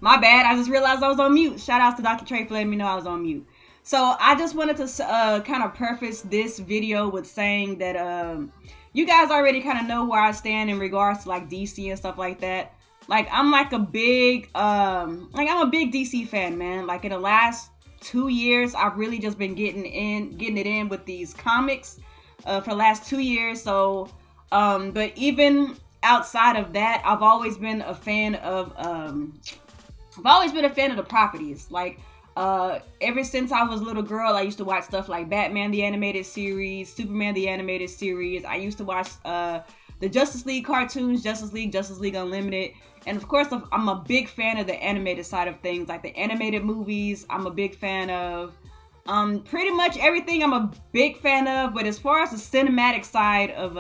My bad. I just realized I was on mute. Shout out to Dr. Trey for letting me know I was on mute. So I just wanted to kind of preface this video with saying that you guys already kind of know where I stand in regards to like DC and stuff like that. Like I'm like a big I'm a big DC fan, man. Like in the last 2 years, I've really just been getting it in with these comics for the last 2 years. So but even outside of that, I've always been a fan of the properties. Like ever since I was a little girl, I used to watch stuff like Batman the Animated Series, Superman the Animated Series. I used to watch the Justice League cartoons, Justice League Unlimited. And of course, I'm a big fan of the animated side of things, like the animated movies. I'm a big fan of pretty much everything I'm a big fan of. But as far as the cinematic side of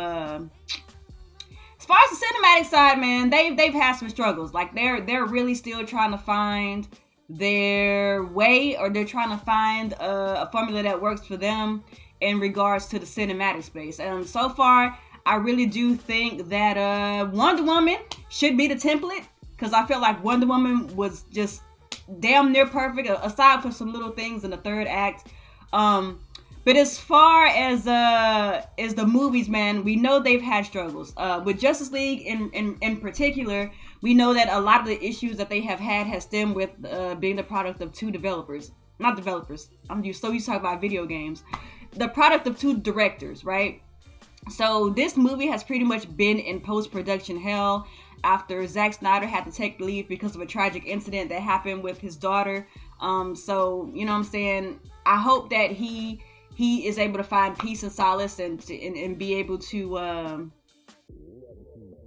man, they've had some struggles. Like they're really still trying to find their way, or they're trying to find a formula that works for them in regards to the cinematic space. And so far, I really do think that Wonder Woman should be the template, because I feel like Wonder Woman was just damn near perfect, aside from some little things in the third act. But as far as the movies, man, we know they've had struggles. With Justice League in particular, we know that a lot of the issues that they have had has stemmed with being the product of two developers. Not developers. I'm so used to talking about video games. The product of two directors, right? So this movie has pretty much been in post-production hell after Zack Snyder had to take leave because of a tragic incident that happened with his daughter. So, you know what I'm saying? I hope that he is able to find peace and solace and be able to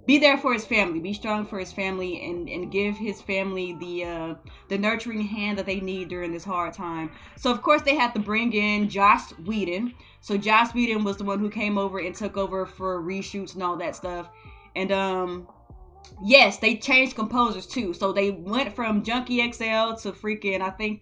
be there for his family, be strong for his family, and give his family the nurturing hand that they need during this hard time. So of course they had to bring in Joss Whedon. So Joss Whedon was the one who came over and took over for reshoots and all that stuff. And yes, they changed composers too. So they went from Junkie XL to freaking, I think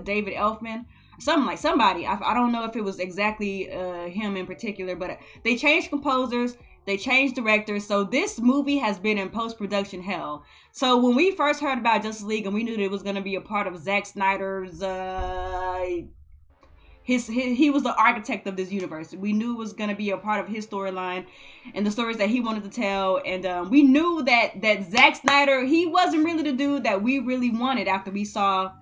David Elfman. Somebody. I don't know if it was exactly him in particular, but they changed composers, they changed directors. So this movie has been in post-production hell. So when we first heard about Justice League and we knew that it was going to be a part of Zack Snyder's he was the architect of this universe. We knew it was going to be a part of his storyline and the stories that he wanted to tell. And we knew that Zack Snyder, he wasn't really the dude that we really wanted after we saw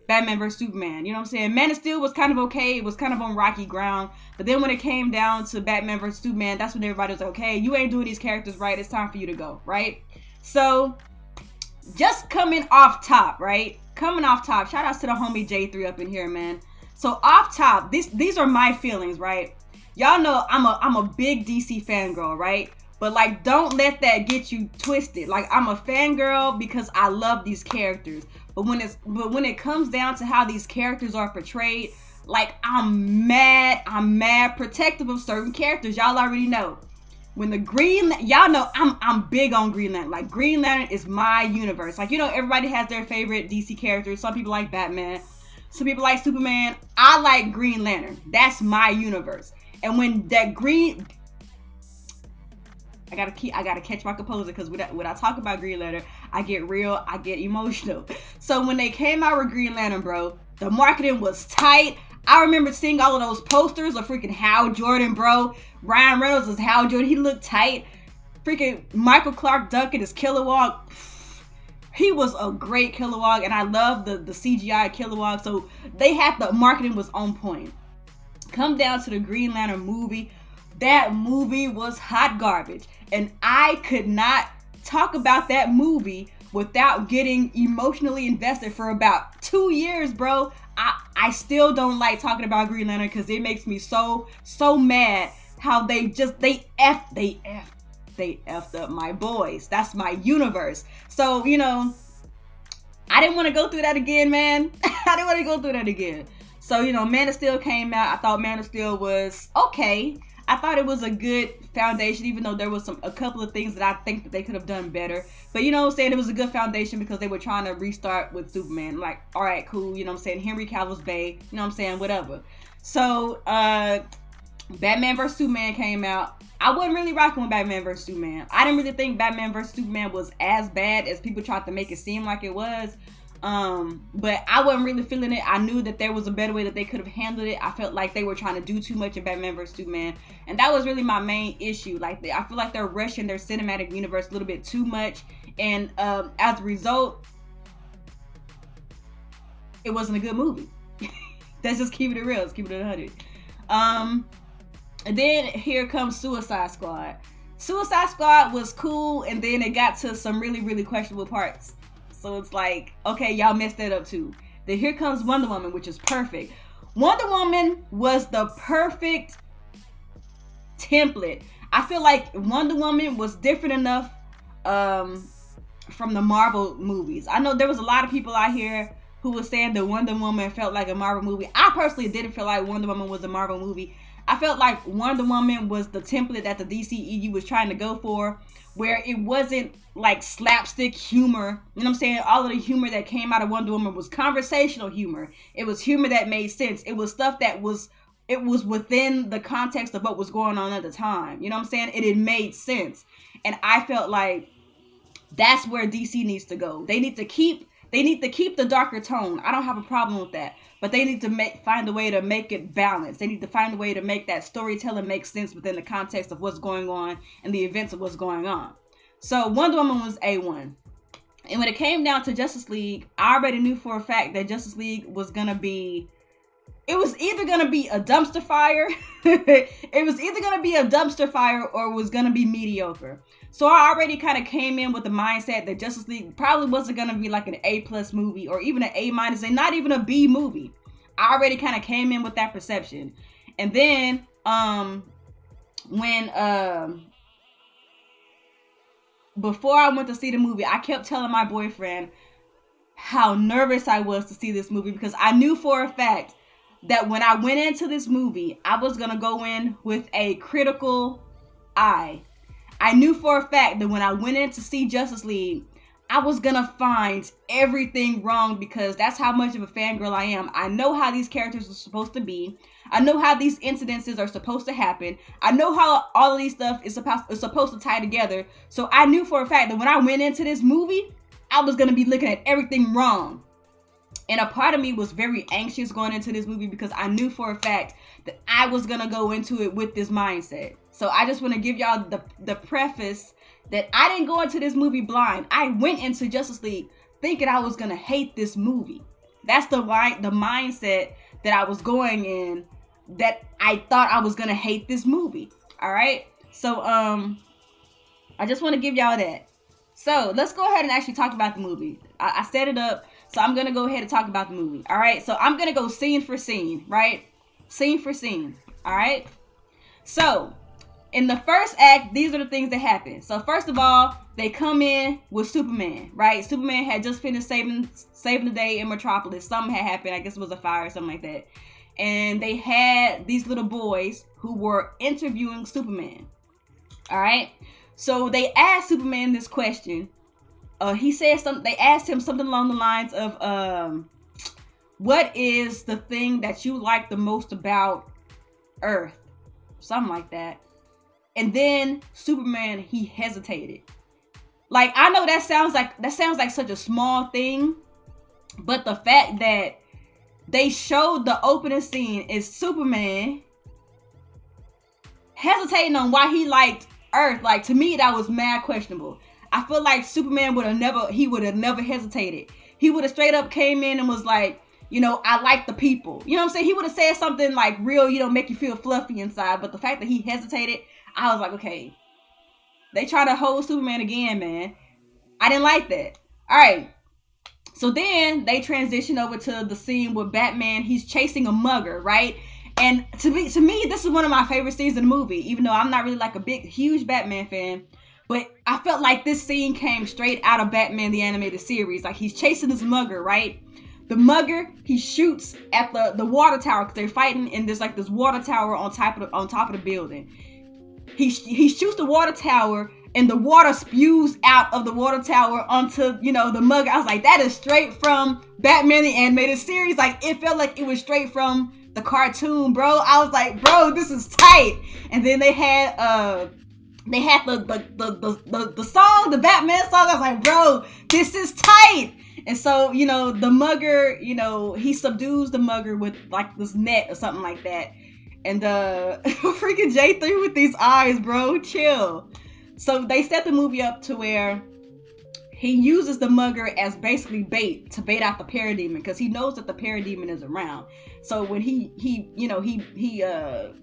Batman vs. Superman. You know what I'm saying? Man of Steel was kind of okay. It was kind of on rocky ground. But then when it came down to Batman vs. Superman, that's when everybody was like, okay, you ain't doing these characters right. It's time for you to go, right? So, just coming off top, right? Coming off top. Shout outs to the homie J3 up in here, man. So, off top, these are my feelings, right? Y'all know I'm a big DC fangirl, right? But like, don't let that get you twisted. Like, I'm a fangirl because I love these characters. But when it comes down to how these characters are portrayed, like I'm mad protective of certain characters. Y'all already know. When y'all know I'm big on Green Lantern. Like Green Lantern is my universe. Like, you know, everybody has their favorite DC characters. Some people like Batman. Some people like Superman. I like Green Lantern. That's my universe. And when that I gotta catch my composure, because when I talk about Green Lantern, I get real, I get emotional. So when they came out with Green Lantern, bro, the marketing was tight. I remember seeing all of those posters of freaking Hal Jordan, bro. Ryan Reynolds is Hal Jordan. He looked tight. Freaking Michael Clark Duncan is Kilowog. He was a great Kilowog, and I love the CGI Kilowog. So the marketing was on point. Come down to the Green Lantern movie. That movie was hot garbage. And I could not talk about that movie without getting emotionally invested for about 2 years, bro. I still don't like talking about Green Lantern because it makes me so mad how they effed up my boys. That's my universe. So, you know, I didn't want to go through that again, man. I didn't want to go through that again. So, you know, Man of Steel came out. I thought Man of Steel was okay. I thought it was a good foundation, even though there was a couple of things that I think that they could have done better. But you know what I'm saying? It was a good foundation because they were trying to restart with Superman. Like, all right, cool. You know what I'm saying? Henry Cavill's Bay. You know what I'm saying? Whatever. So, Batman vs. Superman came out. I wasn't really rocking with Batman vs. Superman. I didn't really think Batman vs. Superman was as bad as people tried to make it seem like it was. But I wasn't really feeling it. I knew that there was a better way that they could have handled it. I felt like they were trying to do too much in Batman vs. Superman. And that was really my main issue. Like, I feel like they're rushing their cinematic universe a little bit too much. And as a result, it wasn't a good movie. Let's just keep it real. Let's keep it at 100. And then here comes Suicide Squad. Suicide Squad was cool, and then it got to some really, really questionable parts. So it's like, okay, y'all messed that up too. Then here comes Wonder Woman, which is perfect. Wonder Woman was the perfect template. I feel like Wonder Woman was different enough from the Marvel movies. I know there was a lot of people out here who was saying that Wonder Woman felt like a Marvel movie. I personally didn't feel like Wonder Woman was a Marvel movie. I felt like Wonder Woman was the template that the DCEU was trying to go for, where it wasn't like slapstick humor. You know what I'm saying? All of the humor that came out of Wonder Woman was conversational humor. It was humor that made sense. It was stuff that was within the context of what was going on at the time. You know what I'm saying? It made sense. And I felt like that's where DC needs to go. They need to keep the darker tone. I don't have a problem with that. But they need to find a way to make it balanced. They need to find a way to make that storytelling make sense within the context of what's going on and the events of what's going on. So Wonder Woman was A1. And when it came down to Justice League, I already knew for a fact that Justice League was going to be... It was either going to be a dumpster fire. It was either going to be a dumpster fire or it was going to be mediocre. So I already kind of came in with the mindset that Justice League probably wasn't going to be like an A+ movie or even an A- and not even a B movie. I already kind of came in with that perception. And then before I went to see the movie, I kept telling my boyfriend how nervous I was to see this movie because I knew for a fact that when I went into this movie, I was going to go in with a critical eye. I knew for a fact that when I went in to see Justice League, I was going to find everything wrong because that's how much of a fangirl I am. I know how these characters are supposed to be. I know how these incidences are supposed to happen. I know how all of these stuff is supposed to tie together. So I knew for a fact that when I went into this movie, I was going to be looking at everything wrong. And a part of me was very anxious going into this movie because I knew for a fact that I was going to go into it with this mindset. So I just want to give y'all the preface that I didn't go into this movie blind. I went into Justice League thinking I was going to hate this movie. That's the mindset that I was going in, that I thought I was going to hate this movie. All right. So I just want to give y'all that. So let's go ahead and actually talk about the movie. I set it up. So I'm going to go ahead and talk about the movie. All right. So I'm going to go scene for scene, right? Scene for scene. All right. So in the first act, these are the things that happen. So first of all, they come in with Superman, right? Superman had just finished saving the day in Metropolis. Something had happened. I guess it was a fire or something like that. And they had these little boys who were interviewing Superman. All right. So they asked Superman this question. He said something. They asked him something along the lines of, what is the thing that you like the most about Earth? Something like that. And then Superman, he hesitated. Like, I know that sounds like such a small thing, but the fact that they showed the opening scene is Superman hesitating on why he liked Earth. Like, to me, that was mad questionable. I feel like Superman would have never hesitated. He would have straight up came in and was like, you know, I like the people. You know what I'm saying? He would have said something like real, you know, make you feel fluffy inside. But the fact that he hesitated, I was like, okay, they try to hold Superman again, man. I didn't like that. All right. So then they transition over to the scene with Batman. He's chasing a mugger, right? And to me, this is one of my favorite scenes in the movie, even though I'm not really like a huge Batman fan. But I felt like this scene came straight out of Batman the Animated Series. Like, he's chasing this mugger, right? The mugger, he shoots at the water tower because they're fighting, and there's like this water tower on top of the building. He shoots the water tower, and the water spews out of the water tower onto, you know, the mugger. I was like, that is straight from Batman the Animated Series. Like, it felt like it was straight from the cartoon, bro. I was like, bro, this is tight. And then they had the song, the Batman song. I was like, bro, this is tight. And so, you know, the mugger, you know, he subdues the mugger with like this net or something like that. And freaking J3 with these eyes, bro, chill. So they set the movie up to where he uses the mugger as basically bait to bait out the parademon, because he knows that the parademon is around. So when he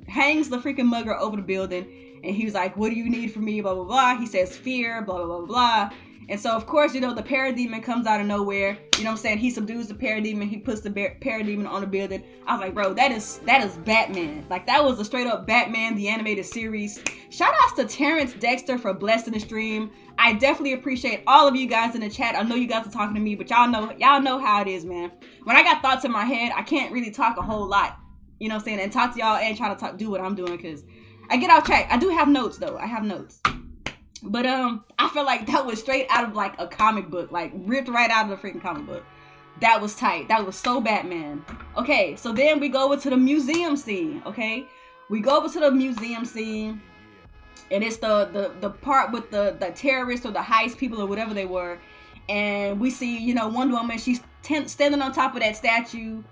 hangs the freaking mugger over the building, and he was like, what do you need from me, blah blah blah. He says fear, blah blah blah blah. And so of course, you know, the parademon comes out of nowhere. You know what I'm saying? He subdues the parademon. He puts the parademon on the building. I was like, bro, that is Batman. Like, that was a straight up Batman the animated series. Shout outs to Terrence Dexter for blessing the stream. I definitely appreciate all of you guys in the chat. I know you guys are talking to me, but y'all know how it is, man. When I got thoughts in my head, I can't really talk a whole lot. You know what I'm saying? And talk to y'all and try to do what I'm doing, because I get off track. I do have notes though. I have notes. But I feel like that was straight out of like a comic book, like ripped right out of the freaking comic book. That was tight. That was so Batman. Okay, so then we go over to the museum scene. Okay, we go over to the museum scene, and it's the part with the terrorists or the heist people or whatever they were, and we see, you know, Wonder Woman. She's standing on top of that statue,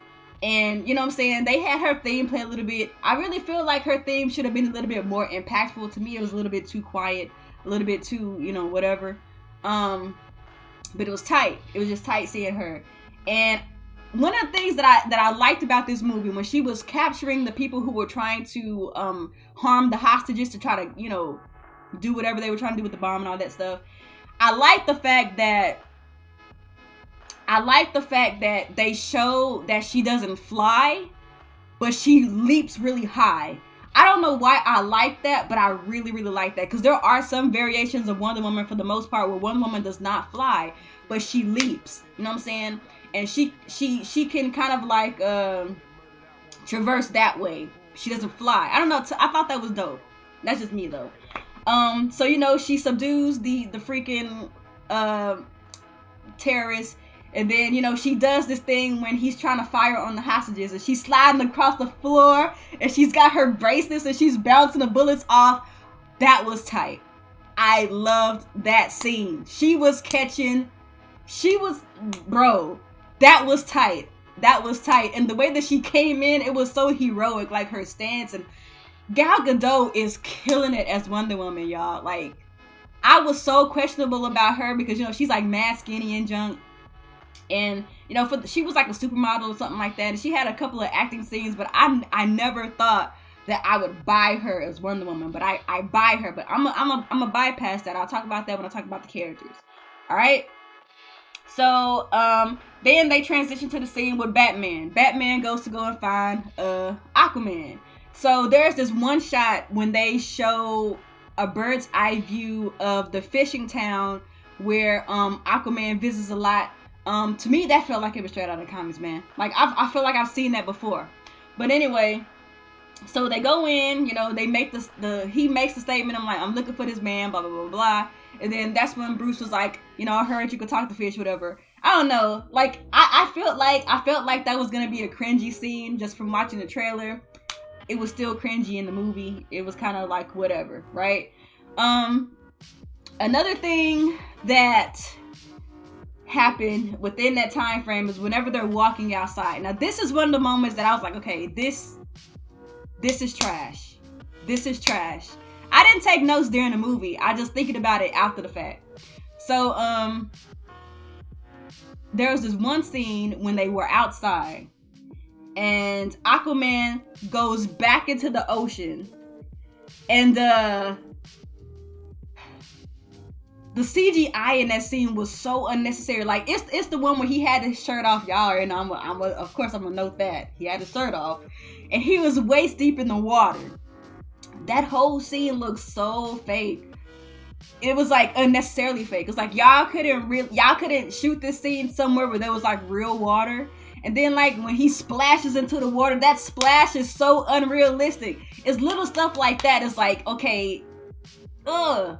and you know what I'm saying, they had her theme play a little bit. I really feel like her theme should have been a little bit more impactful. To me, it was a little bit too quiet. A little bit too, you know, whatever. But it was tight. It was just tight seeing her. And one of the things that I liked about this movie, when she was capturing the people who were trying to harm the hostages to try to, you know, do whatever they were trying to do with the bomb and all that stuff. I like the fact that they show that she doesn't fly, but she leaps really high. I don't know why I like that, but I really, really like that, because there are some variations of Wonder Woman for the most part where Wonder Woman does not fly, but she leaps. You know what I'm saying? And she can kind of like traverse that way. She doesn't fly. I don't know. I thought that was dope. That's just me though. So you know, she subdues the freaking terrorists. And then, you know, she does this thing when he's trying to fire on the hostages, and she's sliding across the floor, and she's got her bracelets, and she's bouncing the bullets off. That was tight. I loved that scene. Bro, that was tight. That was tight. And the way that she came in, it was so heroic, like her stance. And Gal Gadot is killing it as Wonder Woman, y'all. Like, I was so questionable about her because, you know, she's like mad skinny and junk. And, you know, she was like a supermodel or something like that. And she had a couple of acting scenes, but I never thought that I would buy her as Wonder Woman. But I buy her. But I'm a bypass that. I'll talk about that when I talk about the characters. All right. So then they transition to the scene with Batman. Batman goes to go and find Aquaman. So there's this one shot when they show a bird's eye view of the fishing town where Aquaman visits a lot. To me, that felt like it was straight out of the comics, man. Like, I feel like I've seen that before. But anyway, so they go in, you know, they make he makes the statement, I'm looking for this man, blah, blah, blah, blah. And then that's when Bruce was like, you know, I heard you could talk to fish, whatever. I don't know. Like, I felt like that was going to be a cringy scene just from watching the trailer. It was still cringy in the movie. It was kind of like, whatever, right? Another thing that happened within that time frame is whenever they're walking outside. Now, this is one of the moments that I was like, okay, this is trash. This is trash. I didn't take notes during the movie. I just thinking about it after the fact. So, there was this one scene when they were outside and Aquaman goes back into the ocean, and the CGI in that scene was so unnecessary. Like, it's the one where he had his shirt off, y'all, and of course I'm gonna note that he had his shirt off, and he was waist deep in the water. That whole scene looked so fake. It was like unnecessarily fake. It's like y'all couldn't shoot this scene somewhere where there was like real water. And then like when he splashes into the water, that splash is so unrealistic. It's little stuff like that. It's like, okay, that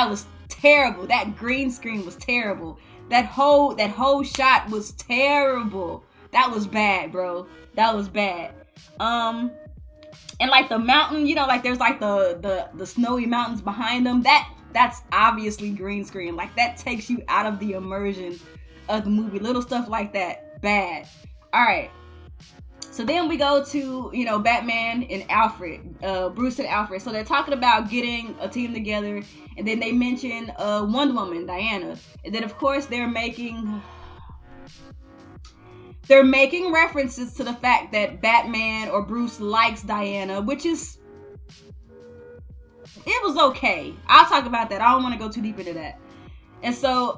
was terrible. That green screen was terrible. That whole shot was terrible. That was bad, bro. That was bad. And like the mountain, you know, like there's like the snowy mountains behind them. That's obviously green screen. Like that takes you out of the immersion of the movie. Little stuff like that, bad. All right. So then we go to, you know, Batman and Alfred, Bruce and Alfred. So they're talking about getting a team together, and then they mention Wonder Woman, Diana, and then of course they're making references to the fact that Batman or Bruce likes Diana, which is, it was okay. I'll talk about that. I don't want to go too deep into that. And so,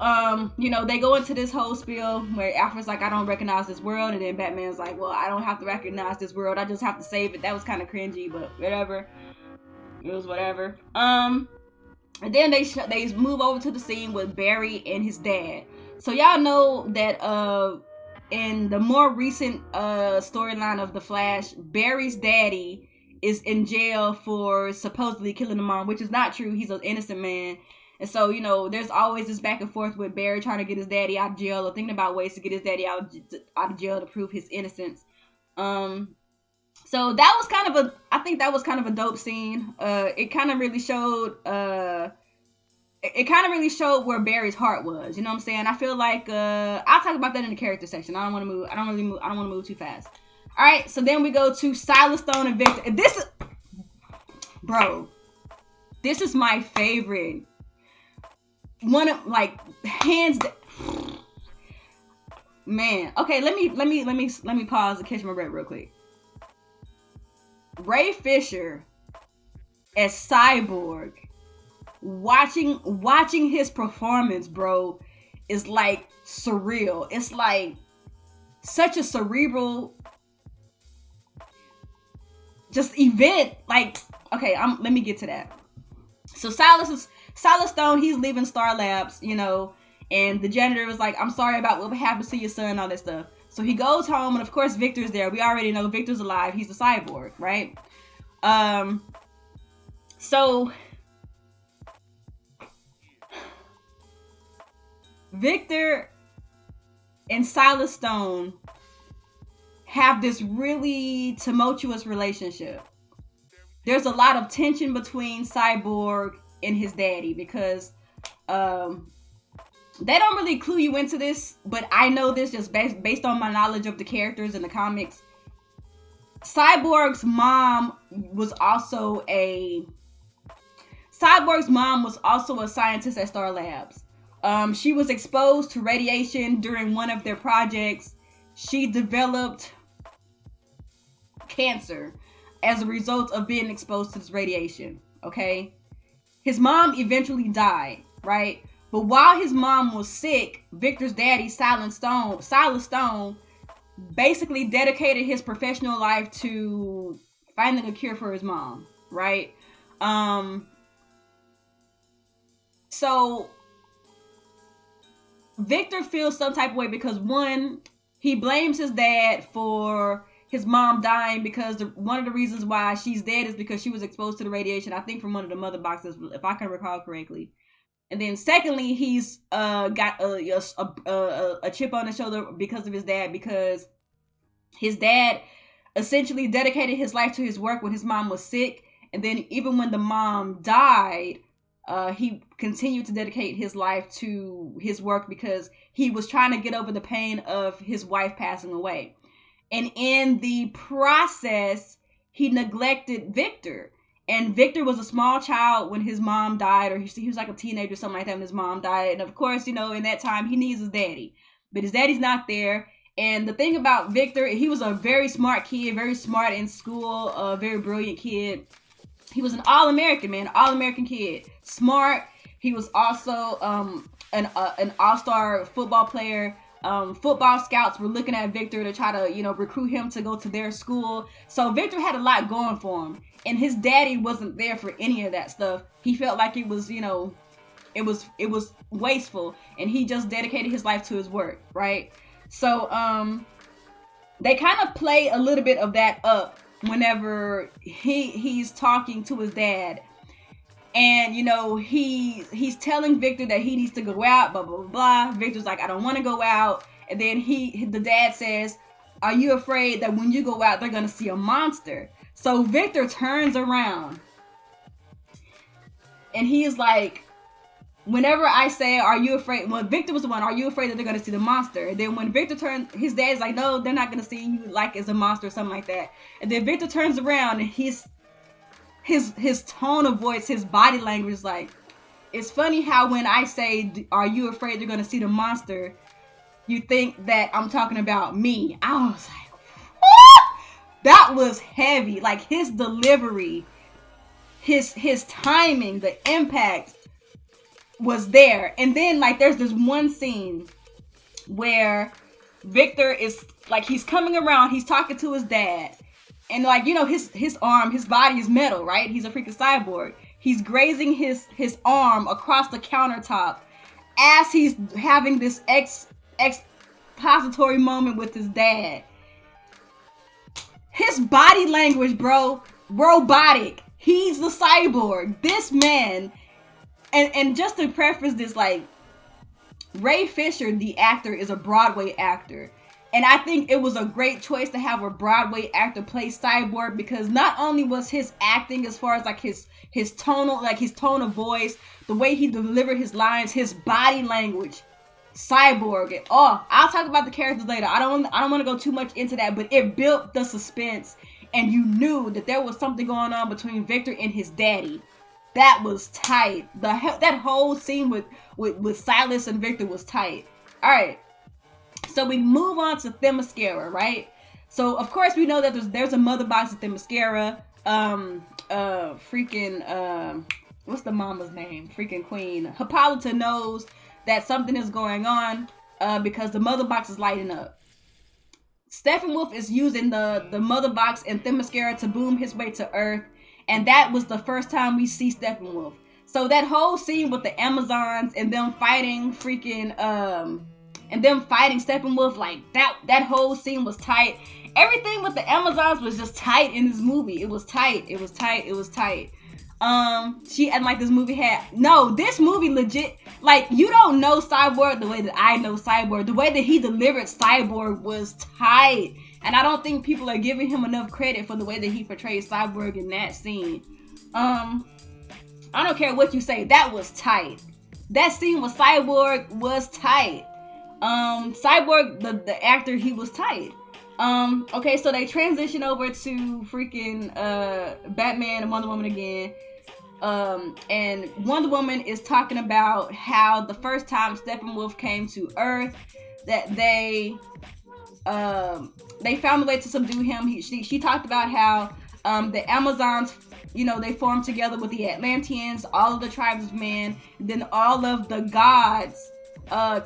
you know, they go into this whole spiel where Alfred's like, I don't recognize this world. And then Batman's like, well, I don't have to recognize this world. I just have to save it. That was kind of cringy, but whatever. It was whatever. And then they move over to the scene with Barry and his dad. So y'all know that in the more recent storyline of The Flash, Barry's daddy is in jail for supposedly killing the mom, which is not true. He's an innocent man. And so, you know, there's always this back and forth with Barry trying to get his daddy out of jail or thinking about ways to get his daddy out of jail to prove his innocence. So that was kind of I think that was kind of a dope scene. It kind of really showed where Barry's heart was. You know what I'm saying? I feel like I'll talk about that in the character section. I don't want to move too fast. All right, so then we go to Silas Stone and Victor. And this is my favorite. One of, like, hands down. Man, okay, let me pause and catch my breath real quick. Ray Fisher as Cyborg, watching his performance, bro, is like surreal. It's like such a cerebral just event. Like, okay, let me get to that. So Silas Stone, he's leaving Star Labs, you know, and the janitor was like, I'm sorry about what happened to your son, all that stuff. So he goes home, and of course Victor's there. We already know Victor's alive. He's a cyborg, right? So Victor and Silas Stone have this really tumultuous relationship. There's a lot of tension between Cyborg and his daddy because they don't really clue you into this, but I know this just based on my knowledge of the characters in the comics. Cyborg's mom was also a scientist at Star Labs. She was exposed to radiation during one of their projects. She developed cancer as a result of being exposed to this radiation, okay? His mom eventually died, right? But while his mom was sick, Victor's daddy, Silas Stone, basically dedicated his professional life to finding a cure for his mom, right? So Victor feels some type of way because, one, he blames his dad for his mom dying because one of the reasons why she's dead is because she was exposed to the radiation, I think from one of the mother boxes, if I can recall correctly. And then secondly, he's got a chip on his shoulder because of his dad, because his dad essentially dedicated his life to his work when his mom was sick. And then even when the mom died, he continued to dedicate his life to his work because he was trying to get over the pain of his wife passing away. And in the process, he neglected Victor. And Victor was a small child when his mom died, or he was like a teenager or something like that when his mom died. And of course, you know, in that time, he needs his daddy. But his daddy's not there. And the thing about Victor, he was a very smart kid, very smart in school, a very brilliant kid. He was an all-American, man, all-American kid. Smart. He was also an all-star football player. Football scouts were looking at Victor to try to, you know, recruit him to go to their school. So Victor had a lot going for him. And his daddy wasn't there for any of that stuff. He felt like it was, you know, it was wasteful. And he just dedicated his life to his work, right? So they kind of play a little bit of that up whenever he's talking to his dad. And, you know, he's telling Victor that he needs to go out, blah, blah, blah, blah. Victor's like, I don't want to go out. And then the dad says, are you afraid that when you go out, they're gonna see a monster? So Victor turns around and he is like, whenever I say, are you afraid? Well, Victor was the one, are you afraid that they're going to see the monster? And then when Victor turned, his dad's like, no, they're not going to see you like as a monster or something like that. And then Victor turns around and his tone of voice, his body language is like, it's funny how when I say, are you afraid they're going to see the monster? You think that I'm talking about me. I was like, what? That was heavy. Like his delivery, his timing, the impact was there. And then like there's this one scene where Victor is like, he's coming around, he's talking to his dad, and like, you know, his arm, his body is metal, right? He's a freaking cyborg. He's grazing his arm across the countertop as he's having this expository moment with his dad. His body language, bro, robotic. He's the cyborg. This man, and just to preface this, like, Ray Fisher, the actor, is a Broadway actor. And I think it was a great choice to have a Broadway actor play Cyborg, because not only was his acting, as far as like his tone of voice, the way he delivered his lines, his body language, Cyborg. I'll talk about the characters later. I don't want to go too much into that, but it built the suspense, and you knew that there was something going on between Victor and his daddy. That was tight. That whole scene with Silas and Victor was tight. All right. So we move on to Themyscira, right? So of course we know that there's a mother box of Themyscira. What's the mama's name? Freaking Queen Hippolyta knows that something is going on because the mother box is lighting up. Steppenwolf is using the mother box and Themyscira to boom his way to Earth, and that was the first time we see Steppenwolf. So that whole scene with the Amazons and them fighting Steppenwolf, like that whole scene was tight. Everything with the Amazons was just tight in this movie. It was tight. This movie legit, like, you don't know Cyborg the way that I know Cyborg. The way that he delivered Cyborg was tight. And I don't think people are giving him enough credit for the way that he portrayed Cyborg in that scene. I don't care what you say, that was tight. That scene with Cyborg was tight. Cyborg, the actor, he was tight. Okay, so they transition over to freaking Batman and Wonder Woman again. And Wonder Woman is talking about how the first time Steppenwolf came to Earth, that they found a way to subdue him. She talked about how the Amazons, you know, they formed together with the Atlanteans, all of the tribes of man, then all of the gods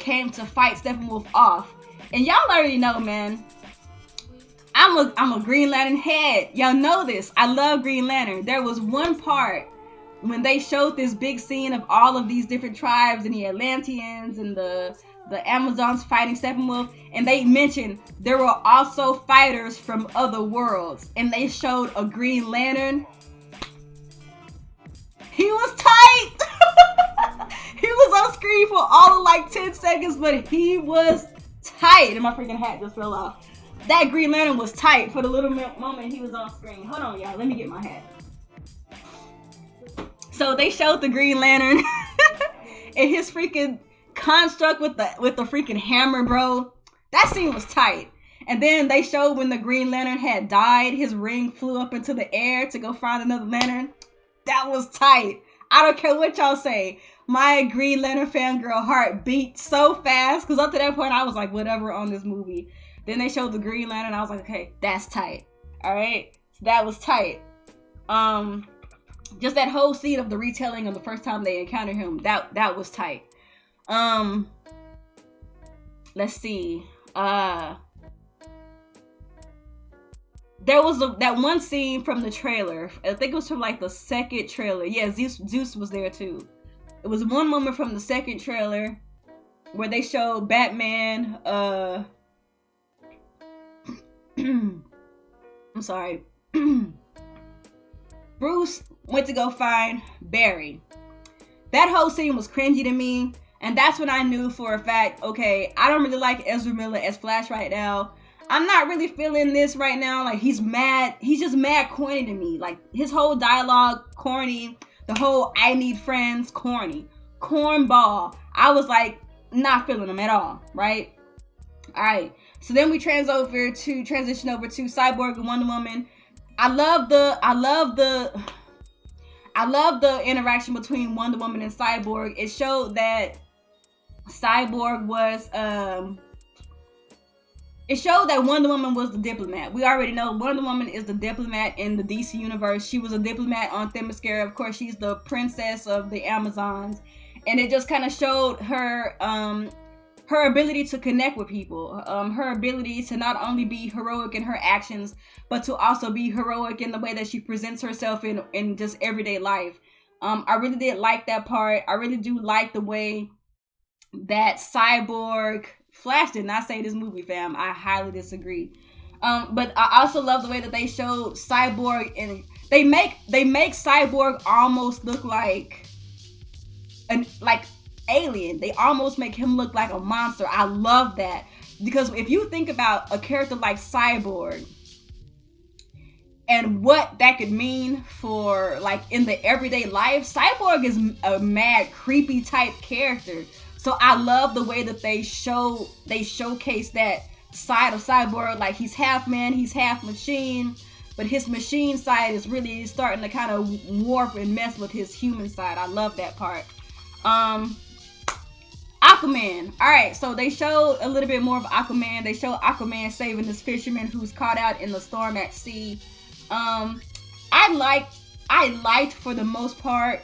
came to fight Steppenwolf off. And y'all already know, man, I'm a Green Lantern head. Y'all know this. I love Green Lantern. There was one part when they showed this big scene of all of these different tribes and the Atlanteans and the Amazons fighting Steppenwolf, and they mentioned there were also fighters from other worlds, and they showed a Green Lantern. He was tight. He was on screen for all of like 10 seconds, but he was tight. And my freaking hat just fell off. That Green Lantern was tight for the little moment he was on screen. Hold on, y'all. Let me get my hat. So they showed the Green Lantern and his freaking construct with the freaking hammer, bro. That scene was tight. And then they showed when the Green Lantern had died, his ring flew up into the air to go find another lantern. That was tight. I don't care what y'all say. My Green Lantern fangirl heart beat so fast, because up to that point I was like, whatever on this movie. Then they showed the Green Lantern, I was like, okay, that's tight. Alright? So that was tight. Just that whole scene of the retelling of the first time they encountered him, that was tight. Let's see. There was that one scene from the trailer. I think it was from like the second trailer. Yeah, Zeus was there too. It was one moment from the second trailer where they showed Batman. I'm sorry. Bruce went to go find Barry. That whole scene was cringy to me, and that's when I knew for a fact, okay, I don't really like Ezra Miller as Flash right now. I'm not really feeling this right now. Like, he's mad. He's just mad corny to me. Like, his whole dialogue, corny. The whole I need friends, corny. Cornball. I was like, not feeling him at all, right? All right. So then we transition over to Cyborg and Wonder Woman. I love the interaction between Wonder Woman and Cyborg. It showed that Cyborg was it showed that Wonder Woman was the diplomat. We already know Wonder Woman is the diplomat in the DC universe. She was a diplomat on Themyscira. Of course, she's the princess of the Amazons. And it just kind of showed her her ability to connect with people. Her ability to not only be heroic in her actions, but to also be heroic in the way that she presents herself in just everyday life. I really did like that part. I really do like the way that Cyborg... Flash did not say this movie, fam. I highly disagree. But I also love the way that they showed Cyborg, and they make Cyborg almost look like alien. They almost make him look like a monster. I love that, because if you think about a character like Cyborg and what that could mean for like in the everyday life, Cyborg is a mad creepy type character. So I love the way that they showcase that side of Cyborg. Like, he's half man, he's half machine, but his machine side is really starting to kind of warp and mess with his human side. I love that part. Aquaman. All right, so they showed a little bit more of Aquaman. They showed Aquaman saving this fisherman who's caught out in the storm at sea. I liked for the most part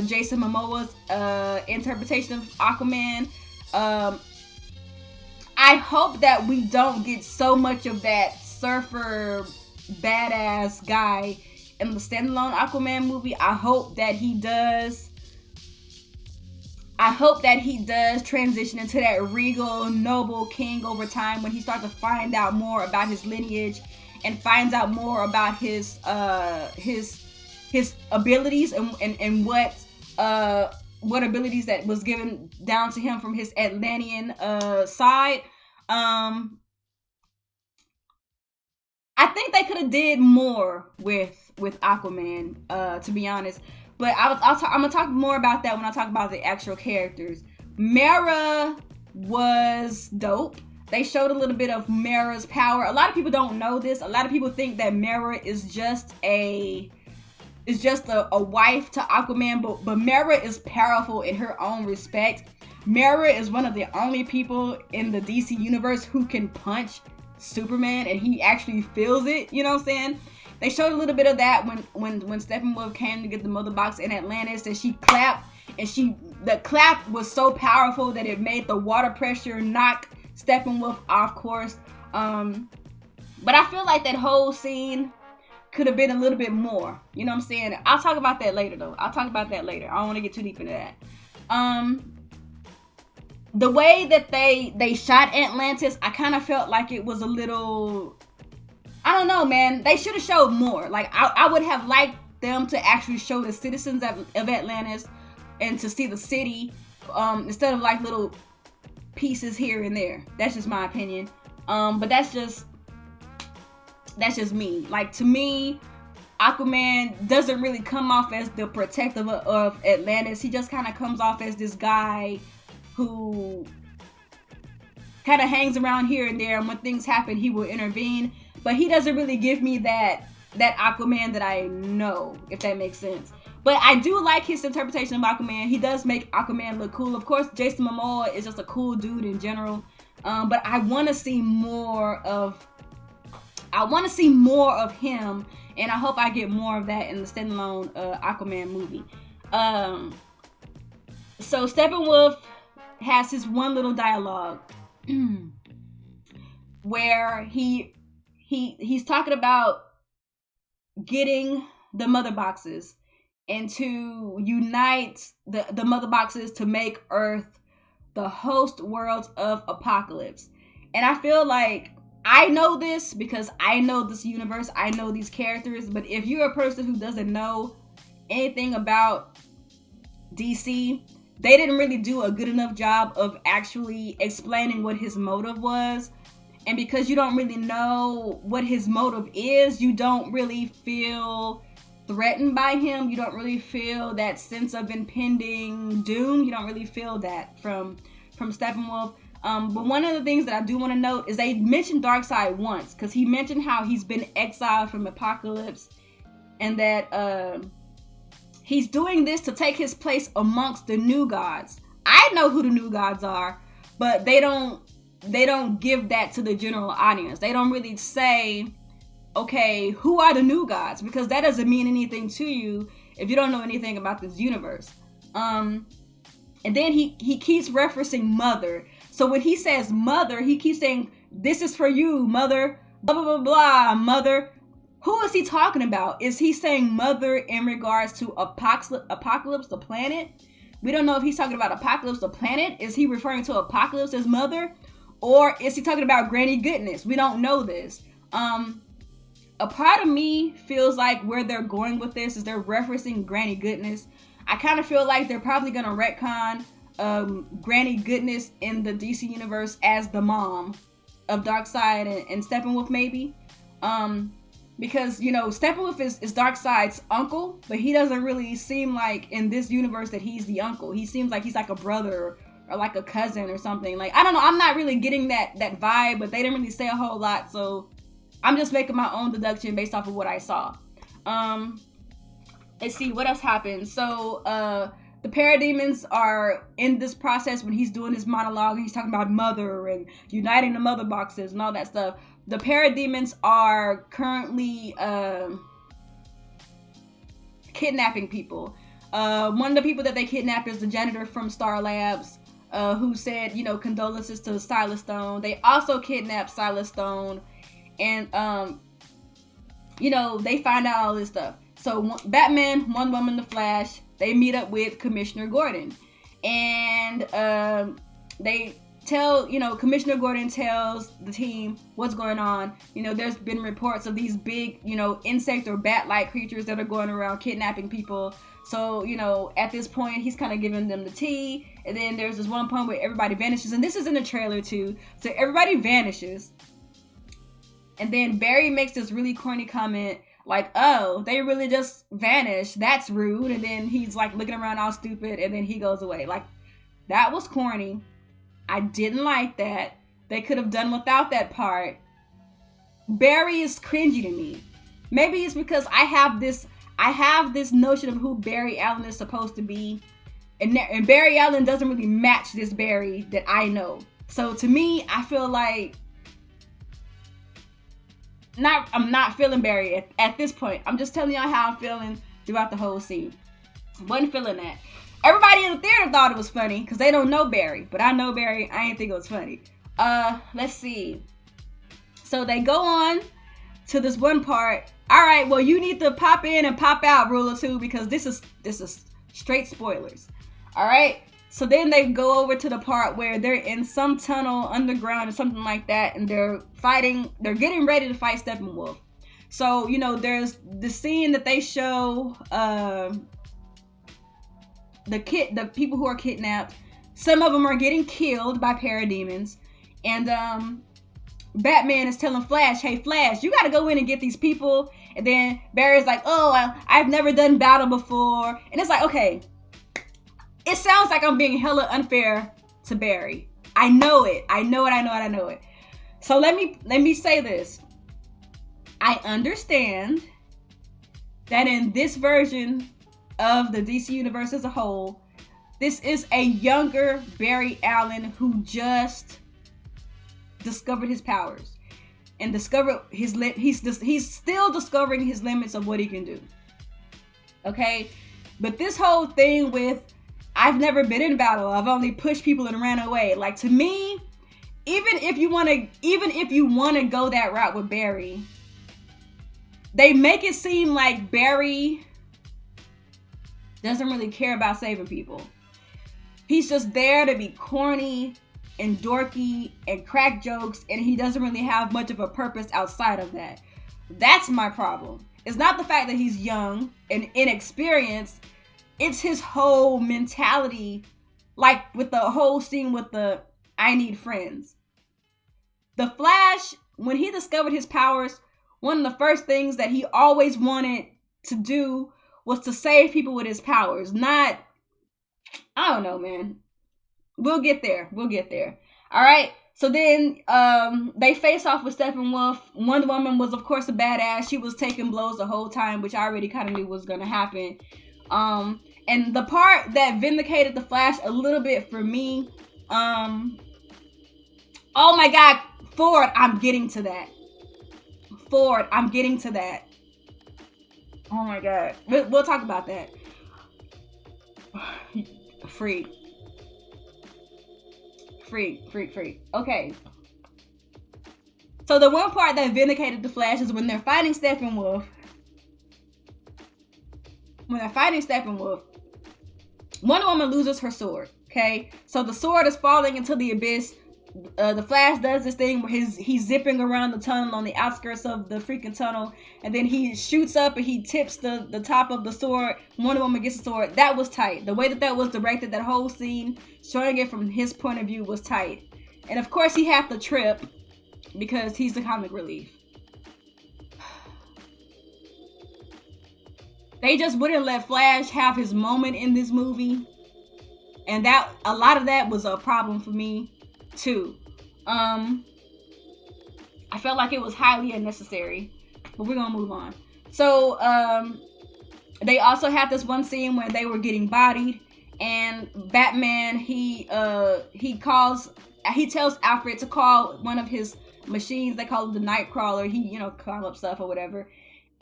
Jason Momoa's interpretation of Aquaman. I hope that we don't get so much of that surfer badass guy in the standalone Aquaman movie. I hope that he does transition into that regal, noble king over time, when he starts to find out more about his lineage and finds out more about his abilities and what abilities that was given down to him from his Atlantean side. I think they could have did more with Aquaman, to be honest. But I'm gonna talk more about that when I talk about the actual characters. Mera was dope. They showed a little bit of Mera's power. A lot of people don't know this. A lot of people think that Mera is just a wife to Aquaman, but Mera is powerful in her own respect. Mera is one of the only people in the DC universe who can punch Superman, and he actually feels it. You know what I'm saying? They showed a little bit of that when Steppenwolf came to get the mother box in Atlantis, and she clapped, and the clap was so powerful that it made the water pressure knock Steppenwolf off course. But I feel like that whole scene could have been a little bit more. You know what I'm saying? I'll talk about that later, though. I don't want to get too deep into that. The way that they shot Atlantis, I kind of felt like it was a little... I don't know, man. They should have showed more. Like, I would have liked them to actually show the citizens of Atlantis and to see the city, instead of like little pieces here and there. That's just my opinion. But that's just me. Like, to me, Aquaman doesn't really come off as the protector of Atlantis. He just kind of comes off as this guy who kind of hangs around here and there, and when things happen, he will intervene. But he doesn't really give me that Aquaman that I know, if that makes sense. But I do like his interpretation of Aquaman. He does make Aquaman look cool. Of course, Jason Momoa is just a cool dude in general. But I want to see more of him, and I hope I get more of that in the standalone Aquaman movie. So Steppenwolf has his one little dialogue where he's talking about getting the mother boxes and to unite the mother boxes to make Earth the host world of Apocalypse. And I feel like I know this because I know this universe, I know these characters, but if you're a person who doesn't know anything about DC, they didn't really do a good enough job of actually explaining what his motive was. And because you don't really know what his motive is, you don't really feel threatened by him. You don't really feel that sense of impending doom. You don't really feel that from Steppenwolf. But one of the things that I do want to note is they mentioned Darkseid once, because he mentioned how he's been exiled from Apocalypse, and that he's doing this to take his place amongst the new gods. I know who the new gods are, but they don't give that to the general audience. They don't really say, okay, who are the new gods? Because that doesn't mean anything to you if you don't know anything about this universe. And then he keeps referencing mother. So when he says mother, he keeps saying, this is for you, mother, blah, blah, blah, blah, mother. Who is he talking about? Is he saying mother in regards to Apocalypse, the planet? We don't know if he's talking about Apocalypse, the planet. Is he referring to Apocalypse as mother? Or is he talking about Granny Goodness? We don't know this. A part of me feels like where they're going with this is they're referencing Granny Goodness. I kind of feel like they're probably going to retcon Granny Goodness in the DC universe as the mom of Darkseid and Steppenwolf, maybe. Because, you know, Steppenwolf is Darkseid's uncle, but he doesn't really seem like in this universe that he's the uncle. He seems like he's like a brother or like a cousin or something. Like, I don't know. I'm not really getting that vibe, but they didn't really say a whole lot. So I'm just making my own deduction based off of what I saw. Let's see what else happened. So the parademons are in this process when he's doing his monologue. He's talking about mother and uniting the mother boxes and all that stuff. The parademons are currently kidnapping people. One of the people that they kidnap is the janitor from Star Labs, who said, you know, condolences to Silas Stone. They also kidnapped Silas Stone, and you know, they find out all this stuff. So Batman, Wonder Woman, The Flash, they meet up with Commissioner Gordon, and they tell, you know, Commissioner Gordon tells the team what's going on. You know, there's been reports of these big, you know, insect or bat-like creatures that are going around kidnapping people. So, you know, at this point, he's kind of giving them the tea. And then there's this one point where everybody vanishes. And this is in the trailer, too. So everybody vanishes. And then Barry makes this really corny comment like, oh, they really just vanished. That's rude. And then he's like looking around all stupid. And then he goes away. Like, that was corny. I didn't like that. They could have done without that part. Barry is cringy to me. Maybe it's because I have this notion of who Barry Allen is supposed to be. And Barry Allen doesn't really match this Barry that I know. So to me, I feel like I'm not feeling Barry at this point. I'm just telling y'all how I'm feeling throughout the whole scene. Wasn't feeling that. Everybody in the theater thought it was funny because they don't know Barry. But I know Barry. I didn't think it was funny. Let's see. So they go on to this one part. All right, well, you need to pop in and pop out, Ruler 2, because this is straight spoilers. All right. So then they go over to the part where they're in some tunnel underground or something like that, and they're fighting. They're getting ready to fight Steppenwolf. So, you know, there's the scene that they show. The people who are kidnapped, some of them are getting killed by parademons, and Batman is telling Flash, hey Flash, you gotta go in and get these people. And then Barry's like, oh, I've never done battle before. And it's like, okay, it sounds like I'm being hella unfair to Barry. I know it. So let me say this. I understand that in this version of the DC universe as a whole, this is a younger Barry Allen who just discovered his powers and discovered his he's still discovering his limits of what he can do. Okay, but this whole thing with I've never been in battle, I've only pushed people and ran away. Like, to me, even if you want to go that route with Barry, they make it seem like Barry doesn't really care about saving people. He's just there to be corny and dorky and crack jokes, and he doesn't really have much of a purpose outside of that. That's my problem. It's not the fact that he's young and inexperienced. It's his whole mentality, like with the whole scene with the I need friends. the Flash, when he discovered his powers, one of the first things that he always wanted to do was to save people with his powers. Not, I don't know, man. We'll get there. All right. So then they face off with Steppenwolf. Wonder Woman was, of course, a badass. She was taking blows the whole time, which I already kind of knew was going to happen. And the part that vindicated the Flash a little bit for me, oh my God, Ford, I'm getting to that. Oh my God. We'll talk about that. Freak. Okay. So the one part that vindicated the Flash is when they're fighting Steppenwolf. Wonder Woman loses her sword. Okay, so the sword is falling into the abyss. The Flash does this thing where he's zipping around the tunnel on the outskirts of the freaking tunnel, and then he shoots up and he tips the top of the sword. Wonder Woman gets the sword. That was tight. The way that was directed, that whole scene, showing it from his point of view, was tight. And of course he had to trip because he's the comic relief. They just wouldn't let Flash have his moment in this movie, and that a lot of that was a problem for me too. I felt like it was highly unnecessary, but we're gonna move on. So they also had this one scene where they were getting bodied, and Batman he tells Alfred to call one of his machines. They call it the Nightcrawler. He climb up stuff or whatever,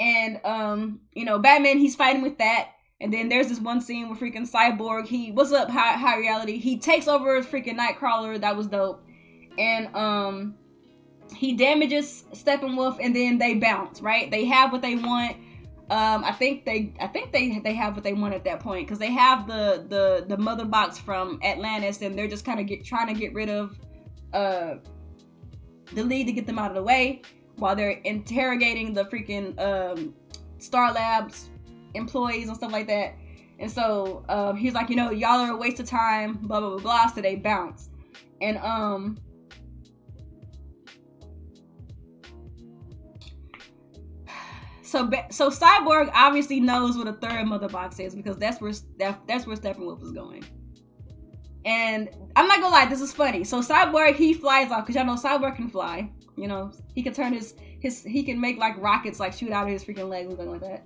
and Batman, he's fighting with that. And then there's this one scene with freaking Cyborg. What's up, High Reality? He takes over freaking Nightcrawler. That was dope. And he damages Steppenwolf, and then they bounce, right? They have what they want. I think they have what they want at that point, because they have the mother box from Atlantis, and they're just kind of trying to get rid of the League to get them out of the way while they're interrogating the freaking Star Labs employees and stuff like that. And so he's like, y'all are a waste of time, blah blah blah blah. So they bounce, and so Cyborg obviously knows what a third mother box is, because that's where Steppenwolf is going. And I'm not gonna lie, this is funny. So Cyborg, he flies off, because y'all know Cyborg can fly. He can turn he can make like rockets like shoot out of his freaking legs and something like that.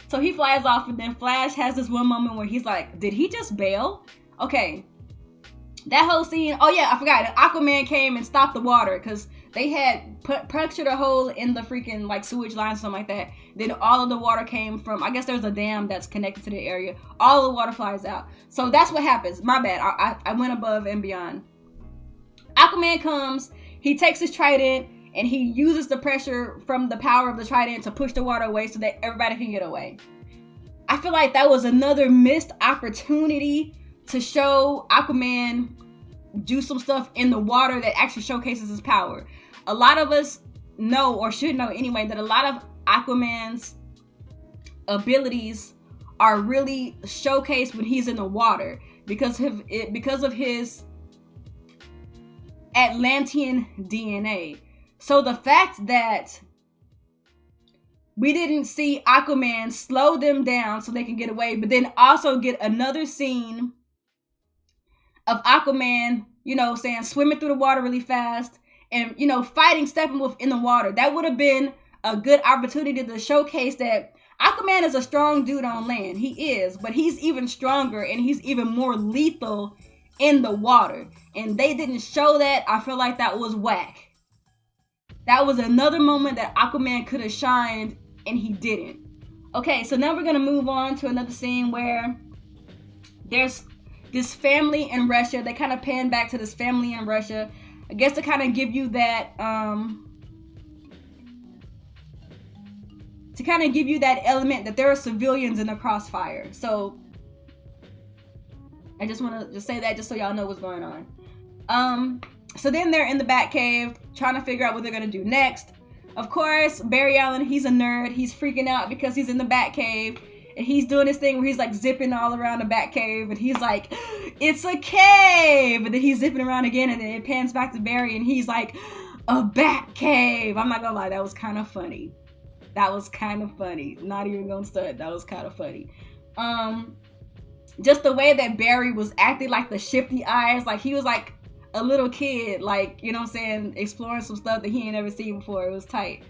So he flies off, and then Flash has this one moment where he's like, did he just bail? Okay. That whole scene, oh yeah, I forgot. Aquaman came and stopped the water, because they had punctured a hole in the freaking like sewage line, something like that. Then all of the water came from, I guess there's a dam that's connected to the area. All the water flies out. So that's what happens. My bad. I went above and beyond. Aquaman comes, he takes his trident, and he uses the pressure from the power of the trident to push the water away so that everybody can get away. I feel like that was another missed opportunity to show Aquaman do some stuff in the water that actually showcases his power. A lot of us know, or should know anyway, that a lot of Aquaman's abilities are really showcased when he's in the water because of his Atlantean DNA. So the fact that we didn't see Aquaman slow them down so they can get away, but then also get another scene of Aquaman, swimming through the water really fast and, fighting Steppenwolf in the water. That would have been a good opportunity to showcase that Aquaman is a strong dude on land. He is, but he's even stronger and he's even more lethal in the water. And they didn't show that. I feel like that was whack. That was another moment that Aquaman could have shined, and he didn't. Okay, so now we're going to move on to another scene where there's this family in Russia. They kind of pan back to this family in Russia. I guess to kind of give you that, element that there are civilians in the crossfire. So I just want to say that just so y'all know what's going on. So then they're in the Batcave trying to figure out what they're going to do next. Of course, Barry Allen, he's a nerd. He's freaking out because he's in the Batcave. And he's doing this thing where he's like zipping all around the Batcave. And he's like, it's a cave. And then he's zipping around again. And then it pans back to Barry. And he's like, a bat cave. I'm not gonna lie, that was kind of funny. That was kind of funny. Not even gonna start. That was kind of funny. Just the way that Barry was acting, like the shifty eyes, like he was like a little kid, like, you know what I'm saying, exploring some stuff that he ain't never seen before. It was tight.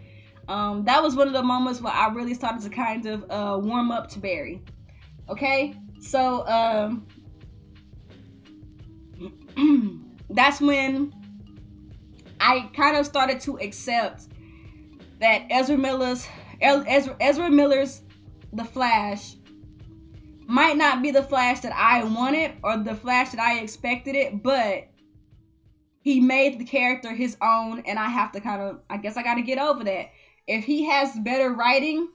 That was one of the moments where I really started to kind of warm up to Barry. Okay, so that's when I kind of started to accept that Ezra Miller's The Flash might not be the Flash that I wanted or the Flash that I expected it, but he made the character his own, and I have to I guess I got to get over that. If he has better writing,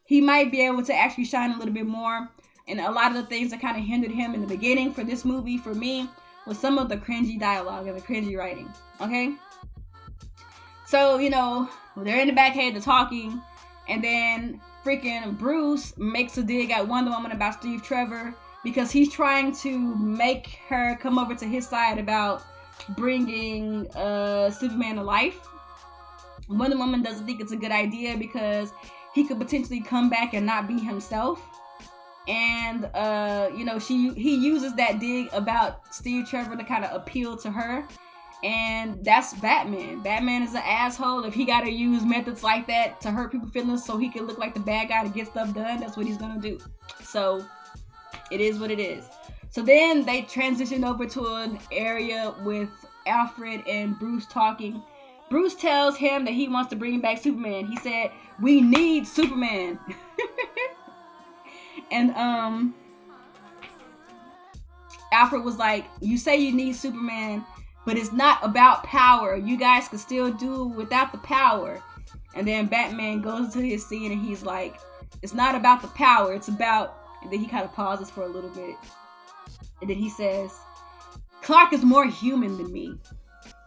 he might be able to actually shine a little bit more. And a lot of the things that kind of hindered him in the beginning for this movie, for me, was some of the cringy dialogue and the cringy writing. Okay? So, you know, they're in the back cave, they're talking, and then freaking Bruce makes a dig at Wonder Woman about Steve Trevor because he's trying to make her come over to his side about bringing Superman to life. Wonder Woman doesn't think it's a good idea because he could potentially come back and not be himself. And you know, he uses that dig about Steve Trevor to kind of appeal to her. And that's Batman. Batman is an asshole. If he gotta use methods like that to hurt people's feelings so he can look like the bad guy to get stuff done, that's what he's gonna do. So it is what it is. So then they transition over to an area with Alfred and Bruce talking. Bruce tells him that he wants to bring back Superman. He said, "We need Superman." And Alfred was like, "You say you need Superman, but it's not about power. You guys can still do without the power." And then Batman goes to his scene and he's like, "It's not about the power, it's about..." And then he kind of pauses for a little bit. And then he says, "Clark is more human than me.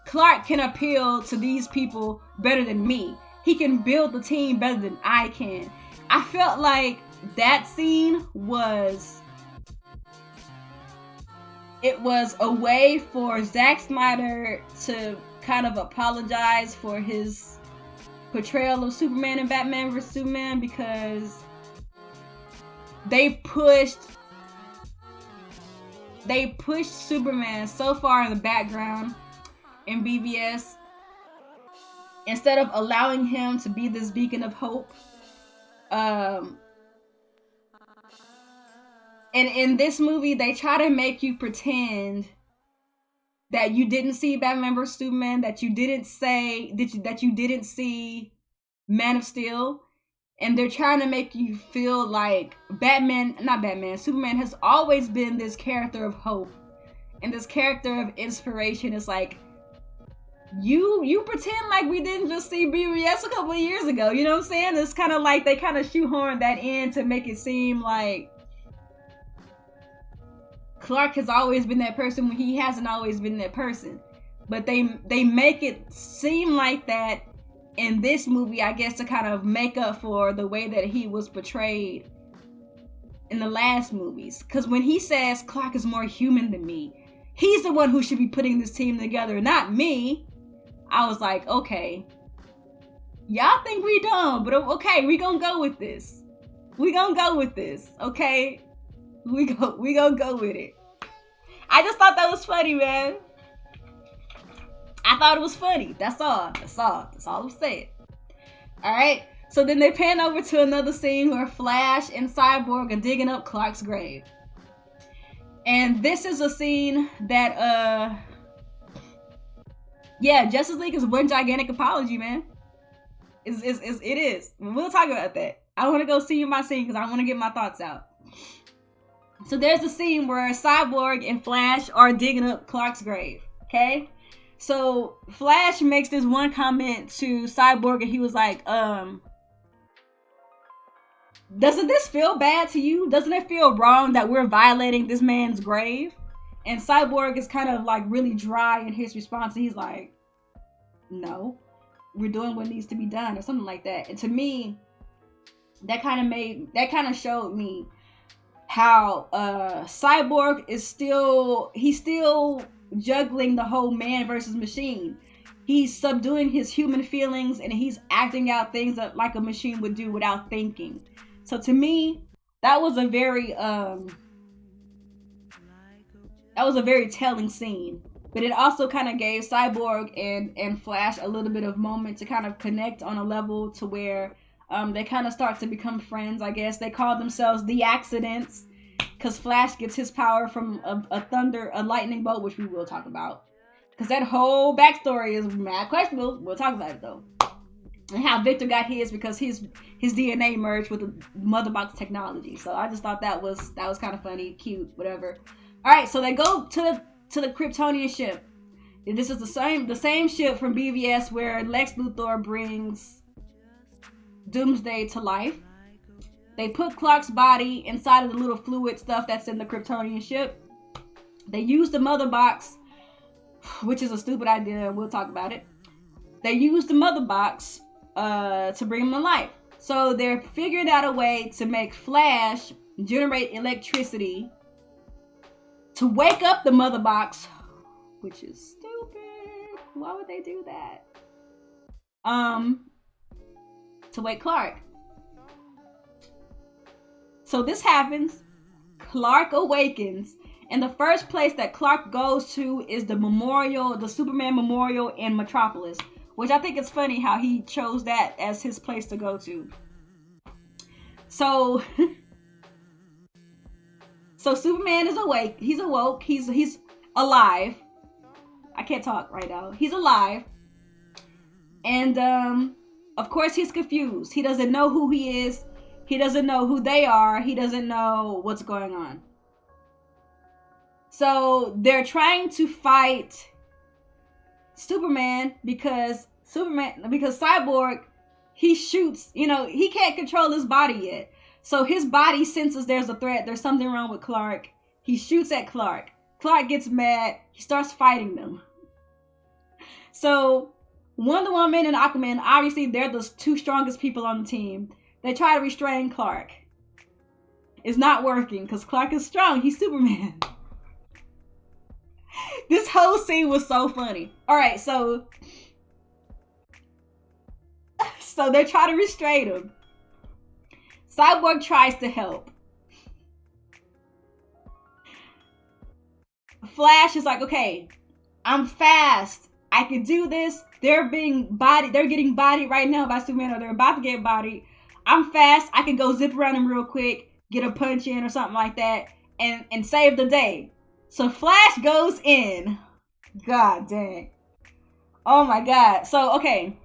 Clark can appeal to these people better than me. He can build the team better than I can." I felt like that scene was... it was a way for Zack Snyder to kind of apologize for his portrayal of Superman and Batman vs. Superman, because they pushed Superman so far in the background in BVS instead of allowing him to be this beacon of hope. And in this movie, they try to make you pretend that you didn't see Batman vs. Superman, that you didn't see Man of Steel, and they're trying to make you feel like Superman has always been this character of hope and this character of inspiration. It's like, you pretend like we didn't just see BVS a couple of years ago, you know what I'm saying? It's kind of like they kind of shoehorned that in to make it seem like Clark has always been that person when he hasn't always been that person. But they make it seem like that in this movie, I guess, to kind of make up for the way that he was portrayed in the last movies. Because when he says Clark is more human than me, he's the one who should be putting this team together, not me. I was like, okay, y'all think we dumb, but okay, we gonna go with this. Okay? We gonna go with it. I just thought that was funny, man. I thought it was funny. That's all I'm saying. Alright, so then they pan over to another scene where Flash and Cyborg are digging up Clark's grave. And this is a scene that, Justice League is one gigantic apology, man. It is. We'll talk about that. I want to go see my scene because I want to get my thoughts out. So there's a scene where Cyborg and Flash are digging up Clark's grave, okay? So Flash makes this one comment to Cyborg and he was like, doesn't this feel bad to you? Doesn't it feel wrong that we're violating this man's grave? And Cyborg is kind of like really dry in his response. He's like, no, we're doing what needs to be done, or something like that. And to me, that kind of showed me how Cyborg is still juggling the whole man versus machine. he's subduing his human feelings and he's acting out things that like a machine would do without thinking. So to me, that was a very telling scene. But it also kind of gave Cyborg and Flash a little bit of moment to kind of connect on a level to where they kind of start to become friends, I guess. They call themselves the Accidents because Flash gets his power from a lightning bolt, which we will talk about. Because that whole backstory is mad questionable. We'll talk about it though. And how Victor got his because his DNA merged with the mother box technology. So I just thought that was kind of funny, cute, whatever. All right, so they go to the Kryptonian ship. And this is the same ship from BVS where Lex Luthor brings Doomsday to life. They put Clark's body inside of the little fluid stuff that's in the Kryptonian ship. They use the mother box, which is a stupid idea. We'll talk about it. They use the mother box to bring him to life. So they're figuring out a way to make Flash generate electricity to wake up the mother box, which is stupid. Why would they do that? To wake Clark. So this happens. Clark awakens. And the first place that Clark goes to is the Superman Memorial in Metropolis. Which I think it's funny how he chose that as his place to go to. So Superman is awake. He's awoke. He's alive. I can't talk right now. He's alive. And of course he's confused. He doesn't know who he is. He doesn't know who they are. He doesn't know what's going on. So they're trying to fight Superman because Cyborg, he shoots, he can't control his body yet. So his body senses there's a threat. There's something wrong with Clark. He shoots at Clark. Clark gets mad. He starts fighting them. So Wonder Woman and Aquaman, obviously they're the two strongest people on the team. They try to restrain Clark. It's not working because Clark is strong. He's Superman. This whole scene was so funny. All right, so they try to restrain him. Cyborg tries to help. Flash is like, okay, I'm fast. I can do this. They're getting bodied right now by Superman, or they're about to get bodied. I'm fast. I can go zip around him real quick, get a punch in or something like that, and save the day. So Flash goes in. God dang. Oh my God. So, okay.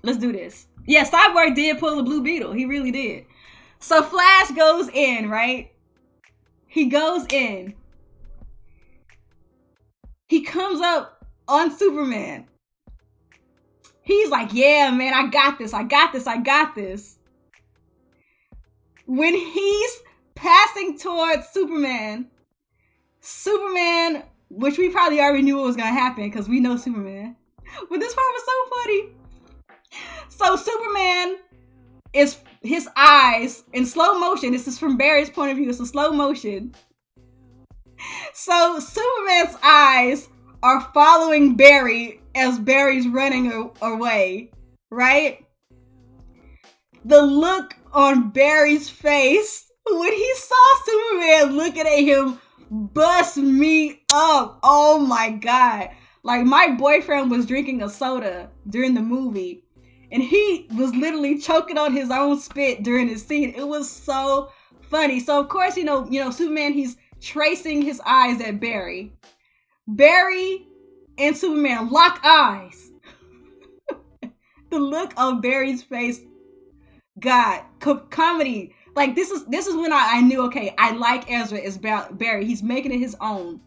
Let's do this. Yeah, Cyborg did pull the Blue Beetle. He really did. So Flash goes in, right? He goes in. He comes up on Superman. He's like, yeah, man, I got this. When he's passing towards Superman, which we probably already knew what was going to happen because we know Superman. But this part was so funny. So Superman is his eyes in slow motion. This is from Barry's point of view. It's a slow motion. So Superman's eyes are following Barry as Barry's running away, right? The look on Barry's face when he saw Superman looking at him bust me up. Oh my God. Like, my boyfriend was drinking a soda during the movie and he was literally choking on his own spit during the scene. It was so funny. So of course, Superman, he's tracing his eyes at Barry. Barry and Superman lock eyes. The look on Barry's face, God, comedy. Like, this is when I knew, okay, I like Ezra as Barry. He's making it his own.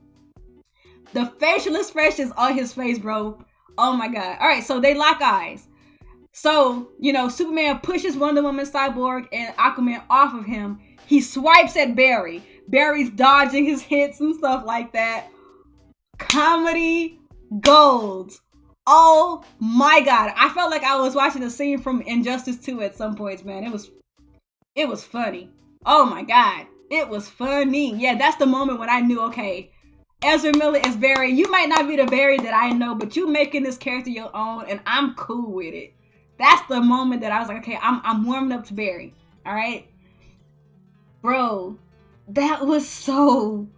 The facial expressions on his face, bro. Oh my God. All right, so they lock eyes. So, Superman pushes Wonder Woman, Cyborg, and Aquaman off of him. He swipes at Barry. Barry's dodging his hits and stuff like that. Comedy gold. Oh my God. I felt like I was watching a scene from Injustice 2 at some points, man. It was funny. Oh my God. It was funny. Yeah, that's the moment when I knew, okay, Ezra Miller is Barry. You might not be the Barry that I know, but you making this character your own, and I'm cool with it. That's the moment that I was like, okay, I'm warming up to Barry. All right, bro, that was so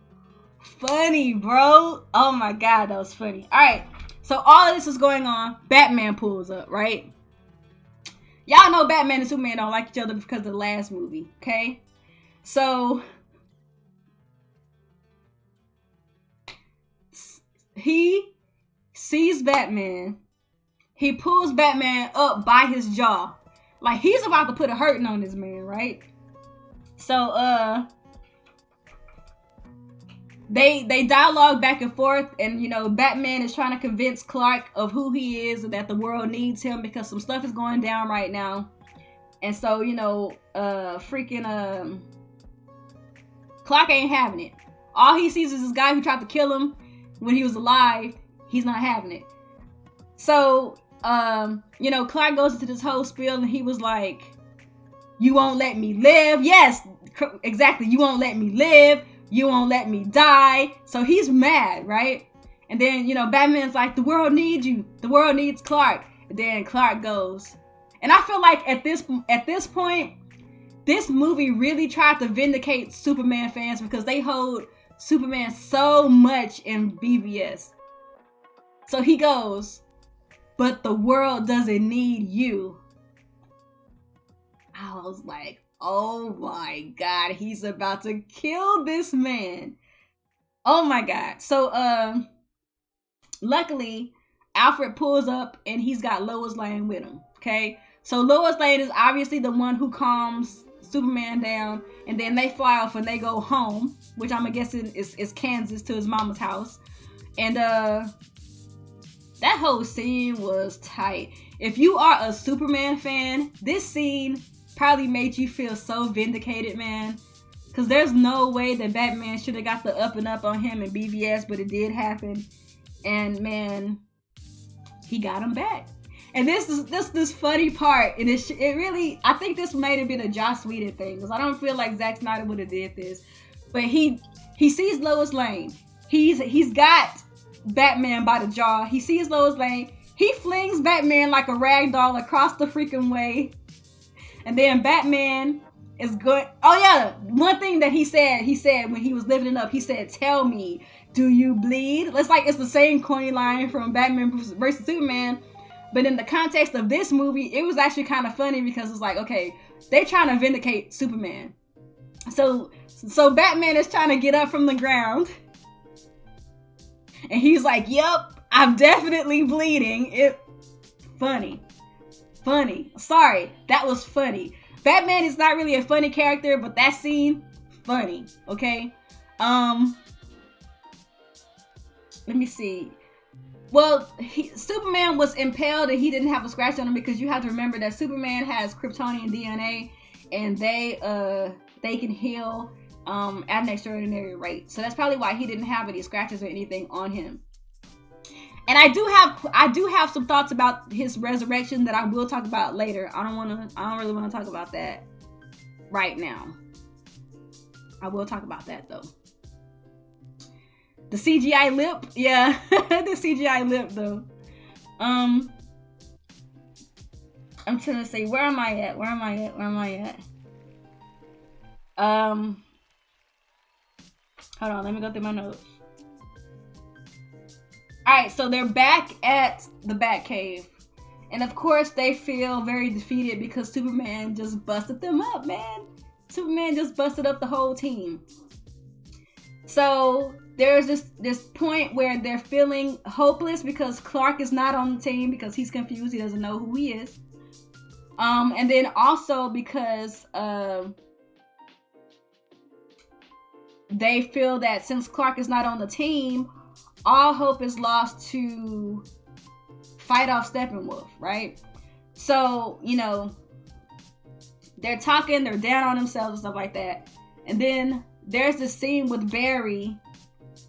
funny, bro. Oh my god, that was funny. All right, so all of this is going on. Batman pulls up, right? Y'all know Batman and Superman don't like each other because of the last movie, okay? So he sees Batman. He pulls Batman up by his jaw. Like, he's about to put a hurting on this man, right? So, they dialogue back and forth, and, you know, Batman is trying to convince Clark of who he is and that the world needs him because some stuff is going down right now. And so, you know, Clark ain't having it. All he sees is this guy who tried to kill him when he was alive. He's not having it. So, you know, Clark goes into this whole spiel, and he was like, you won't let me live. Yes, exactly. You won't let me live. You won't let me die. So he's mad, right? And then, you know, Batman's like, the world needs you. The world needs Clark. And then Clark goes. And I feel like at this point, this movie really tried to vindicate Superman fans because they hold Superman so much in BVS. So he goes, but the world doesn't need you. I was like, oh my god, he's about to kill this man. Oh my god. So luckily Alfred pulls up and he's got Lois Lane with him. Okay, so Lois Lane is obviously the one who calms Superman down, and then they fly off and they go home, which I'm guessing is Kansas, to his mama's house. And that whole scene was tight. If you are a Superman fan, this scene probably made you feel so vindicated, man. Because there's no way that Batman should have got the up and up on him in BVS, but it did happen. And man, he got him back. And this funny part, and it really, I think this might have been a Joss Whedon thing, because I don't feel like Zack Snyder would have did this. But he sees Lois Lane. He's got Batman by the jaw. He sees Lois Lane. He flings Batman like a rag doll across the freaking way. And then Batman is good. Oh yeah, one thing that he said when he was lifting up, he said, "Tell me, do you bleed?" It's the same corny line from Batman versus Superman. But in the context of this movie, it was actually kind of funny because it's like, okay, they're trying to vindicate Superman. So Batman is trying to get up from the ground. And he's like, yep, I'm definitely bleeding. Funny. Sorry, that was funny. Batman is not really a funny character, but that scene, funny, okay? Let me see. Well, Superman was impaled and he didn't have a scratch on him because you have to remember that Superman has Kryptonian DNA and they can heal at an extraordinary rate. So that's probably why he didn't have any scratches or anything on him. And I do have some thoughts about his resurrection that I will talk about later. I don't really want to talk about that right now. I will talk about that though. The CGI lip, yeah, the CGI lip though. I'm trying to say, where am I at? Hold on, let me go through my notes. Alright, so they're back at the Batcave. And of course, they feel very defeated because Superman just busted them up, man. Superman just busted up the whole team. So there's this point where they're feeling hopeless because Clark is not on the team because he's confused. He doesn't know who he is. And then also because they feel that since Clark is not on the team, all hope is lost to fight off Steppenwolf, right? So, you know, they're talking, they're down on themselves and stuff like that. And then there's this scene with Barry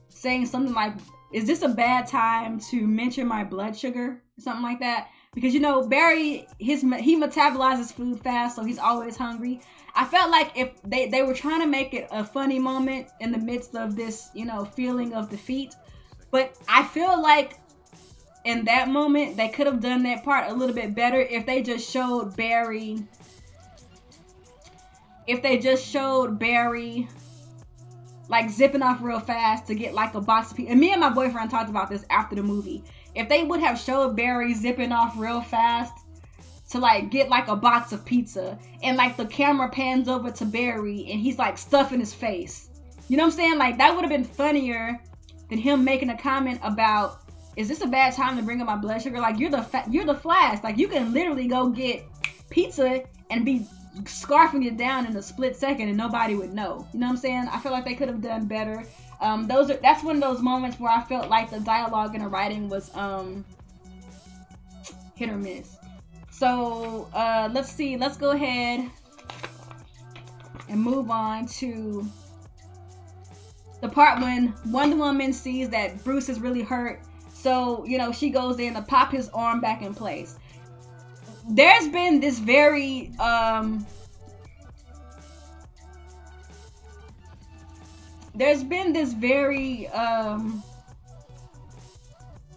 saying something like, is this a bad time to mention my blood sugar? Something like that. because you know Barry, he metabolizes food fast, so he's always hungry. I felt like if they were trying to make it a funny moment in the midst of this, you know, feeling of defeat, but I feel like in that moment they could have done that part a little bit better if they just showed Barry. If they just showed Barry like zipping off real fast to get like a box of pizza. And me and my boyfriend talked about this after the movie. If they would have showed Barry zipping off real fast to like get like a box of pizza, and like the camera pans over to Barry and he's like stuffing his face. You know what I'm saying? Like that would have been funnier than him making a comment about, is this a bad time to bring up my blood sugar? Like you're the Flash. Like you can literally go get pizza and be scarfing it down in a split second and nobody would know. You know what I'm saying? I feel like they could have done better. That's one of those moments where I felt like the dialogue and the writing was hit or miss. So let's see. Let's go ahead and move on to the part when Wonder Woman sees that Bruce is really hurt. So, you know, she goes in to pop his arm back in place. There's been this very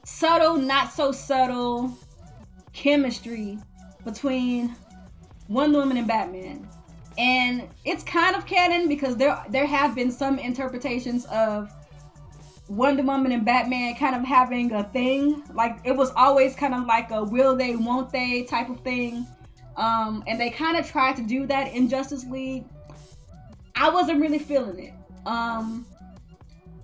subtle, not so subtle chemistry between Wonder Woman and Batman. And it's kind of canon because there have been some interpretations of Wonder Woman and Batman kind of having a thing. Like it was always kind of like a will they, won't they type of thing. And they kind of tried to do that in Justice League. I wasn't really feeling it.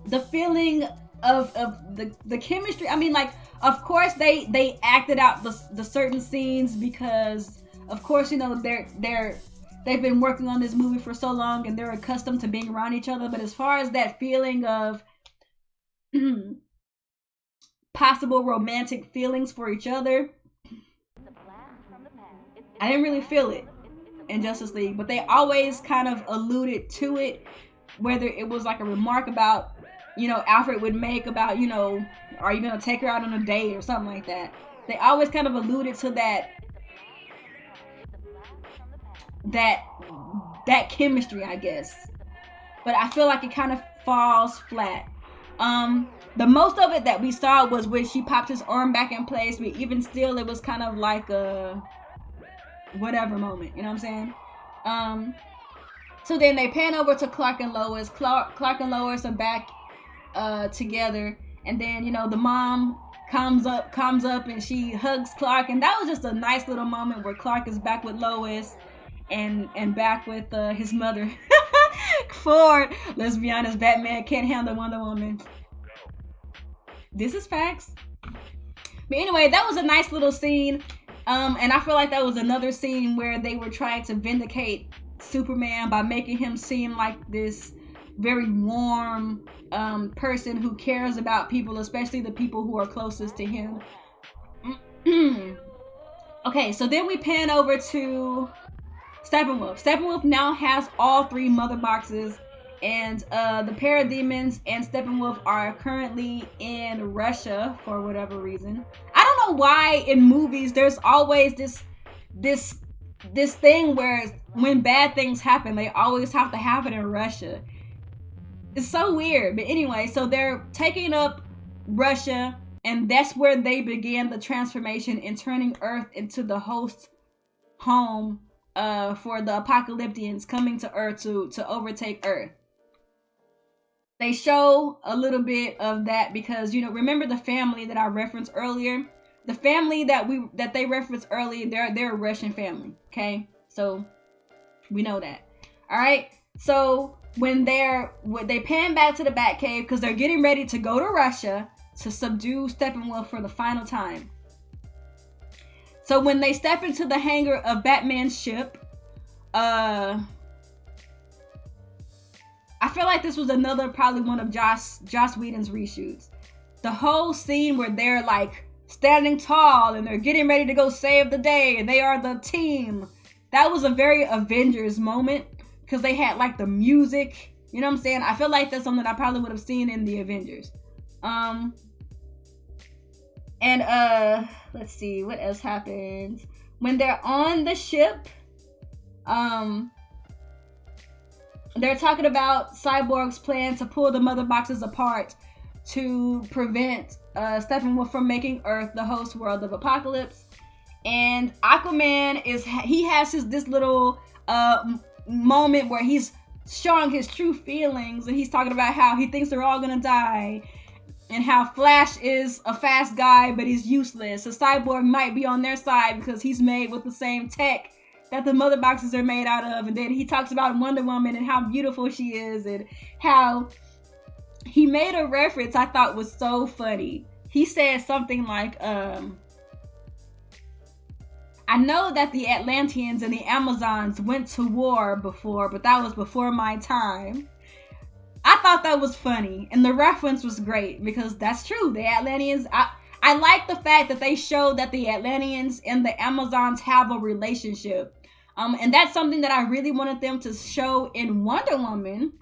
The feeling of the chemistry. I mean, like, of course they acted out the certain scenes because, of course, you know, they've been working on this movie for so long and they're accustomed to being around each other. But as far as that feeling of possible romantic feelings for each other, I didn't really feel it in Justice League, but they always kind of alluded to it, whether it was like a remark about, you know, Alfred would make about, you know, are you gonna take her out on a date or something like that. They always kind of alluded to that chemistry, I guess. But I feel like it kind of falls flat. The most of it that we saw was when she popped his arm back in place, but even still it was kind of like a whatever moment, you know what I'm saying? So then they pan over to Clark and Lois. Clark and Lois are back together, and then, you know, the mom comes up and she hugs Clark, and that was just a nice little moment where Clark is back with Lois and back with his mother. Ford, let's be honest, Batman can't handle Wonder Woman. This is facts. But anyway, that was a nice little scene. And I feel like that was another scene where they were trying to vindicate Superman by making him seem like this very warm person who cares about people, especially the people who are closest to him. Okay, so then we pan over to Steppenwolf. Steppenwolf now has all 3 mother boxes, and the Parademons and Steppenwolf are currently in Russia for whatever reason. I don't know why in movies there's always this thing where when bad things happen, they always have to happen in Russia. It's so weird. But anyway, so they're taking up Russia, and that's where they began the transformation in turning Earth into the host home for the Apocalyptians coming to Earth to overtake Earth. They show a little bit of that because, you know, remember the family that I referenced earlier? The family that they referenced earlier, they're a Russian family, okay? So we know that. All right. So when they pan back to the Batcave because they're getting ready to go to Russia to subdue Steppenwolf for the final time. So when they step into the hangar of Batman's ship, I feel like this was probably one of Joss Whedon's reshoots. The whole scene where they're like standing tall and they're getting ready to go save the day and they are the team. That was a very Avengers moment because they had like the music. You know what I'm saying? I feel like that's something I probably would have seen in the Avengers. And And let's see what else happens when they're on the ship. They're talking about Cyborg's plan to pull the mother boxes apart to prevent Steppenwolf from making Earth the host world of Apocalypse. And Aquaman has this little moment where he's showing his true feelings, and he's talking about how he thinks they're all gonna die, and how Flash is a fast guy but he's useless. So Cyborg might be on their side because he's made with the same tech that the mother boxes are made out of. And then he talks about Wonder Woman and how beautiful she is, and how he made a reference I thought was so funny. He said something like, I know that the Atlanteans and the Amazons went to war before, but that was before my time. I thought that was funny, and the reference was great because that's true. The Atlanteans, I like the fact that they showed that the Atlanteans and the Amazons have a relationship. And that's something that I really wanted them to show in Wonder Woman,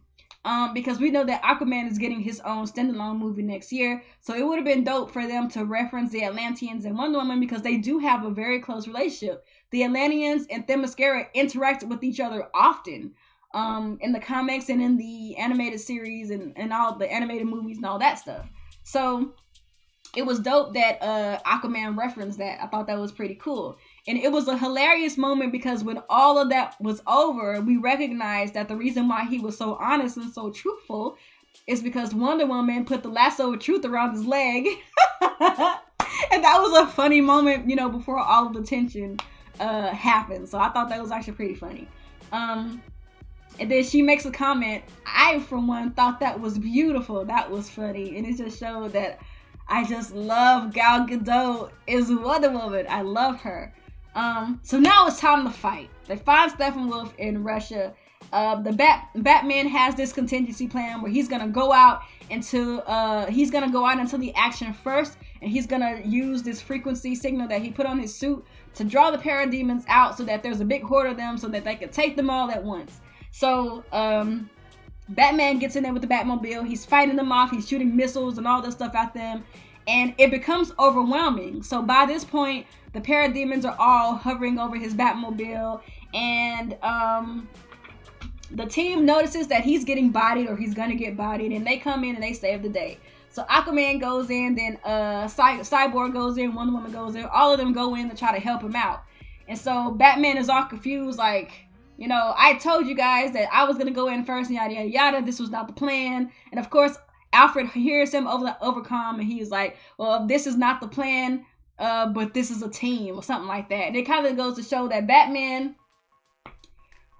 because we know that Aquaman is getting his own standalone movie next year. So it would have been dope for them to reference the Atlanteans and Wonder Woman, because they do have a very close relationship. The Atlanteans and Themyscira interact with each other often, in the comics and in the animated series and all the animated movies and all that stuff. So it was dope that Aquaman referenced that. I thought that was pretty cool. And it was a hilarious moment because when all of that was over, we recognized that the reason why he was so honest and so truthful is because Wonder Woman put the lasso of truth around his leg. And that was a funny moment, before all of the tension happened. So I thought that was actually pretty funny. And then she makes a comment. I, for one, thought that was beautiful. That was funny. And it just showed that I just love Gal Gadot as Wonder Woman. I love her. So now it's time to fight. They find Steppenwolf in Russia. Batman has this contingency plan where he's gonna go out into the action first, and he's gonna use this frequency signal that he put on his suit to draw the parademons out so that there's a big horde of them so that they can take them all at once. So Batman gets in there with the Batmobile. He's fighting them off. He's shooting missiles and all this stuff at them. And it becomes overwhelming. So by this point, the parademons are all hovering over his Batmobile. And the team notices that he's getting bodied, or he's going to get bodied. And they come in and they save the day. So Aquaman goes in, then Cyborg goes in, Wonder Woman goes in. All of them go in to try to help him out. And so Batman is all confused, like, I told you guys that I was going to go in first and yada, yada, yada. This was not the plan. And of course, Alfred hears him over the overcom, and he's like, well, this is not the plan, but this is a team or something like that. And it kind of goes to show that Batman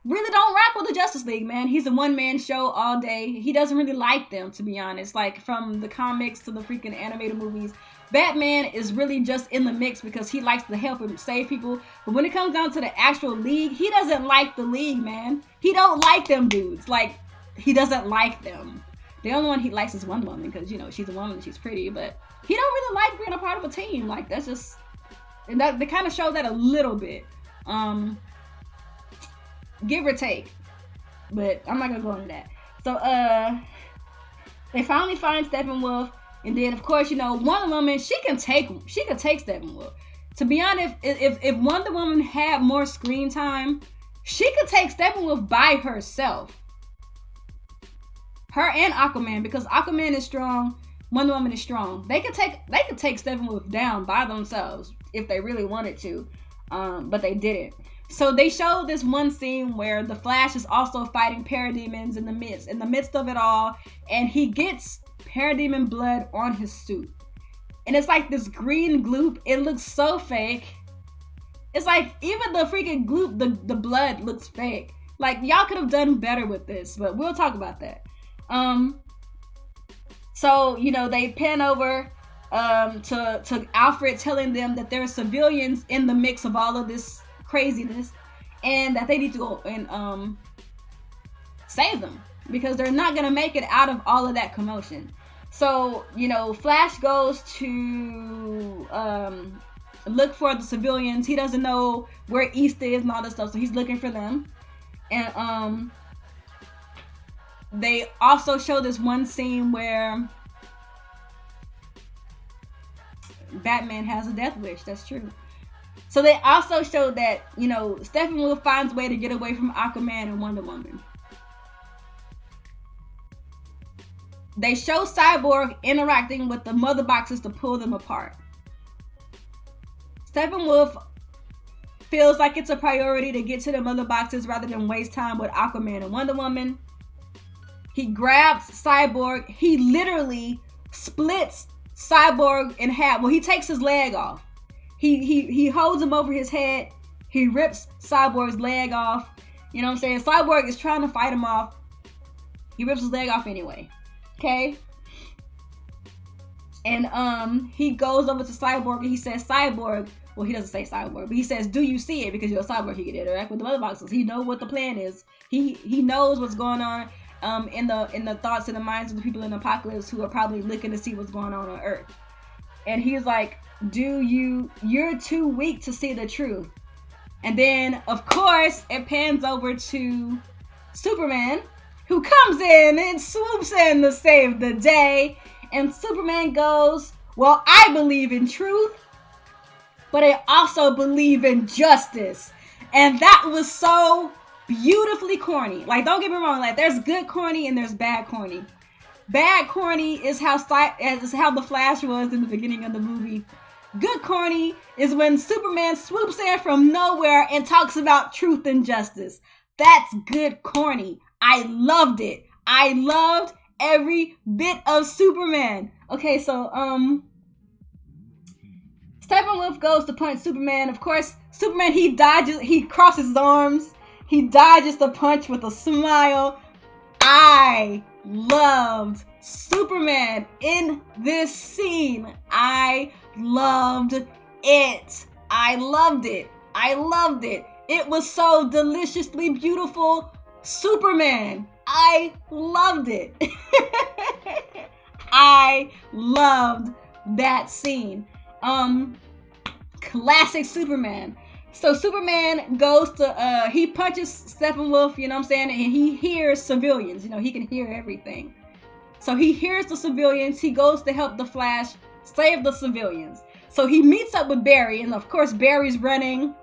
really don't rock with the Justice League, man. He's a one-man show all day. He doesn't really like them, to be honest. Like, from the comics to the freaking animated movies, Batman is really just in the mix because he likes to help and save people. But when it comes down to the actual League, he doesn't like the League, man. He don't like them dudes. Like, he doesn't like them. The only one he likes is Wonder Woman because, she's a woman and she's pretty. But he don't really like being a part of a team. Like, that's just... And that, they kind of show that a little bit. Give or take. But I'm not going to go into that. So, they finally find Steppenwolf. And then, of course, Wonder Woman, she can take Steppenwolf. To be honest, if Wonder Woman had more screen time, she could take Steppenwolf by herself. Her and Aquaman, because Aquaman is strong, Wonder Woman is strong. They could take Steppenwolf down by themselves if they really wanted to, but they didn't. So they showed this one scene where the Flash is also fighting parademons in the midst of it all, and he gets parademon blood on his suit, and it's like this green gloop. It looks so fake. It's like even the freaking gloop, the blood looks fake. Like, y'all could have done better with this, but we'll talk about that. So they pan over to Alfred, telling them that there are civilians in the mix of all of this craziness, and that they need to go and save them because they're not gonna make it out of all of that commotion. So, Flash goes to look for the civilians. He doesn't know where East is and all this stuff, so he's looking for them. And they also show this one scene where Batman has a death wish. That's true. So they also showed that, you know, Steppenwolf finds a way to get away from Aquaman and Wonder Woman. They show Cyborg interacting with the mother boxes to pull them apart. Steppenwolf feels like it's a priority to get to the mother boxes rather than waste time with Aquaman and Wonder Woman. He grabs Cyborg. He literally splits Cyborg in half. Well, he takes his leg off. He holds him over his head. He rips Cyborg's leg off. You know what I'm saying? Cyborg is trying to fight him off. He rips his leg off anyway. Okay? And he goes over to Cyborg and he says, Cyborg, well, he doesn't say Cyborg, but he says, do you see it? Because you're a Cyborg, he can interact with the mother boxes. He knows what the plan is. He knows what's going on in the thoughts and the minds of the people in the apocalypse who are probably looking to see what's going on Earth. And he's like, you're too weak to see the truth. And then, of course, it pans over to Superman, who comes in and swoops in to save the day. And Superman goes, well, I believe in truth, but I also believe in justice. And that was so beautifully corny. Like, don't get me wrong, like, there's good corny and there's bad corny. Bad corny is how the Flash was in the beginning of the movie. Good corny is when Superman swoops in from nowhere and talks about truth and justice. That's good corny. I loved it. I loved every bit of Superman. Okay, so Steppenwolf goes to punch Superman. Of course, Superman, he crosses his arms. He dodges the punch with a smile. I loved Superman in this scene. I loved it. I loved it. I loved it. It was so deliciously beautiful. Superman. I loved it. I loved that scene. Classic Superman. So Superman goes to, he punches Steppenwolf, you know what I'm saying? And he hears civilians, you know, he can hear everything. So he hears the civilians. He goes to help the Flash save the civilians. So he meets up with Barry, and of course Barry's running.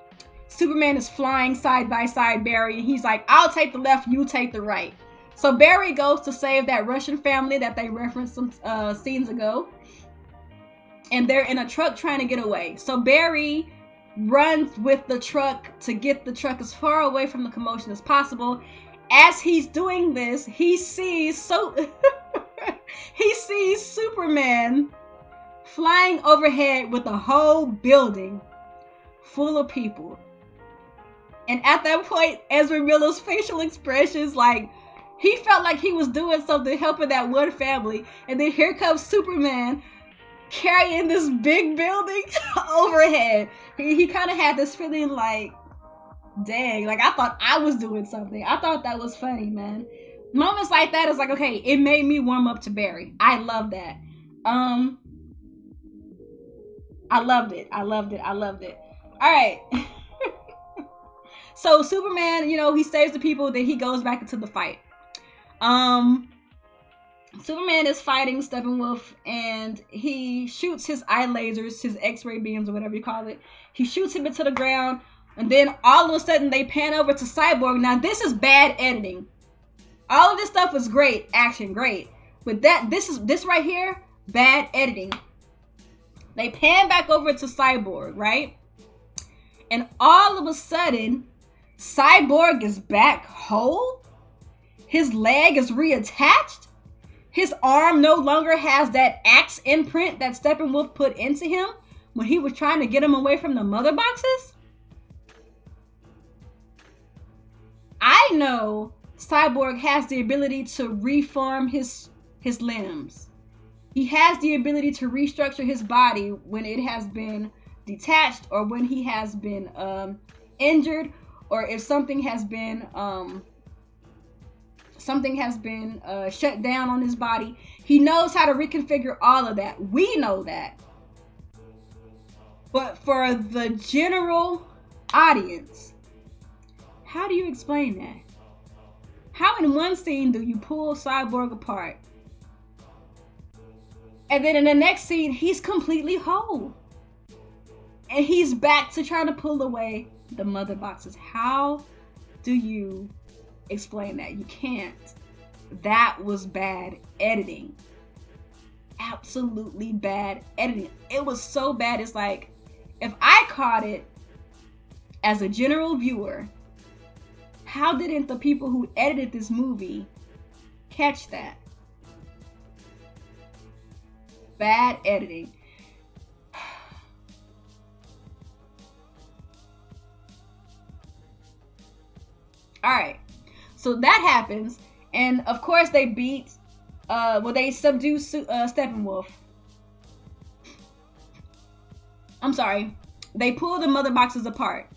Superman is flying side by side Barry, and he's like, I'll take the left, you take the right. So Barry goes to save that Russian family that they referenced some scenes ago. And they're in a truck trying to get away. So Barry runs with the truck to get the truck as far away from the commotion as possible. As he's doing this, he sees Superman flying overhead with a whole building full of people. And at that point, Ezra Miller's facial expressions, like, he felt like he was doing something, helping that one family. And then here comes Superman carrying this big building overhead. He kind of had this feeling like, dang, like, I thought I was doing something. I thought that was funny, man. Moments like that is like, okay, it made me warm up to Barry. I love that. I loved it. I loved it. I loved it. All right. So Superman, you know, he saves the people, then he goes back into the fight. Superman is fighting Steppenwolf, and he shoots his eye lasers, his x-ray beams, or whatever you call it. He shoots him into the ground, and then all of a sudden they pan over to Cyborg. Now this is bad editing. All of this stuff was great, action, great. But this right here, bad editing. They pan back over to Cyborg, right? And all of a sudden, Cyborg is back whole. His leg is reattached. His arm no longer has that axe imprint that Steppenwolf put into him when he was trying to get him away from the mother boxes. I know Cyborg has the ability to reform his limbs. He has the ability to restructure his body when it has been detached, or when he has been injured, or if something has been shut down on his body. He knows how to reconfigure all of that. We know that. But for the general audience, how do you explain that? How in one scene do you pull Cyborg apart, and then in the next scene, he's completely whole? And he's back to trying to pull away the mother boxes. How do you explain that? You can't. That was bad editing. Absolutely bad editing. It was so bad. It's like, if I caught it as a general viewer, how didn't the people who edited this movie catch that? Bad editing. Alright, so that happens, and of course they beat, they subdue Steppenwolf. I'm sorry, they pull the mother boxes apart.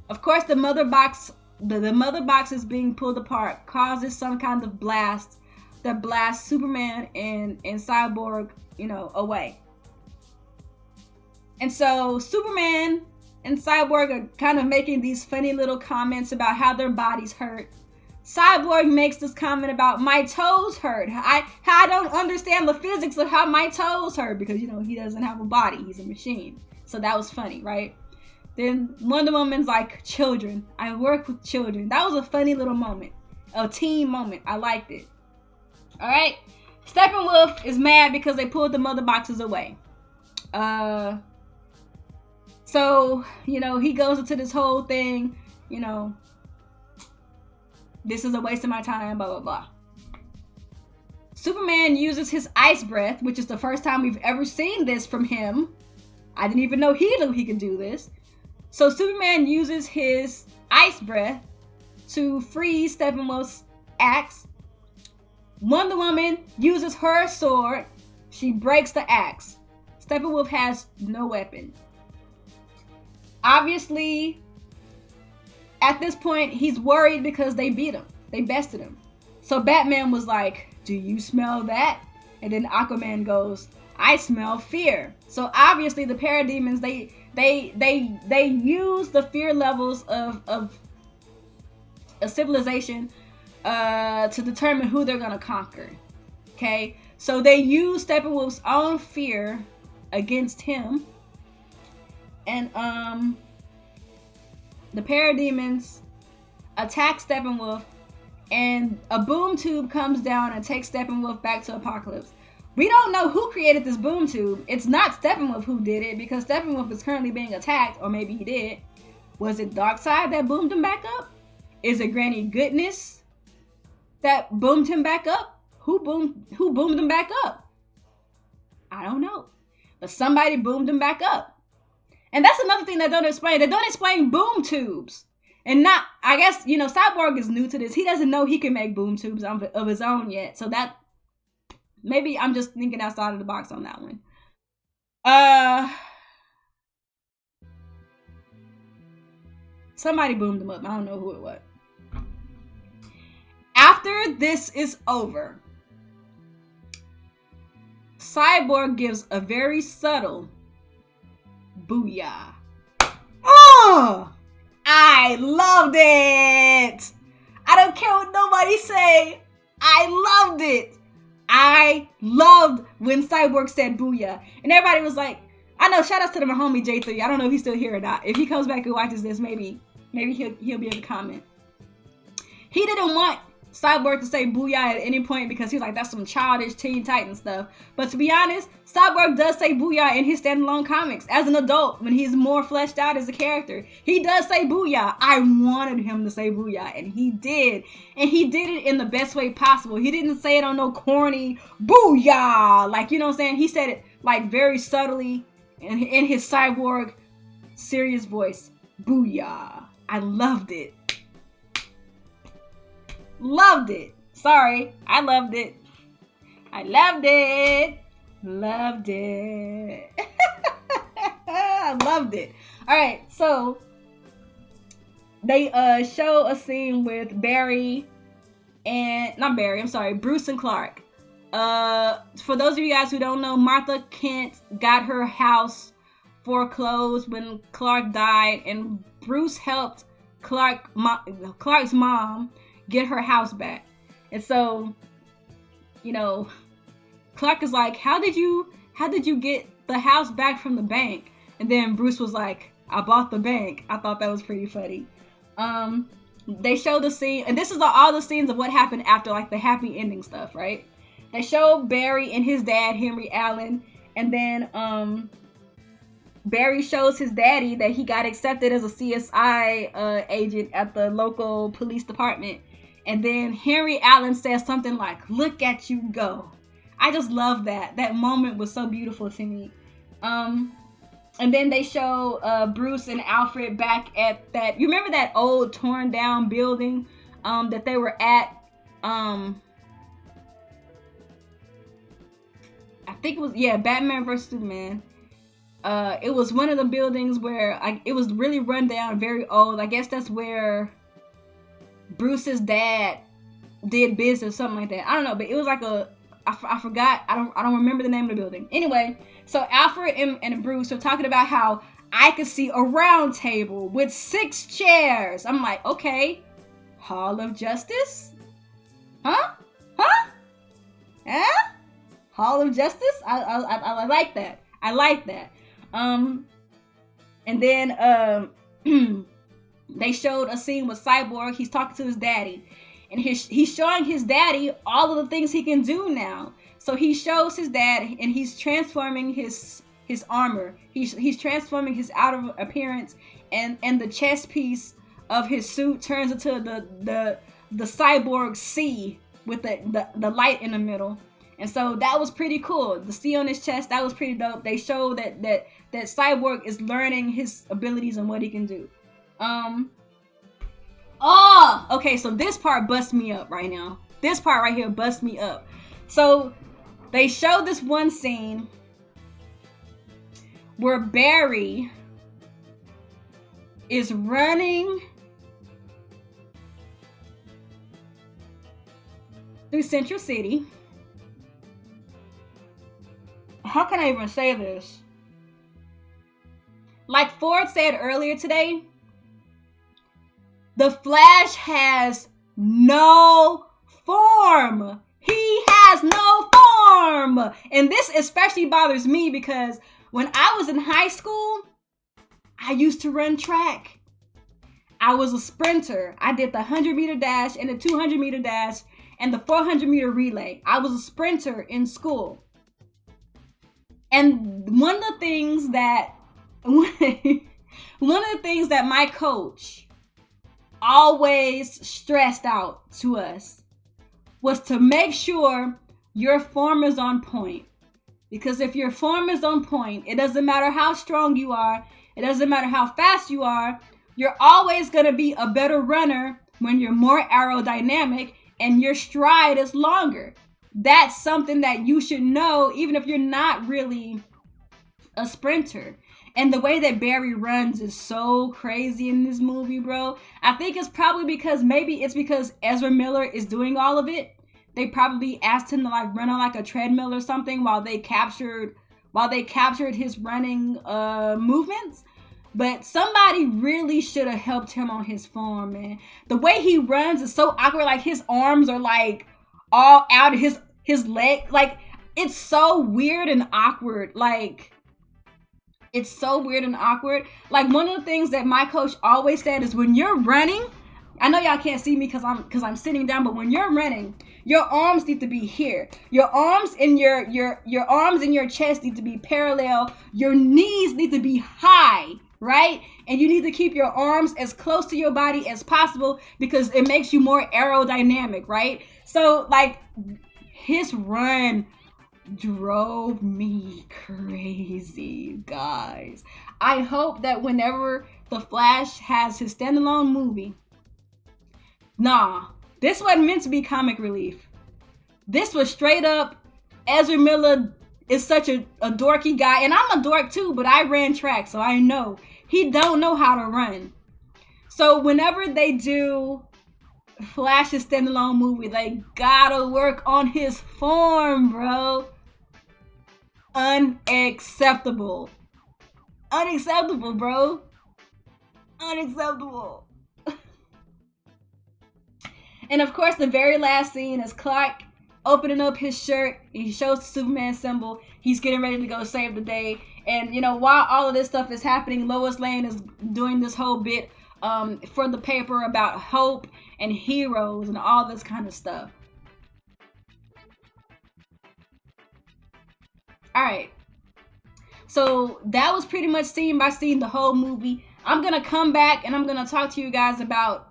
Of course, the mother boxes being pulled apart causes some kind of blast that blasts Superman and Cyborg, away. And so Superman and Cyborg are kind of making these funny little comments about how their bodies hurt. Cyborg makes this comment about, my toes hurt. I don't understand the physics of how my toes hurt, because he doesn't have a body, he's a machine. So that was funny, right? Then Wonder Woman's like, children, I work with children. That was a funny little moment, a teen moment. I liked it. All right, Steppenwolf is mad because they pulled the mother boxes away. So, he goes into this whole thing, this is a waste of my time, blah, blah, blah. Superman uses his ice breath, which is the first time we've ever seen this from him. I didn't even know he knew he could do this. So Superman uses his ice breath to freeze Steppenwolf's axe. Wonder Woman uses her sword. She breaks the axe. Steppenwolf has no weapon. Obviously, at this point, he's worried because they beat him. They bested him. So Batman was like, do you smell that? And then Aquaman goes, I smell fear. So obviously the parademons, they use the fear levels of a civilization to determine who they're gonna conquer. Okay? So they use Steppenwolf's own fear against him. And the parademons attack Steppenwolf, and a boom tube comes down and takes Steppenwolf back to Apocalypse. We don't know who created this boom tube. It's not Steppenwolf who did it, because Steppenwolf is currently being attacked, or maybe he did. Was it Darkseid that boomed him back up? Is it Granny Goodness that boomed him back up? Who boomed him back up? I don't know. But somebody boomed him back up. And that's another thing they don't explain. They don't explain boom tubes. And I guess, Cyborg is new to this. He doesn't know he can make boom tubes of his own yet. So that, maybe I'm just thinking outside of the box on that one. Somebody boomed him up. I don't know who it was. After this is over, Cyborg gives a very subtle booyah. Oh, I loved it. I don't care what nobody say. I loved it. I loved when Cyborg said booyah. And everybody was like, I know, shout out to my homie J3. I don't know if he's still here or not. If he comes back and watches this, maybe he'll be able to comment. He didn't want Cyborg to say booyah at any point because he's like, that's some childish Teen Titan stuff. But to be honest, Cyborg does say booyah in his standalone comics. As an adult, when he's more fleshed out as a character, he does say booyah. I wanted him to say booyah, and he did. And he did it in the best way possible. He didn't say it on no corny booyah. Like, you know what I'm saying? He said it like very subtly in his Cyborg serious voice. Booyah. I loved it. Loved it. Sorry. I loved it. I loved it. Loved it. I loved it. Alright, so they show a scene with Bruce and Clark. For those of you guys who don't know, Martha Kent got her house foreclosed when Clark died, and Bruce helped Clark's mom get her house back. And so, Clark is like, how did you get the house back from the bank? And then Bruce was like, I bought the bank. I thought that was pretty funny. They showed the scene, and this is all the scenes of what happened after like the happy ending stuff, right? They showed Barry and his dad, Henry Allen, and then Barry shows his daddy that he got accepted as a CSI agent at the local police department. And then Henry Allen says something like, "Look at you go." I just love that. That moment was so beautiful to me. And then they show Bruce and Alfred back at that. You remember that old torn down building that they were at? I think it was, Batman vs. Superman. It was one of the buildings where it was really run down, very old. I guess that's where Bruce's dad did business, something like that. I don't know, but it was like I forgot. I don't remember the name of the building. Anyway, so Alfred and Bruce are talking about how I could see a round table with 6 chairs. I'm like, okay, Hall of Justice? Huh? Hall of Justice? I like that. I like that. And then they showed a scene with Cyborg. He's talking to his daddy, and he's showing his daddy all of the things he can do now. So he shows his dad, and he's transforming his armor. He's transforming his outer appearance, and the chest piece of his suit turns into the Cyborg C with the light in the middle. And so that was pretty cool. The C on his chest, that was pretty dope. They show that Cyborg is learning his abilities and what he can do. Okay, so this part busts me up right now. This part right here busts me up. So they showed this one scene where Barry is running through Central City. How can I even say this? Like Ford said earlier today, the Flash has no form. He has no form. And this especially bothers me because when I was in high school, I used to run track. I was a sprinter. I did the 100-meter dash and the 200-meter dash and the 400-meter relay. I was a sprinter in school. And one of the things that my coach always stressed out to us was to make sure your form is on point. Because if your form is on point, it doesn't matter how strong you are, it doesn't matter how fast you are, you're always going to be a better runner when you're more aerodynamic and your stride is longer. That's something that you should know even if you're not really a sprinter. And the way that Barry runs is so crazy in this movie, bro. I think it's probably because Ezra Miller is doing all of it. They probably asked him to like run on like a treadmill or something while they captured his running movements. But somebody really should have helped him on his form, man. The way he runs is so awkward. Like his arms are like all out of his leg. Like it's so weird and awkward. Like it's so weird and awkward. Like one of the things that my coach always said is when you're running, I know y'all can't see me because I'm sitting down, but when you're running, your arms need to be here. Your arms and your arms and your chest need to be parallel. Your knees need to be high, right? And you need to keep your arms as close to your body as possible because it makes you more aerodynamic, right? So like his run drove me crazy, guys. I hope that whenever the Flash has his standalone movie, this wasn't meant to be comic relief. This was straight up, Ezra Miller is such a dorky guy, and I'm a dork too, but I ran track, so I know. He don't know how to run. So whenever they do Flash's standalone movie, they gotta work on his form, bro. Unacceptable. Unacceptable, bro. Unacceptable. And of course, the very last scene is Clark opening up his shirt. He shows the Superman symbol. He's getting ready to go save the day. And you know, while all of this stuff is happening, Lois Lane is doing this whole bit for the paper about hope and heroes and all this kind of stuff. All right, so that was pretty much scene by scene the whole movie. I'm gonna come back and I'm gonna talk to you guys about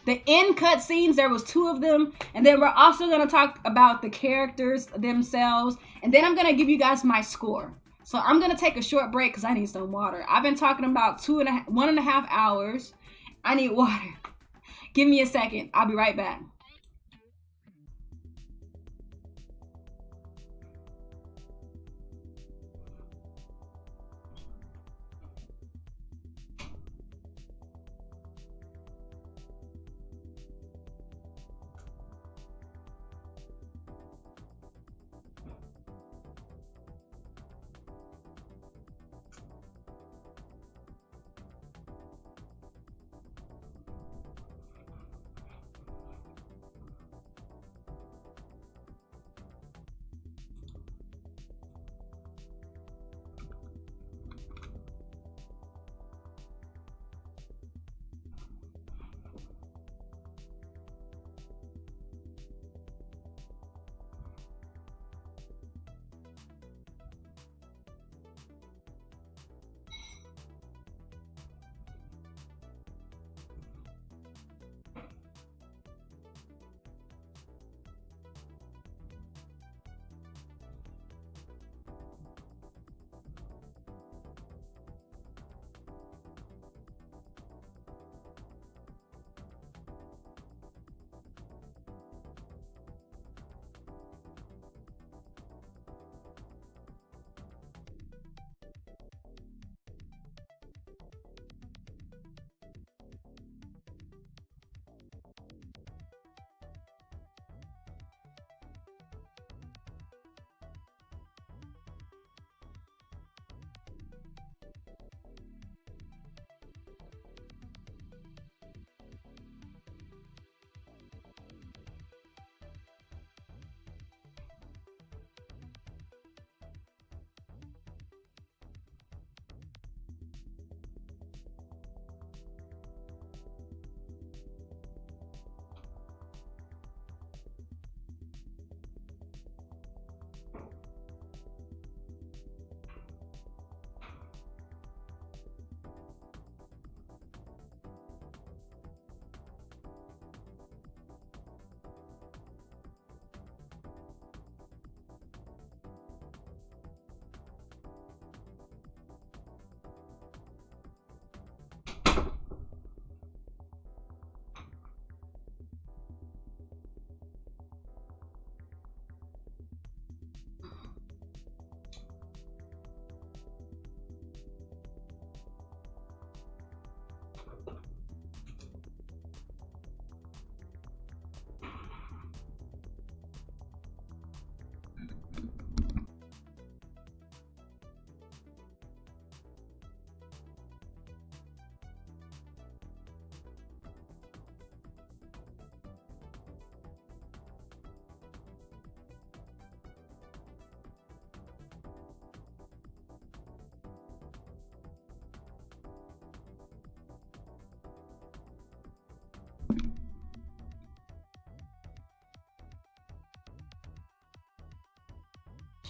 the end cut scenes. There was 2 of them, and then we're also gonna talk about the characters themselves, and then I'm gonna give you guys my score. So I'm gonna take a short break because I need some water. I've been talking about 1.5 hours. I need water. Give me a second. I'll be right back.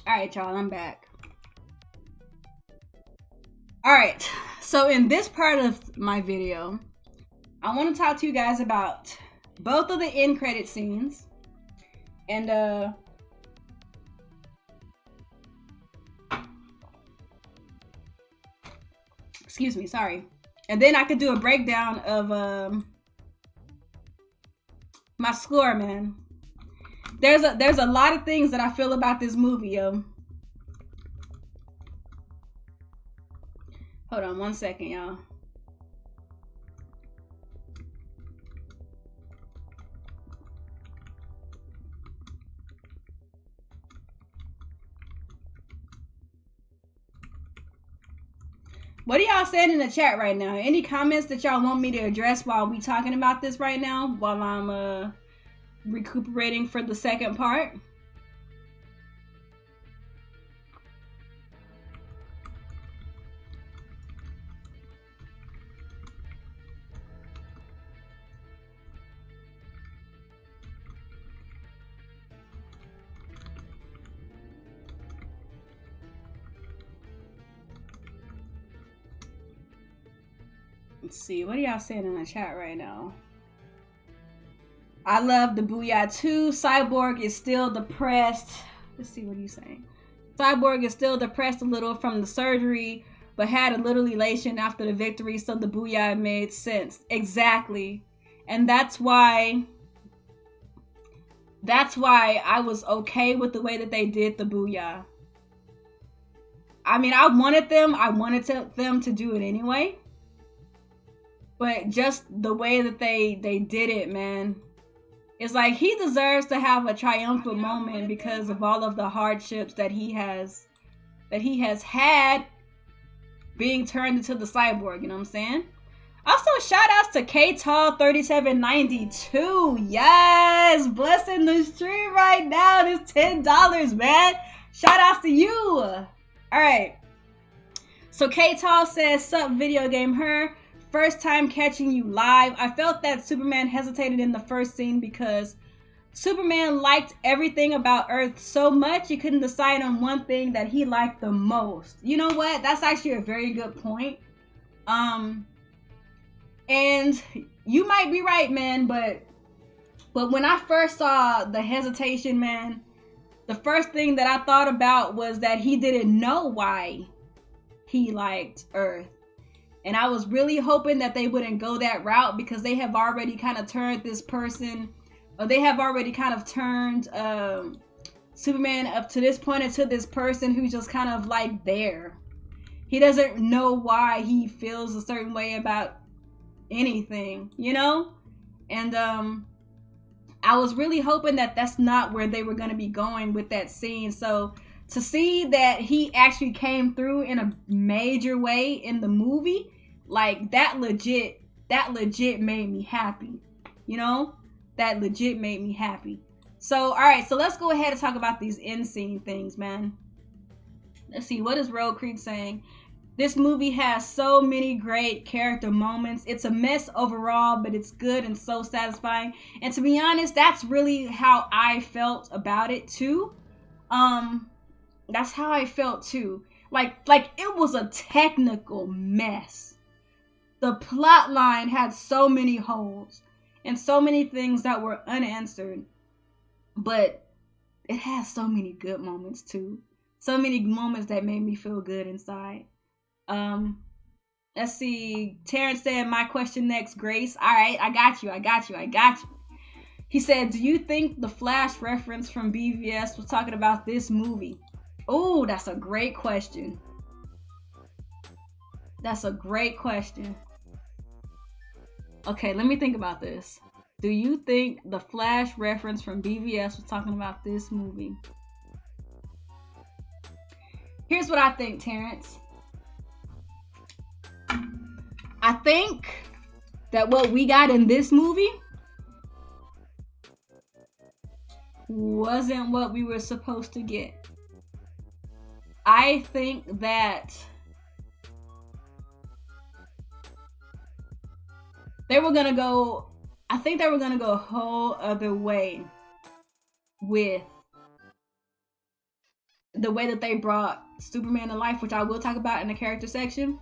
Alright, y'all, I'm back. Alright, so in this part of my video, I want to talk to you guys about both of the end credit scenes. And, excuse me, sorry. And then I could do a breakdown of my score, man. There's a lot of things that I feel about this movie, yo. Hold on 1 second, y'all. What are y'all saying in the chat right now? Any comments that y'all want me to address while we talking about this right now? While I'm recuperating for the second part? Let's see, what are y'all saying in the chat right now? I love the Booyah too. Cyborg is still depressed. Let's see, what are you saying? Cyborg is still depressed a little from the surgery, but had a little elation after the victory, so the Booyah made sense. Exactly. And that's why I was okay with the way that they did the Booyah. I mean, I wanted them to do it anyway. But just the way that they did it, man. It's like he deserves to have a triumphant moment because of all of the hardships that he has had being turned into the cyborg, you know what I'm saying? Also, shout outs to KTall3792. Yes, blessing the stream right now. This $10, man. Shout outs to you. All right. So KTall says, "Sup, video game her. First time catching you live. I felt that Superman hesitated in the first scene because Superman liked everything about Earth so much he couldn't decide on one thing that he liked the most." You know what? That's actually a very good point. And you might be right, man, but when I first saw the hesitation, man, the first thing that I thought about was that he didn't know why he liked Earth. And I was really hoping that they wouldn't go that route because they have already kind of turned this person, or they have already kind of turned Superman up to this point into this person who's just kind of like there. He doesn't know why he feels a certain way about anything, you know? And I was really hoping that that's not where they were going to be going with that scene. So to see that he actually came through in a major way in the movie, like that legit made me happy, you know? That legit made me happy. So, all right, so let's go ahead and talk about these end scene things, man. Let's see, what is Road Creek saying? This movie has so many great character moments. It's a mess overall, but it's good and so satisfying. And to be honest, that's really how I felt about it too. That's how I felt too. Like it was a technical mess. The plot line had so many holes and so many things that were unanswered. But it has so many good moments too. So many moments that made me feel good inside. Let's see. Terrence said, "My question next, Grace." All right, I got you. He said, "Do you think the Flash reference from BVS was talking about this movie?" Oh, that's a great question. Okay, let me think about this. Do you think the Flash reference from BVS was talking about this movie? Here's what I think, Terrence. I think that what we got in this movie wasn't what we were supposed to get. I think that they were gonna go a whole other way with the way that they brought Superman to life, which I will talk about in the character section.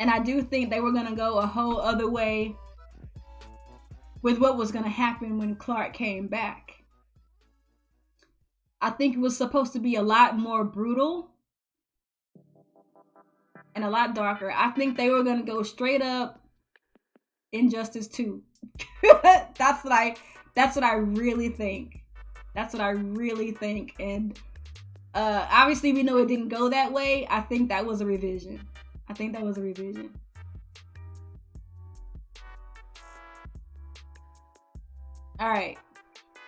And I do think they were going to go a whole other way with what was going to happen when Clark came back. I think it was supposed to be a lot more brutal and a lot darker. I think they were going to go straight up Injustice 2. That's what I really think. And obviously we know it didn't go that way. I think that was a revision. All right.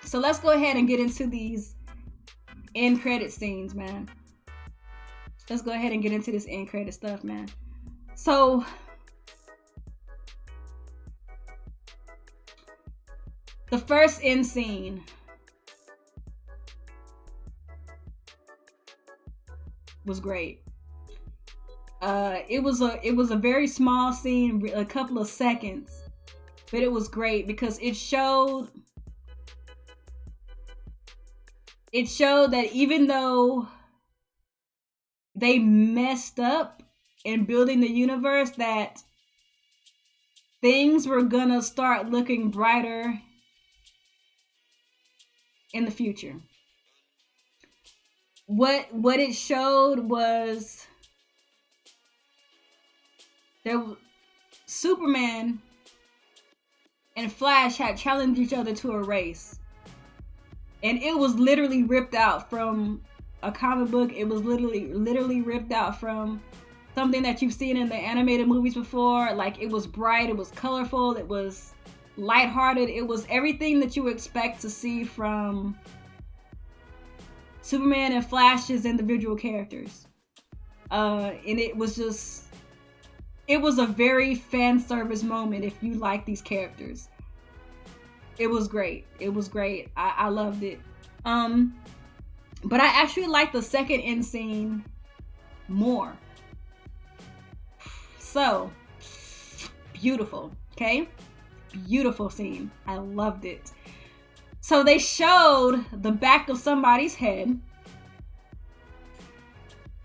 So let's go ahead and get into these end credit scenes, man. Let's go ahead and get into this end credit stuff, man. So the first end scene was great. It was a very small scene, a couple of seconds, but it was great because it showed that even though they messed up in building the universe, that things were gonna start looking brighter in the future. What it showed was Superman and Flash had challenged each other to a race. And it was literally ripped out from a comic book. It was literally ripped out from something that you've seen in the animated movies before. Like, it was bright, it was colorful, it was lighthearted. It was everything that you would expect to see from Superman and Flash's individual characters. And it was a very fan service moment if you like these characters. It was great. It was great. I loved it. But I actually liked the second end scene more. So, beautiful, okay? Beautiful scene. I loved it. So they showed the back of somebody's head.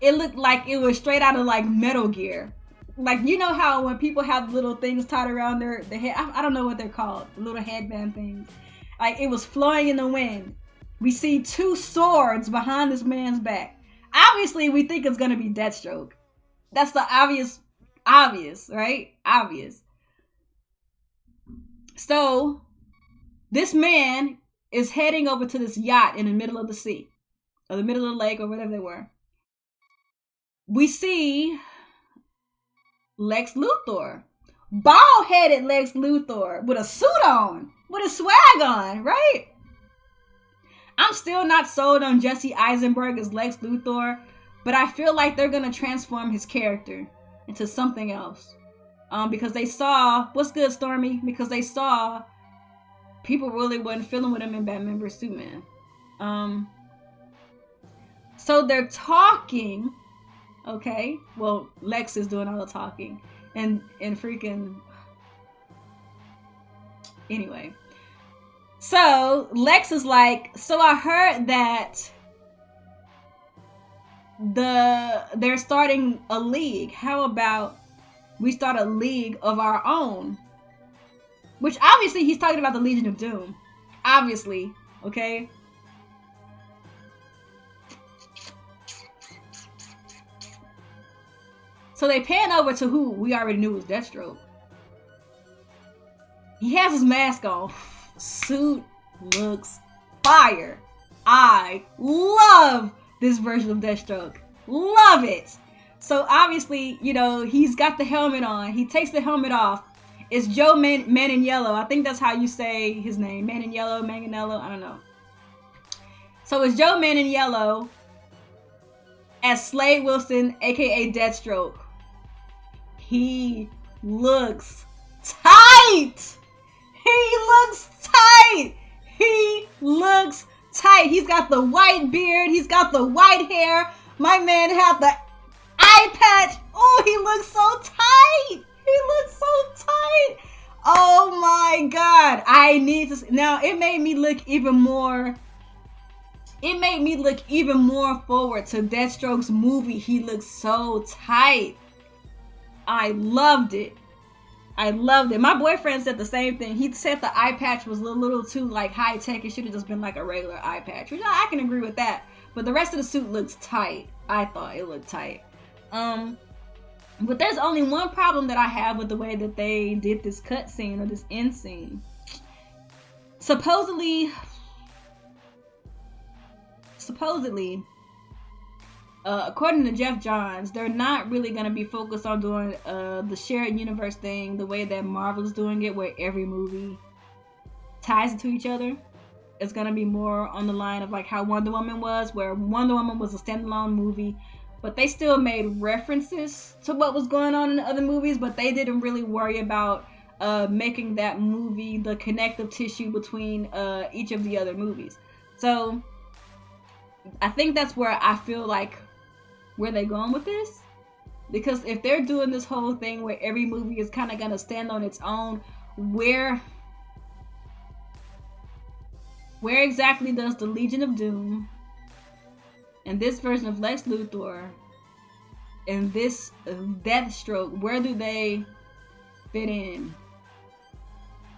It looked like it was straight out of like Metal Gear. Like, you know how when people have little things tied around their head, I don't know what they're called, little headband things. Like, it was flowing in the wind. We see two swords behind this man's back. Obviously, we think it's gonna be Deathstroke. That's the obvious, right? Obvious. So, this man is heading over to this yacht in the middle of the sea, or the middle of the lake, or whatever they were. We see Lex Luthor, bald-headed Lex Luthor, with a suit on, with a swag on, right? I'm still not sold on Jesse Eisenberg as Lex Luthor, but I feel like they're gonna transform his character into something else. Because they saw, what's good, Stormy? Because they saw people really wasn't feeling with him in Batman vs Superman. So they're talking. Okay, well, Lex is doing all the talking, and freaking, anyway. So Lex is like, so I heard that they're starting a league. How about we start a league of our own? Which obviously he's talking about the Legion of Doom. Obviously, okay. So they pan over to who we already knew was Deathstroke. He has his mask on. Suit looks fire. I love this version of Deathstroke. Love it. So obviously, you know, he's got the helmet on. He takes the helmet off. It's Joe Man in Yellow. I think that's how you say his name. Man in Yellow, Manganello, I don't know. So it's Joe Man in Yellow as Slade Wilson, aka Deathstroke. He looks tight. He looks tight. He looks tight. He's got the white beard. He's got the white hair. My man had the eye patch. Oh, he looks so tight. He looks so tight. Oh my God. I need to. Now, it made me look even more. It made me look even more forward to Deathstroke's movie. He looks so tight. I loved it. I loved it. My boyfriend said the same thing. He said the eye patch was a little too like high tech. It should have just been like a regular eye patch. Which I can agree with that. But the rest of the suit looks tight. I thought it looked tight. But there's only one problem that I have with the way that they did this cut scene or this end scene. Supposedly, according to Jeff Johns, they're not really going to be focused on doing the shared universe thing the way that Marvel's doing it, where every movie ties into each other. It's going to be more on the line of like how Wonder Woman was, where Wonder Woman was a standalone movie, but they still made references to what was going on in the other movies, but they didn't really worry about making that movie the connective tissue between each of the other movies. So I think that's where I feel like where they're going with this. Because if they're doing this whole thing where every movie is kind of going to stand on its own, where exactly does the Legion of Doom and this version of Lex Luthor and this Deathstroke, where do they fit in?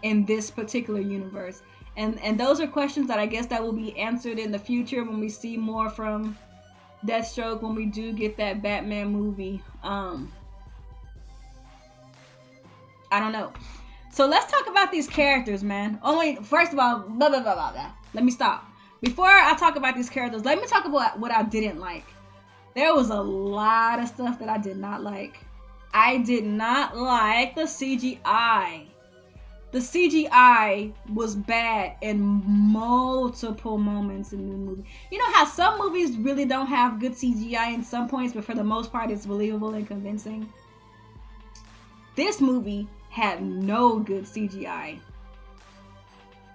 in this particular universe? And those are questions that I guess that will be answered in the future when we see more from Deathstroke, when we do get that Batman movie. I don't know. So let's talk about these characters, man. First of all, blah, blah, blah, blah, blah. Let me stop. Before I talk about these characters, let me talk about what I didn't like. There was a lot of stuff that I did not like. I did not like the CGI. The CGI was bad in multiple moments in the movie. You know how some movies really don't have good CGI in some points, but for the most part it's believable and convincing? This movie had no good CGI.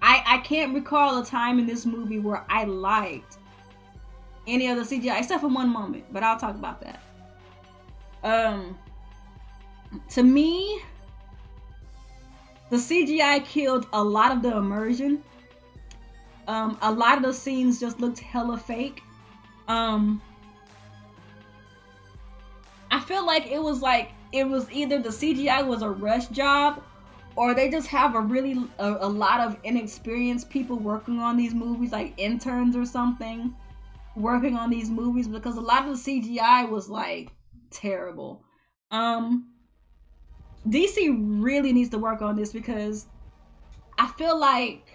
I can't recall a time in this movie where I liked any of the CGI except for one moment, but I'll talk about that. To me, the CGI killed a lot of the immersion. A lot of the scenes just looked hella fake. I feel like it was either the CGI was a rush job, or they just have a lot of inexperienced people working on these movies, like interns or something, working on these movies, because a lot of the CGI was like terrible. DC really needs to work on this, because I feel like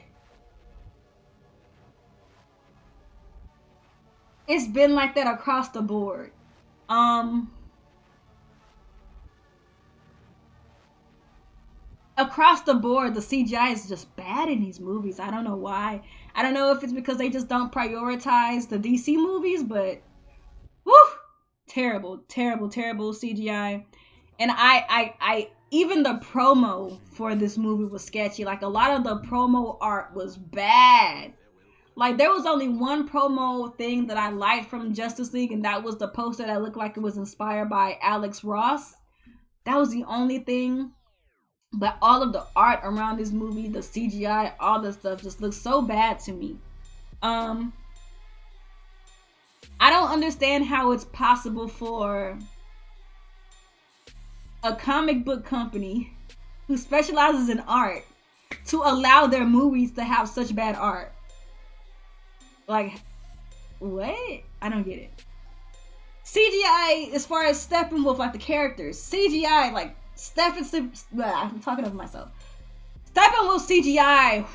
it's been like that across the board. Across the board, the CGI is just bad in these movies. I don't know why. I don't know if it's because they just don't prioritize the DC movies, but whew, terrible, terrible, terrible CGI. And I even the promo for this movie was sketchy. Like, a lot of the promo art was bad. Like, there was only one promo thing that I liked from Justice League, and that was the poster that looked like it was inspired by Alex Ross. That was the only thing. But all of the art around this movie, the CGI, all this stuff just looks so bad to me. I don't understand how it's possible for a comic book company who specializes in art to allow their movies to have such bad art. Like, what? I don't get it. CGI, as far as Steppenwolf, like the characters, CGI, like I'm talking over myself. Steppenwolf CGI,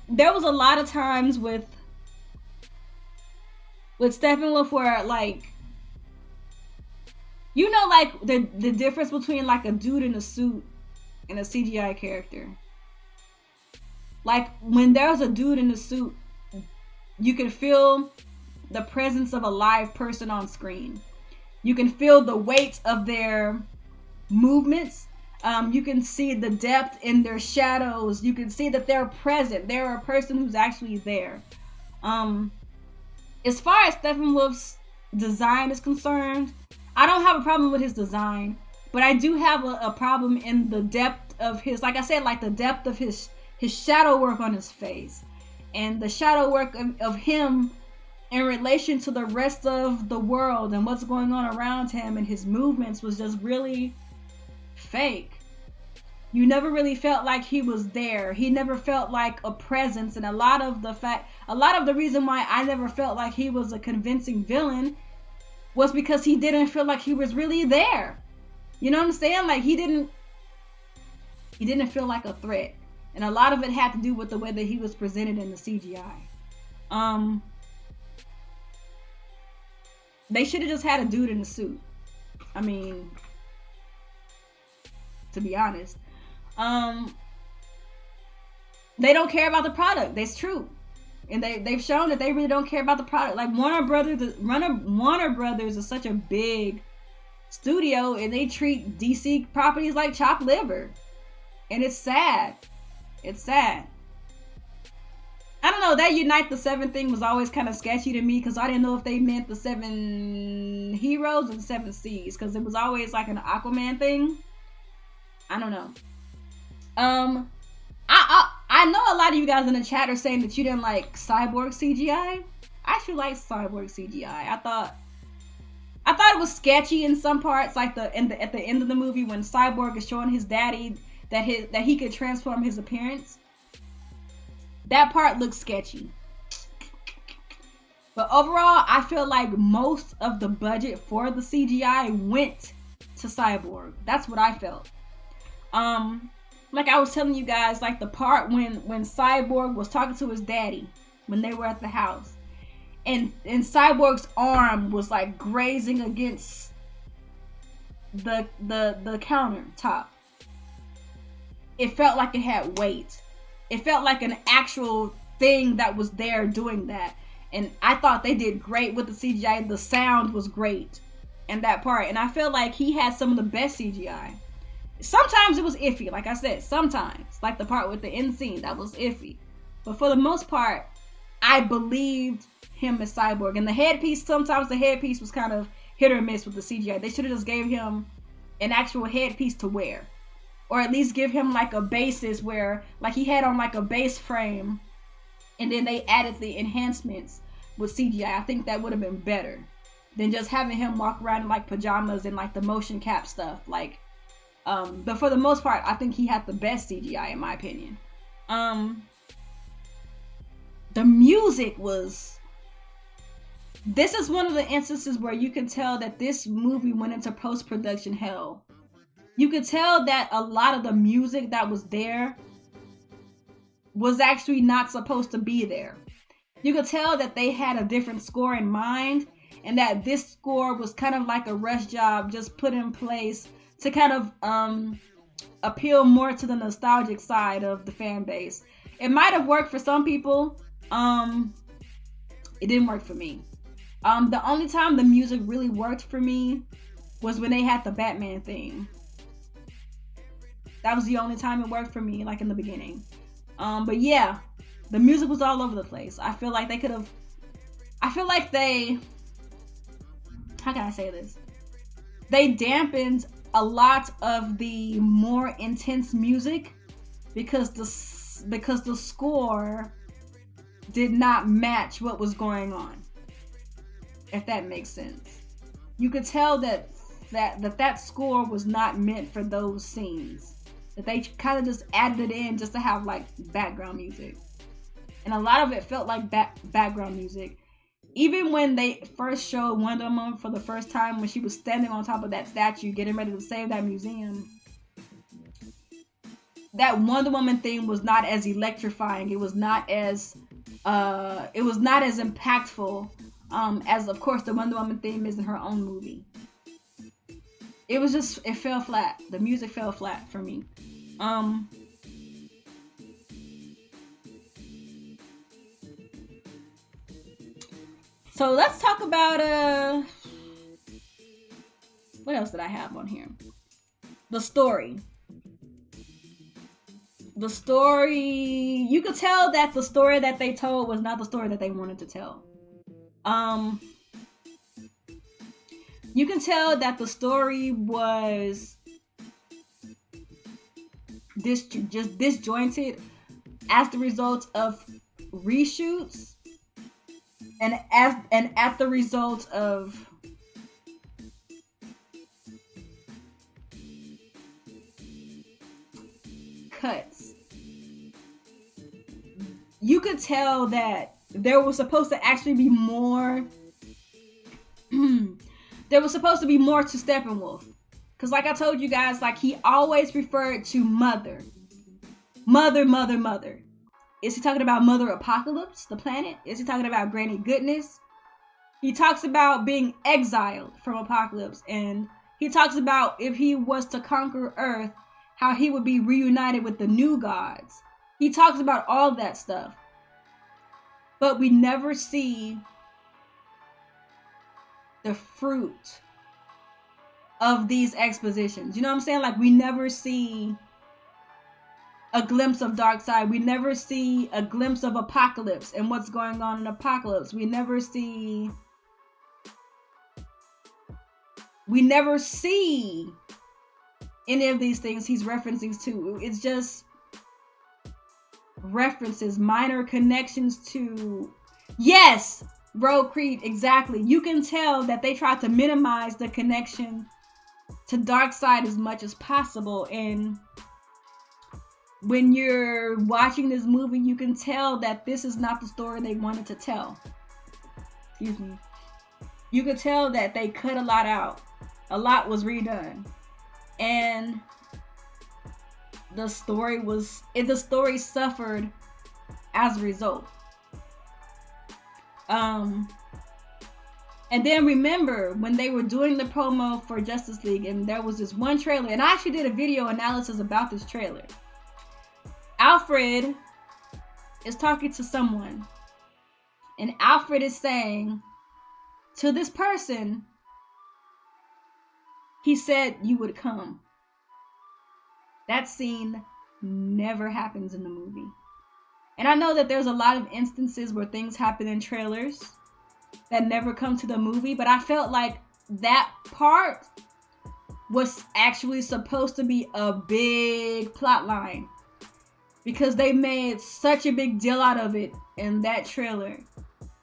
there was a lot of times with Steppenwolf where, like, you know, like the difference between like a dude in a suit and a CGI character. Like, when there's a dude in a suit, you can feel the presence of a live person on screen. You can feel the weight of their movements. You can see the depth in their shadows. You can see that they're present. They're a person who's actually there. As far as Steppenwolf's design is concerned, I don't have a problem with his design, but I do have a problem in the depth of his, like I said, like the depth of his shadow work on his face, and the shadow work of him in relation to the rest of the world and what's going on around him, and his movements was just really fake. You never really felt like he was there. He never felt like a presence, and a lot of the reason why I never felt like he was a convincing villain was because he didn't feel like he was really there. You know what I'm saying? Like, he didn't feel like a threat. And a lot of it had to do with the way that he was presented in the CGI. They should have just had a dude in a suit. I mean, to be honest. They don't care about the product. That's true. And they've shown that they really don't care about the product. Like, Warner Brothers is such a big studio, and they treat DC properties like chopped liver. And it's sad. It's sad. I don't know, that Unite the Seven thing was always kind of sketchy to me, because I didn't know if they meant the 7 heroes or the 7 seas, because it was always like an Aquaman thing. I don't know. I know a lot of you guys in the chat are saying that you didn't like Cyborg CGI. I actually like Cyborg CGI. I thought it was sketchy in some parts, like at the end of the movie when Cyborg is showing his daddy that he could transform his appearance. That part looks sketchy. But overall, I feel like most of the budget for the CGI went to Cyborg. That's what I felt. Like I was telling you guys, like the part when Cyborg was talking to his daddy when they were at the house, and Cyborg's arm was like grazing against the countertop. It felt like it had weight. It felt like an actual thing that was there doing that. And I thought they did great with the CGI. The sound was great in that part. And I feel like he had some of the best CGI. Sometimes it was iffy, like I said. Sometimes. Like the part with the end scene, that was iffy. But for the most part, I believed him as Cyborg. And the headpiece, sometimes the headpiece was kind of hit or miss with the CGI. They should have just gave him an actual headpiece to wear. Or at least give him like a basis where, like he had on like a base frame. And then they added the enhancements with CGI. I think that would have been better than just having him walk around in like pajamas and like the motion cap stuff. Like, but for the most part, I think he had the best CGI in my opinion. The music was. This is one of the instances where you can tell that this movie went into post-production hell. You could tell that a lot of the music that was there was actually not supposed to be there. You could tell that they had a different score in mind, and that this score was kind of like a rush job just put in place to kind of appeal more to the nostalgic side of the fan base. It might have worked for some people. It didn't work for me. The only time the music really worked for me was when they had the Batman theme. That was the only time it worked for me, like in the beginning. But yeah, the music was all over the place. I feel like they, how can I say this? They dampened a lot of the more intense music because the score did not match what was going on. If that makes sense. You could tell that score was not meant for those scenes. That they kind of just added it in just to have like background music. And a lot of it felt like background music. Even when they first showed Wonder Woman for the first time, when she was standing on top of that statue getting ready to save that museum, that Wonder Woman thing was not as electrifying. It was not as impactful as of course the Wonder Woman theme is in her own movie. It fell flat. The music fell flat for me. So let's talk about what else did I have on here? The story. The story, you could tell that the story that they told was not the story that they wanted to tell. You can tell that the story was just disjointed as the result of reshoots and at the result of cuts. You could tell that there was supposed to actually be more. There was supposed to be more to Steppenwolf. Because like I told you guys, like he always referred to mother. Mother. Is he talking about Mother Apocalypse, the planet? Is he talking about Granny Goodness? He talks about being exiled from Apocalypse. And he talks about if he was to conquer Earth, how he would be reunited with the new gods. He talks about all that stuff. But we never see the fruit of these expositions. You know what I'm saying? Like we never see a glimpse of Darkseid. We never see a glimpse of Apocalypse and what's going on in Apocalypse. We never see any of these things he's referencing to. It's just references, minor connections to, yes, Rogue Creed, exactly. You can tell that they tried to minimize the connection to Darkseid as much as possible, and when you're watching this movie, you can tell that this is not the story they wanted to tell. Excuse me. You could tell that they cut a lot out. A lot was redone. And the story suffered as a result. And then remember when they were doing the promo for Justice League, and there was this one trailer, and I actually did a video analysis about this trailer. Alfred is talking to someone, and Alfred is saying to this person, he said you would come. That scene never happens in the movie. And I know that there's a lot of instances where things happen in trailers that never come to the movie, but I felt like that part was actually supposed to be a big plot line, because they made such a big deal out of it in that trailer,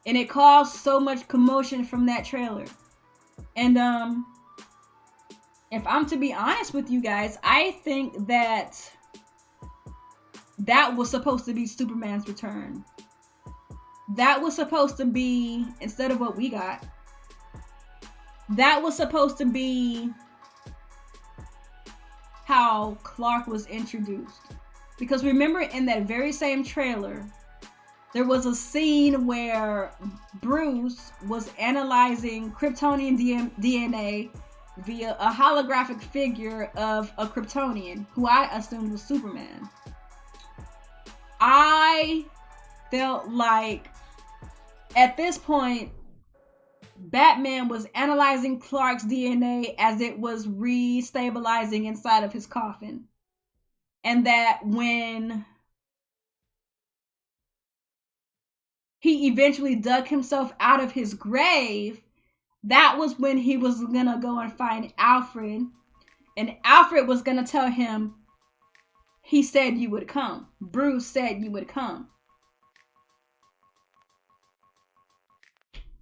and it caused so much commotion from that trailer. And if I'm to be honest with you guys, I think that was supposed to be Superman's return. That was supposed to be, instead of what we got, that was supposed to be how Clark was introduced. Because remember, in that very same trailer, there was a scene where Bruce was analyzing Kryptonian DNA via a holographic figure of a Kryptonian, who I assumed was Superman. I felt like at this point, Batman was analyzing Clark's DNA as it was restabilizing inside of his coffin. And that when he eventually dug himself out of his grave, that was when he was gonna go and find Alfred. And Alfred was gonna tell him, he said you would come. Bruce said you would come.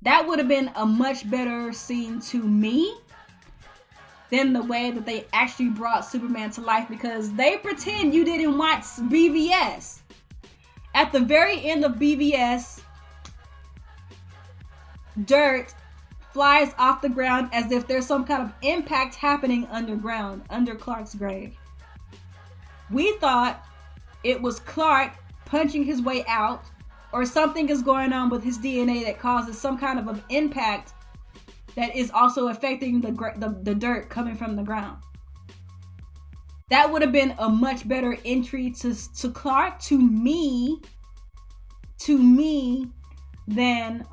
That would have been a much better scene to me than the way that they actually brought Superman to life, because they pretend you didn't watch BVS. At the very end of BVS, dirt flies off the ground as if there's some kind of impact happening underground, under Clark's grave. We thought it was Clark punching his way out, or something is going on with his DNA that causes some kind of an impact that is also affecting the dirt coming from the ground. That would have been a much better entry to Clark, to me, than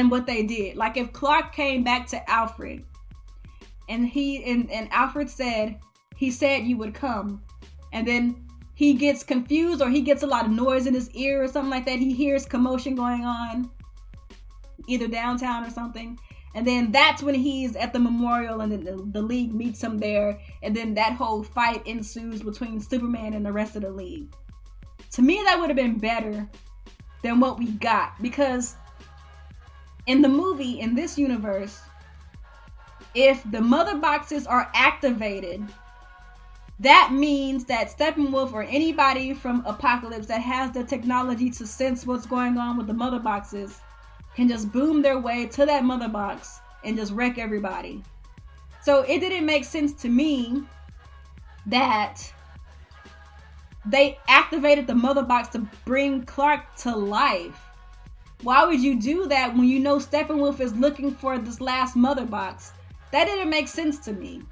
what they did. Like if Clark came back to Alfred, and Alfred said, he said you would come, and then he gets confused, or he gets a lot of noise in his ear or something like that. He hears commotion going on, either downtown or something. And then that's when he's at the memorial, and the League meets him there. And then that whole fight ensues between Superman and the rest of the League. To me, that would have been better than what we got. Because in the movie, in this universe, if the mother boxes are activated, that means that Steppenwolf or anybody from Apocalypse that has the technology to sense what's going on with the mother boxes can just boom their way to that mother box and just wreck everybody. So it didn't make sense to me that they activated the mother box to bring Clark to life. Why would you do that when you know Steppenwolf is looking for this last mother box? That didn't make sense to me.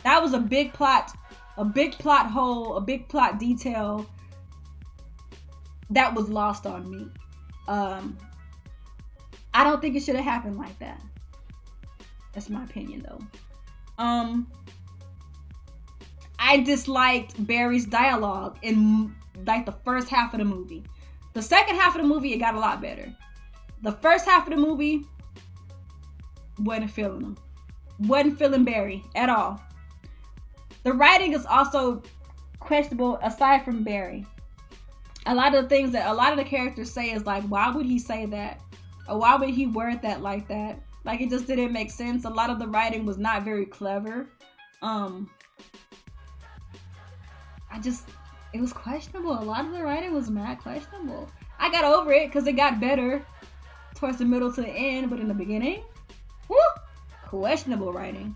That was a big plot hole, a big plot detail that was lost on me. I don't think it should have happened like that. That's my opinion, though. I disliked Barry's dialogue in like the first half of the movie. The second half of the movie, it got a lot better. The first half of the movie, wasn't feeling him. Wasn't feeling Barry at all. The writing is also questionable aside from Barry. A lot of the things that a lot of the characters say is like, why would he say that? Or why would he word that like that? Like, it just didn't make sense. A lot of the writing was not very clever. It was questionable. A lot of the writing was mad questionable. I got over it because it got better towards the middle to the end, but in the beginning, whoo, questionable writing.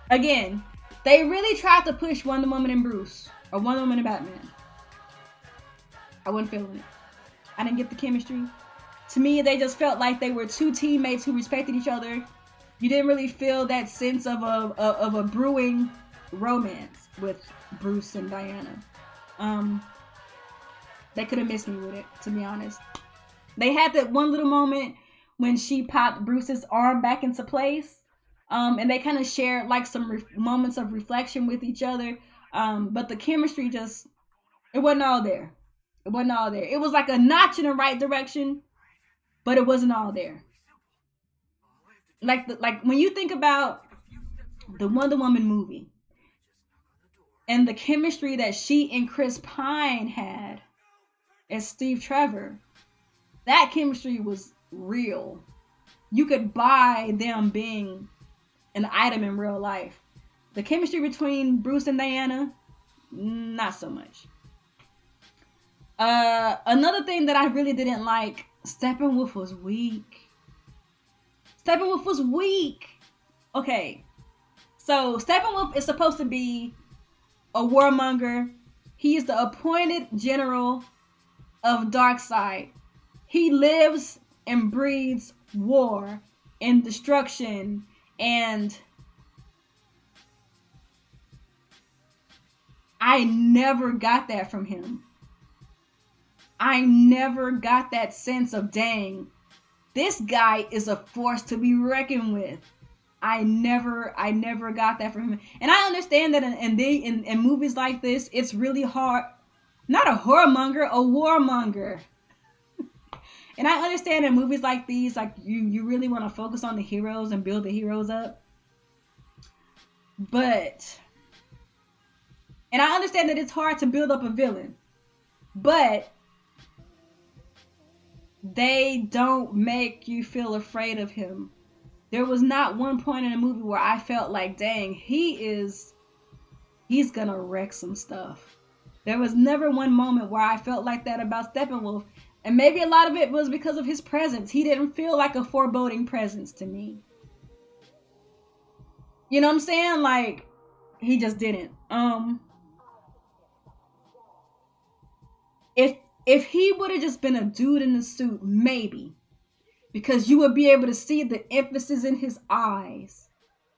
Again, they really tried to push Wonder Woman and Bruce, or Wonder Woman and Batman. I wasn't feeling it. I didn't get the chemistry. To me, they just felt like they were two teammates who respected each other. You didn't really feel that sense of a brewing romance with Bruce and Diana. They could have missed me with it, to be honest. They had that one little moment when she popped Bruce's arm back into place. And they kind of shared like some moments of reflection with each other. But the chemistry just, it wasn't all there. It wasn't all there. It was like a notch in the right direction, but it wasn't all there. Like when you think about the Wonder Woman movie and the chemistry that she and Chris Pine had as Steve Trevor, that chemistry was real. You could buy them being an item in real life. The chemistry between Bruce and Diana, not so much. Another thing that I really didn't like, Steppenwolf was weak. Steppenwolf was weak. Okay, so Steppenwolf is supposed to be a warmonger. He is the appointed general of Darkseid. He lives and breathes war and destruction, and I never got that from him. I never got that sense of, dang, this guy is a force to be reckoned with. I never got that from him. And I understand that in movies like this, it's really hard. Not a horrormonger, a warmonger. And I understand in movies like these, like you really want to focus on the heroes and build the heroes up. But, and I understand that it's hard to build up a villain. But they don't make you feel afraid of him. There was not one point in the movie where I felt like, dang, he's gonna wreck some stuff. There was never one moment where I felt like that about Steppenwolf. And maybe a lot of it was because of his presence. He didn't feel like a foreboding presence to me. You know what I'm saying? Like, he just didn't. If he would have just been a dude in a suit, maybe. Because you would be able to see the emphasis in his eyes.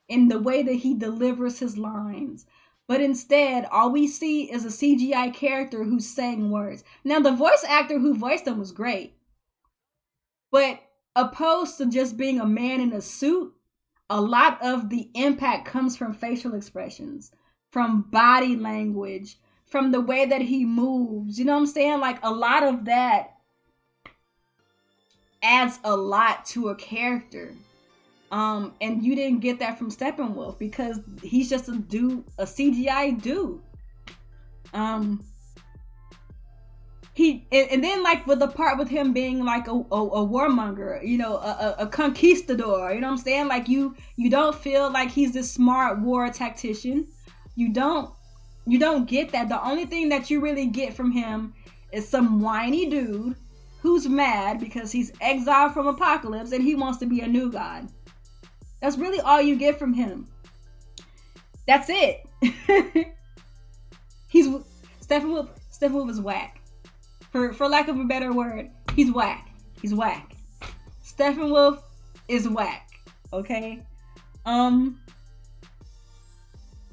In the way that he delivers his lines. But instead, all we see is a CGI character who's saying words. Now, the voice actor who voiced him was great. But opposed to just being a man in a suit, a lot of the impact comes from facial expressions, from body language, from the way that he moves. You know what I'm saying? Like, a lot of that adds a lot to a character. And you didn't get that from Steppenwolf because he's just a dude, a CGI dude. And then like with the part with him being like a warmonger, you know, a conquistador, you know what I'm saying? Like you don't feel like he's this smart war tactician. You don't get that. The only thing that you really get from him is some whiny dude who's mad because he's exiled from Apocalypse and he wants to be a new god. That's really all you get from him. That's it. Steppenwolf is whack. For lack of a better word, he's whack. He's whack. Steppenwolf is whack. Okay?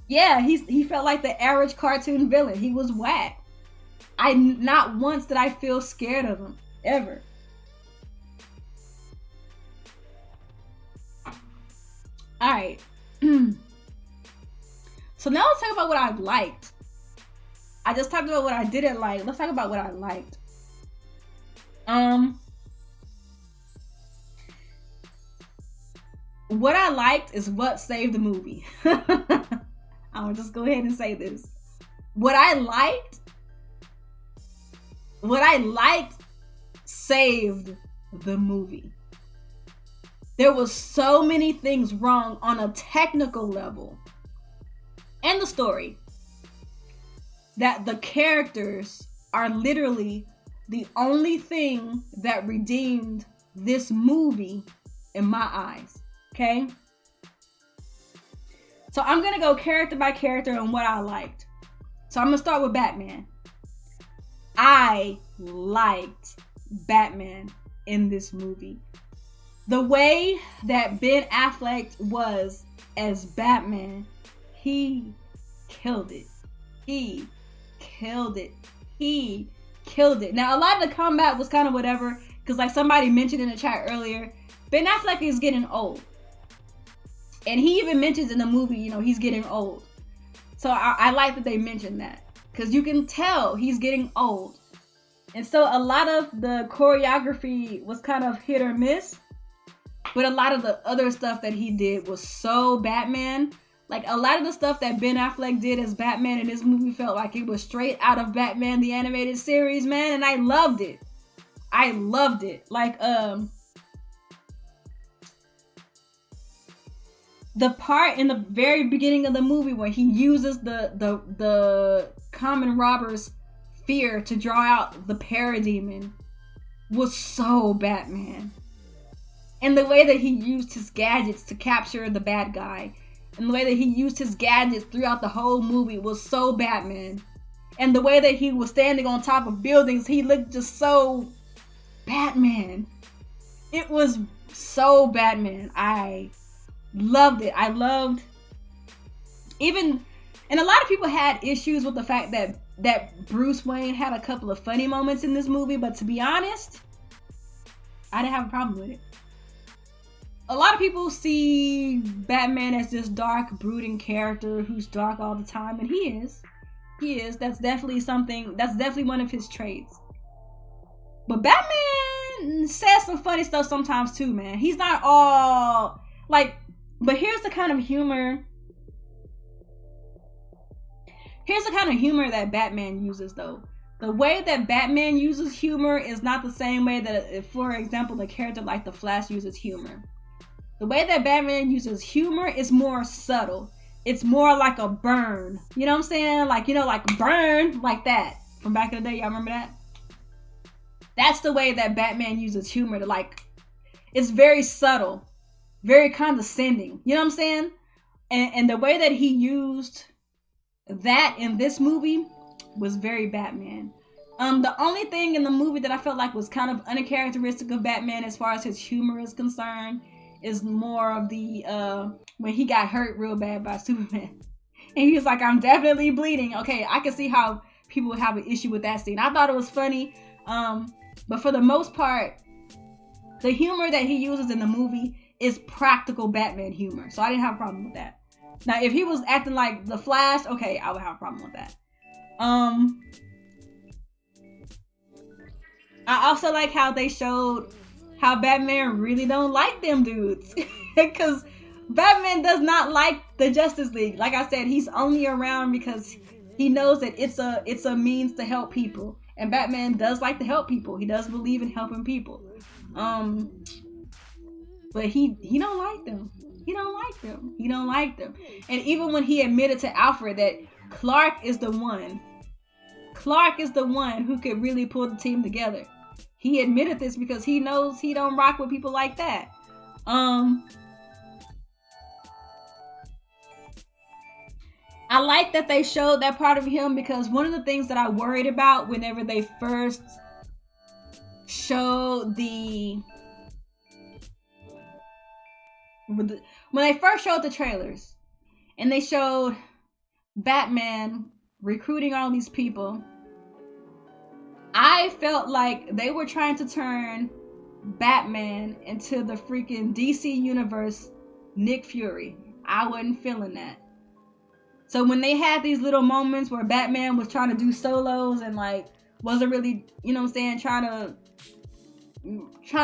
Yeah, he felt like the average cartoon villain. He was whack. Not once did I feel scared of him. Ever. Alright. So now let's talk about what I liked. I just talked about what I didn't like. Let's talk about what I liked. What I liked is what saved the movie. I'll just go ahead and say this. What I liked saved the movie. there was so many things wrong on a technical level and the story that the characters are literally the only thing that redeemed this movie in my eyes. Okay? So I'm gonna go character by character on what I liked. So I'm gonna start with Batman. I liked Batman in this movie. The way that Ben Affleck was as Batman, he killed it. He killed it. He killed it. Now, a lot of the combat was kind of whatever, because like somebody mentioned in the chat earlier, Ben Affleck is getting old. And he even mentions in the movie, you know, he's getting old. So I like that they mentioned that, because you can tell he's getting old. And so a lot of the choreography was kind of hit or miss, but a lot of the other stuff that he did was so Batman. Like, a lot of the stuff that Ben Affleck did as Batman in this movie felt like it was straight out of Batman the Animated Series, man, and I loved it. I loved it. Like, the part in the very beginning of the movie where he uses the common robber's fear to draw out the parademon was so Batman. And the way that he used his gadgets to capture the bad guy, and the way that he used his gadgets throughout the whole movie was so Batman. And the way that he was standing on top of buildings, he looked just so Batman. It was so Batman. I loved it. I loved even, and a lot of people had issues with the fact that Bruce Wayne had a couple of funny moments in this movie, but to be honest, I didn't have a problem with it. A lot of people see Batman as this dark, brooding character who's dark all the time, and he is. He is. That's definitely something, that's definitely one of his traits. But Batman says some funny stuff sometimes too, man. He's not all, like, but here's the kind of humor that Batman uses, though. The way that Batman uses humor is not the same way that, for example, a character like the Flash uses humor. The way that Batman uses humor is more subtle. It's more like a burn. You know what I'm saying? Like, you know, like burn, like that. From back in the day, y'all remember that? That's the way that Batman uses humor, to like, it's very subtle, very condescending. You know what I'm saying? And the way that he used that in this movie was very Batman. The only thing in the movie that I felt like was kind of uncharacteristic of Batman as far as his humor is concerned is more of the when he got hurt real bad by Superman. And he was like, I'm definitely bleeding. Okay, I can see how people would have an issue with that scene. I thought it was funny. But for the most part, the humor that he uses in the movie is practical Batman humor. So I didn't have a problem with that. Now, if he was acting like the Flash, okay, I would have a problem with that. I also like how they showed how Batman really don't like them dudes. Because Batman does not like the Justice League. Like I said, he's only around because he knows that it's a means to help people. And Batman does like to help people. He does believe in helping people. But he don't like them. He don't like them. He don't like them. And even when he admitted to Alfred that Clark is the one who could really pull the team together. He admitted this because he knows he don't rock with people like that. I like that they showed that part of him, because one of the things that I worried about whenever they first showed when they first showed the trailers and they showed Batman recruiting all these people, I felt like they were trying to turn Batman into the freaking DC Universe Nick Fury. I wasn't feeling that. So when they had these little moments where Batman was trying to do solos and like wasn't really, you know what I'm saying, trying to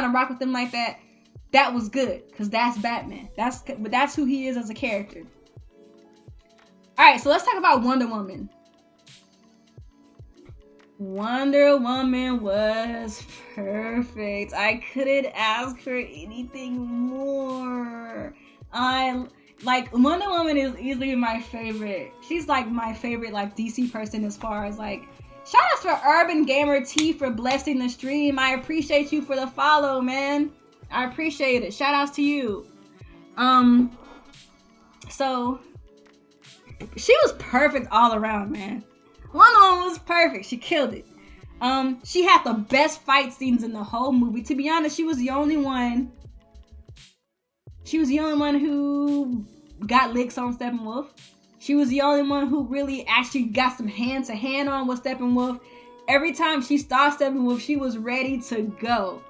rock with them like that, that was good, because that's Batman. That's who he is as a character. All right, so let's talk about Wonder Woman. Wonder Woman was perfect. I couldn't ask for anything more. Like Wonder Woman is easily my favorite. She's like my favorite like DC person as far as like. Shout outs for Urban Gamer T for blessing the stream. I appreciate you for the follow, man. I appreciate it. Shout outs to you. So she was perfect all around, man. Wonder Woman was perfect. She killed it. She had the best fight scenes in the whole movie. To be honest, she was the only one who got licks on Steppenwolf. She was the only one who really actually got some hand-to-hand on with Steppenwolf. Every time she saw Steppenwolf, she was ready to go.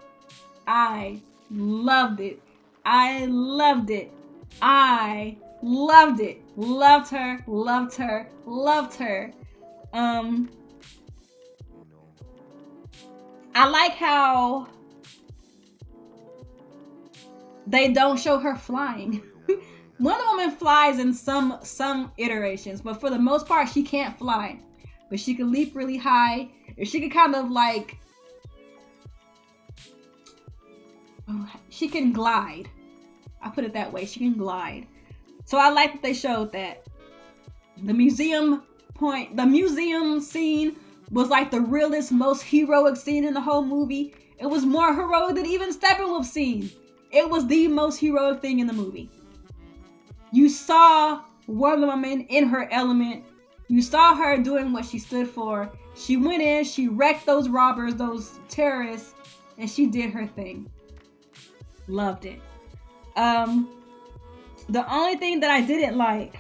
I loved it. I loved it. I loved it. Loved her. Loved her. Loved her. I like how they don't show her flying. Wonder Woman flies in some iterations, but for the most part, she can't fly. But she can leap really high. Or she can kind of like... she can glide. I put it that way. She can glide. So I like that they showed that. The museum scene was like the realest, most heroic scene in the whole movie. It was more heroic than even Steppenwolf's scene. It was the most heroic thing in the movie. You saw Wonder Woman in her element. You saw her doing what she stood for. She went in, she wrecked those robbers, those terrorists, and she did her thing. Loved it. The only thing I didn't like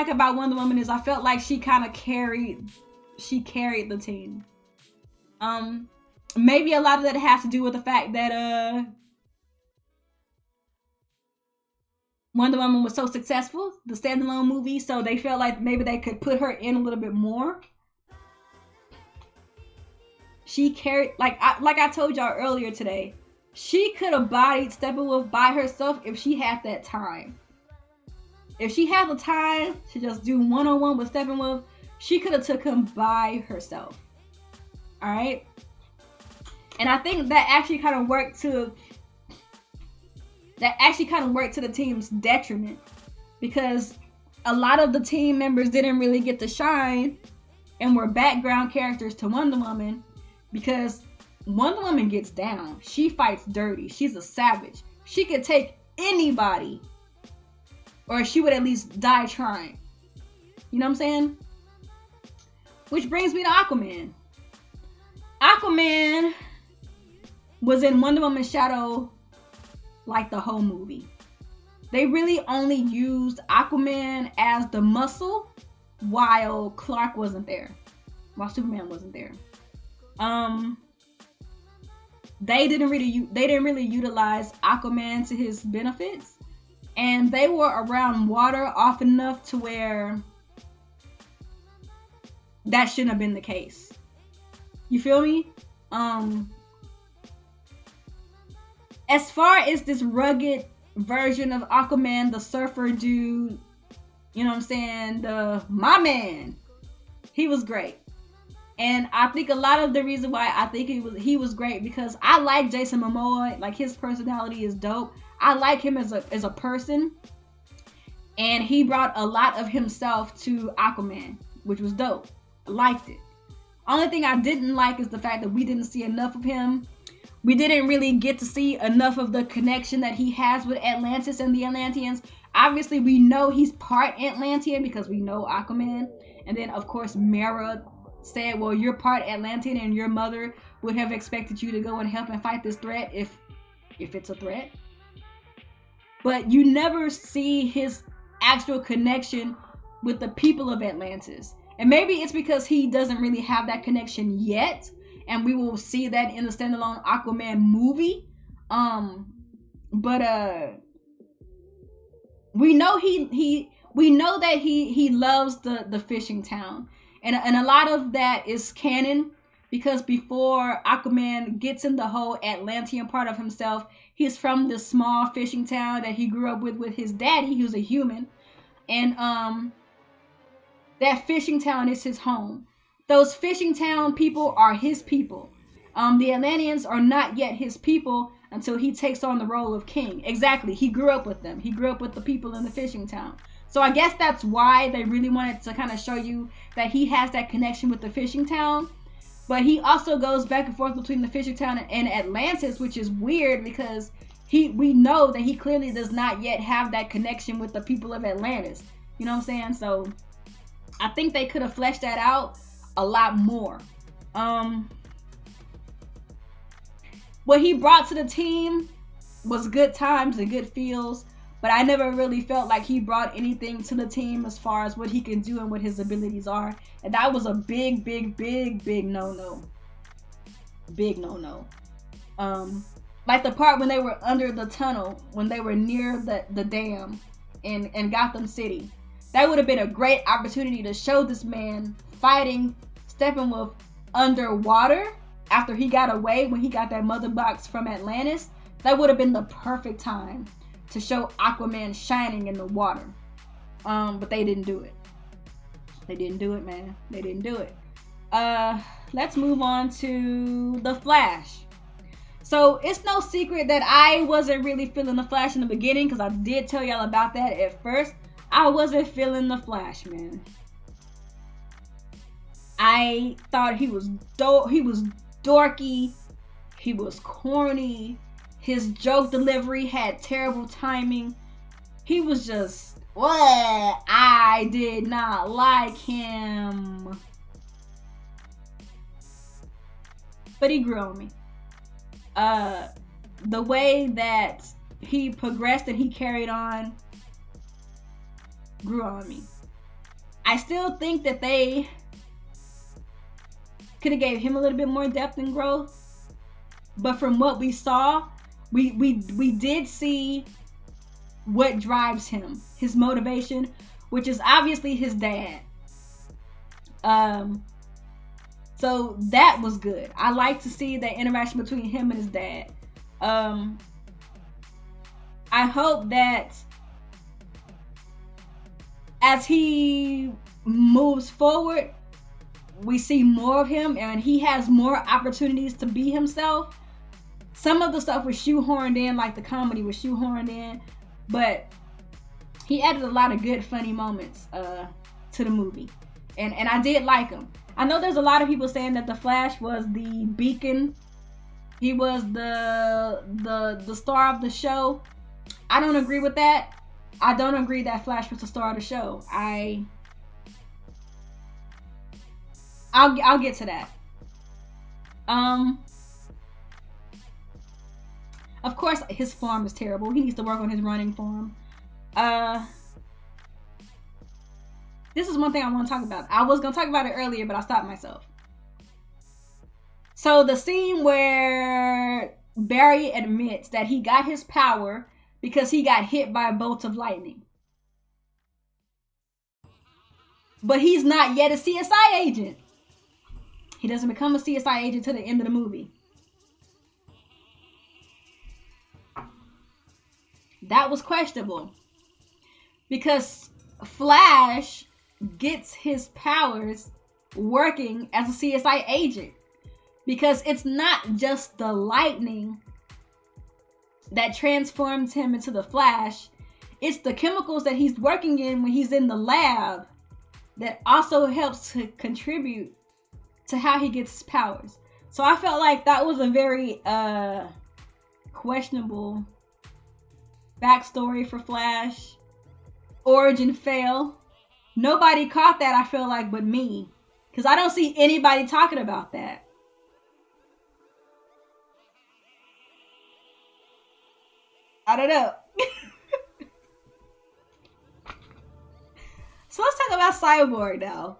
about Wonder Woman is I felt like she kind of carried the team. Maybe a lot of that has to do with the fact that Wonder Woman was so successful, the standalone movie, so they felt like maybe they could put her in a little bit more. She carried, like I told y'all earlier today, she could have bodied Steppenwolf by herself if she had that time. If she had the time to just do one-on-one with Steppenwolf, she could have took him by herself. Alright? And I think that actually kind of worked to the team's detriment, because a lot of the team members didn't really get to shine and were background characters to Wonder Woman, because Wonder Woman gets down. She fights dirty. She's a savage. She could take anybody, or she would at least die trying. You know what I'm saying? Which brings me to Aquaman. Aquaman was in Wonder Woman's shadow like the whole movie. They really only used Aquaman as the muscle while Clark wasn't there. While Superman wasn't there. They didn't really utilize Aquaman to his benefits. And they were around water often enough to where that shouldn't have been the case. You feel me? As far as this rugged version of Aquaman, the surfer dude, you know what I'm saying? My man, he was great. And I think a lot of the reason why I think he was great, because I like Jason Momoa. Like, his personality is dope. I like him as a person. And he brought a lot of himself to Aquaman, which was dope. I liked it. Only thing I didn't like is the fact that we didn't see enough of him. We didn't really get to see enough of the connection that he has with Atlantis and the Atlanteans. Obviously, we know he's part Atlantean because we know Aquaman. And then, of course, Mera said, well, you're part Atlantean and your mother would have expected you to go and help and fight this threat if it's a threat. But you never see his actual connection with the people of Atlantis. And maybe it's because he doesn't really have that connection yet. And we will see that in the standalone Aquaman movie. But we know that he loves the fishing town. And a lot of that is canon, because before Aquaman gets in the whole Atlantean part of himself, he's from this small fishing town that he grew up with his daddy, who's a human. And that fishing town is his home. Those fishing town people are his people. The Atlanteans are not yet his people until he takes on the role of king. Exactly. He grew up with them. He grew up with the people in the fishing town. So I guess that's why they really wanted to kind of show you that he has that connection with the fishing town. But he also goes back and forth between the fishing town and Atlantis, which is weird because we know that he clearly does not yet have that connection with the people of Atlantis. You know what I'm saying? So I think they could have fleshed that out a lot more. What he brought to the team was good times and good feels, but I never really felt like he brought anything to the team as far as what he can do and what his abilities are. And that was a big no-no. Big no-no. Like the part when they were under the tunnel, when they were near the dam in Gotham City. That would have been a great opportunity to show this man fighting Steppenwolf underwater after he got away, when he got that mother box from Atlantis. That would have been the perfect time to show Aquaman shining in the water. But they didn't do it. They didn't do it, man. They didn't do it. Let's move on to The Flash. So it's no secret that I wasn't really feeling The Flash in the beginning, because I did tell y'all about that at first. I wasn't feeling The Flash, man. I thought he was dorky. He was corny. His joke delivery had terrible timing. He was just, what? I did not like him. But he grew on me. The way that he progressed and he carried on grew on me. I still think that they could have gave him a little bit more depth and growth, but from what we saw, we did see what drives him, his motivation, which is obviously his dad. So that was good. I like to see that interaction between him and his dad. I hope that as he moves forward, we see more of him and he has more opportunities to be himself. Some of the stuff was shoehorned in, like the comedy was shoehorned in, but he added a lot of good, funny moments to the movie, and I did like him. I know there's a lot of people saying that the Flash was the beacon. He was the star of the show. I don't agree with that. I don't agree that Flash was the star of the show. I'll get to that. Of course, his form is terrible. He needs to work on his running form. This is one thing I want to talk about. I was going to talk about it earlier, but I stopped myself. So the scene where Barry admits that he got his power because he got hit by a bolt of lightning. But he's not yet a CSI agent. He doesn't become a CSI agent till the end of the movie. That was questionable. Because Flash gets his powers working as a CSI agent. Because it's not just the lightning that transforms him into the Flash. It's the chemicals that he's working in when he's in the lab that also helps to contribute to how he gets his powers. So I felt like that was a very questionable backstory for Flash. Origin fail. Nobody caught that, I feel like, but me. Because I don't see anybody talking about that. I don't know. So let's talk about Cyborg now.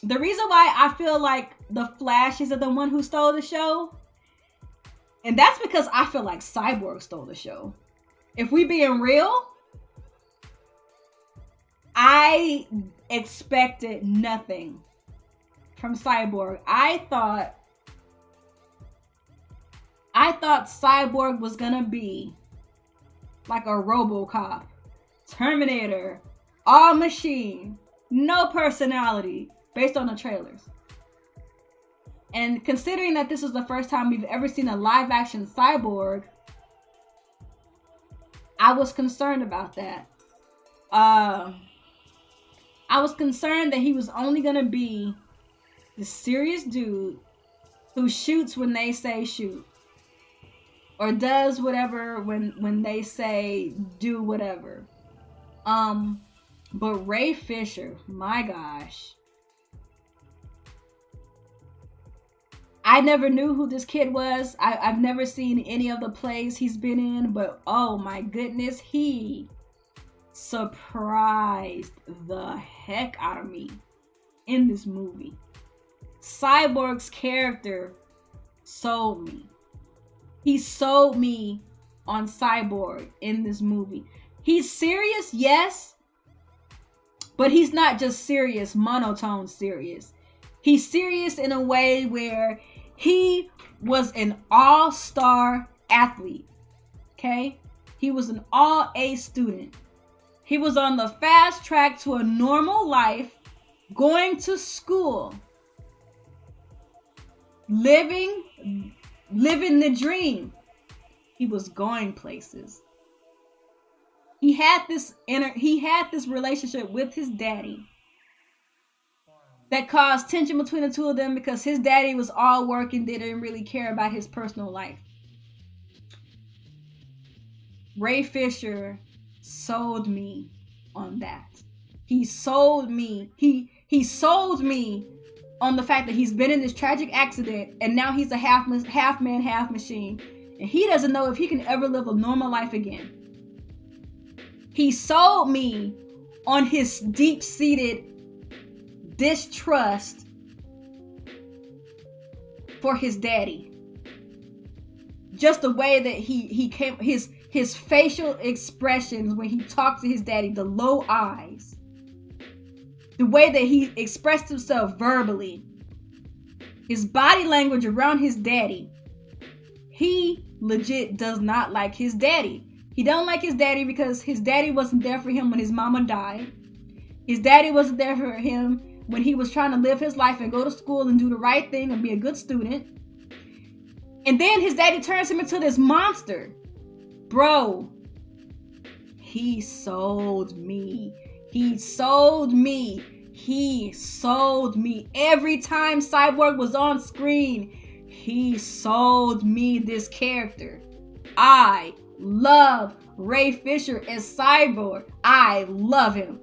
The reason why I feel like the Flash isn't the one who stole the show, and that's because I feel like Cyborg stole the show. If we being real, I expected nothing from Cyborg. I thought Cyborg was gonna be like a RoboCop, Terminator, all machine. no personality based on the trailers. And considering that this is the first time we've ever seen a live action Cyborg, I was concerned about that. I was concerned that he was only gonna be the serious dude who shoots when they say shoot, or does whatever when they say do whatever. But Ray Fisher, my gosh, I never knew who this kid was. I've never seen any of the plays he's been in, but oh my goodness, he surprised the heck out of me in this movie. Cyborg's character sold me. He sold me on Cyborg in this movie. He's serious, yes, but he's not just serious, monotone serious. He's serious in a way where he was an all-star athlete, okay? He was an all-A student. He was on the fast track to a normal life, going to school, living the dream. He was going places. He had this relationship with his daddy that caused tension between the two of them because his daddy was all work and didn't really care about his personal life. Ray Fisher sold me on that. He sold me. He sold me on the fact that he's been in this tragic accident and now he's a half man, half machine. And he doesn't know if he can ever live a normal life again. He sold me on his deep-seated distrust for his daddy. Just the way that he came, his facial expressions when he talked to his daddy, the low eyes, the way that he expressed himself verbally, his body language around his daddy. He legit does not like his daddy. He don't like his daddy because his daddy wasn't there for him when his mama died. His daddy wasn't there for him when he was trying to live his life and go to school and do the right thing and be a good student. And then his daddy turns him into this monster. Bro, he sold me. He sold me. He sold me. Every time Cyborg was on screen, he sold me this character. I love Ray Fisher as Cyborg. I love him.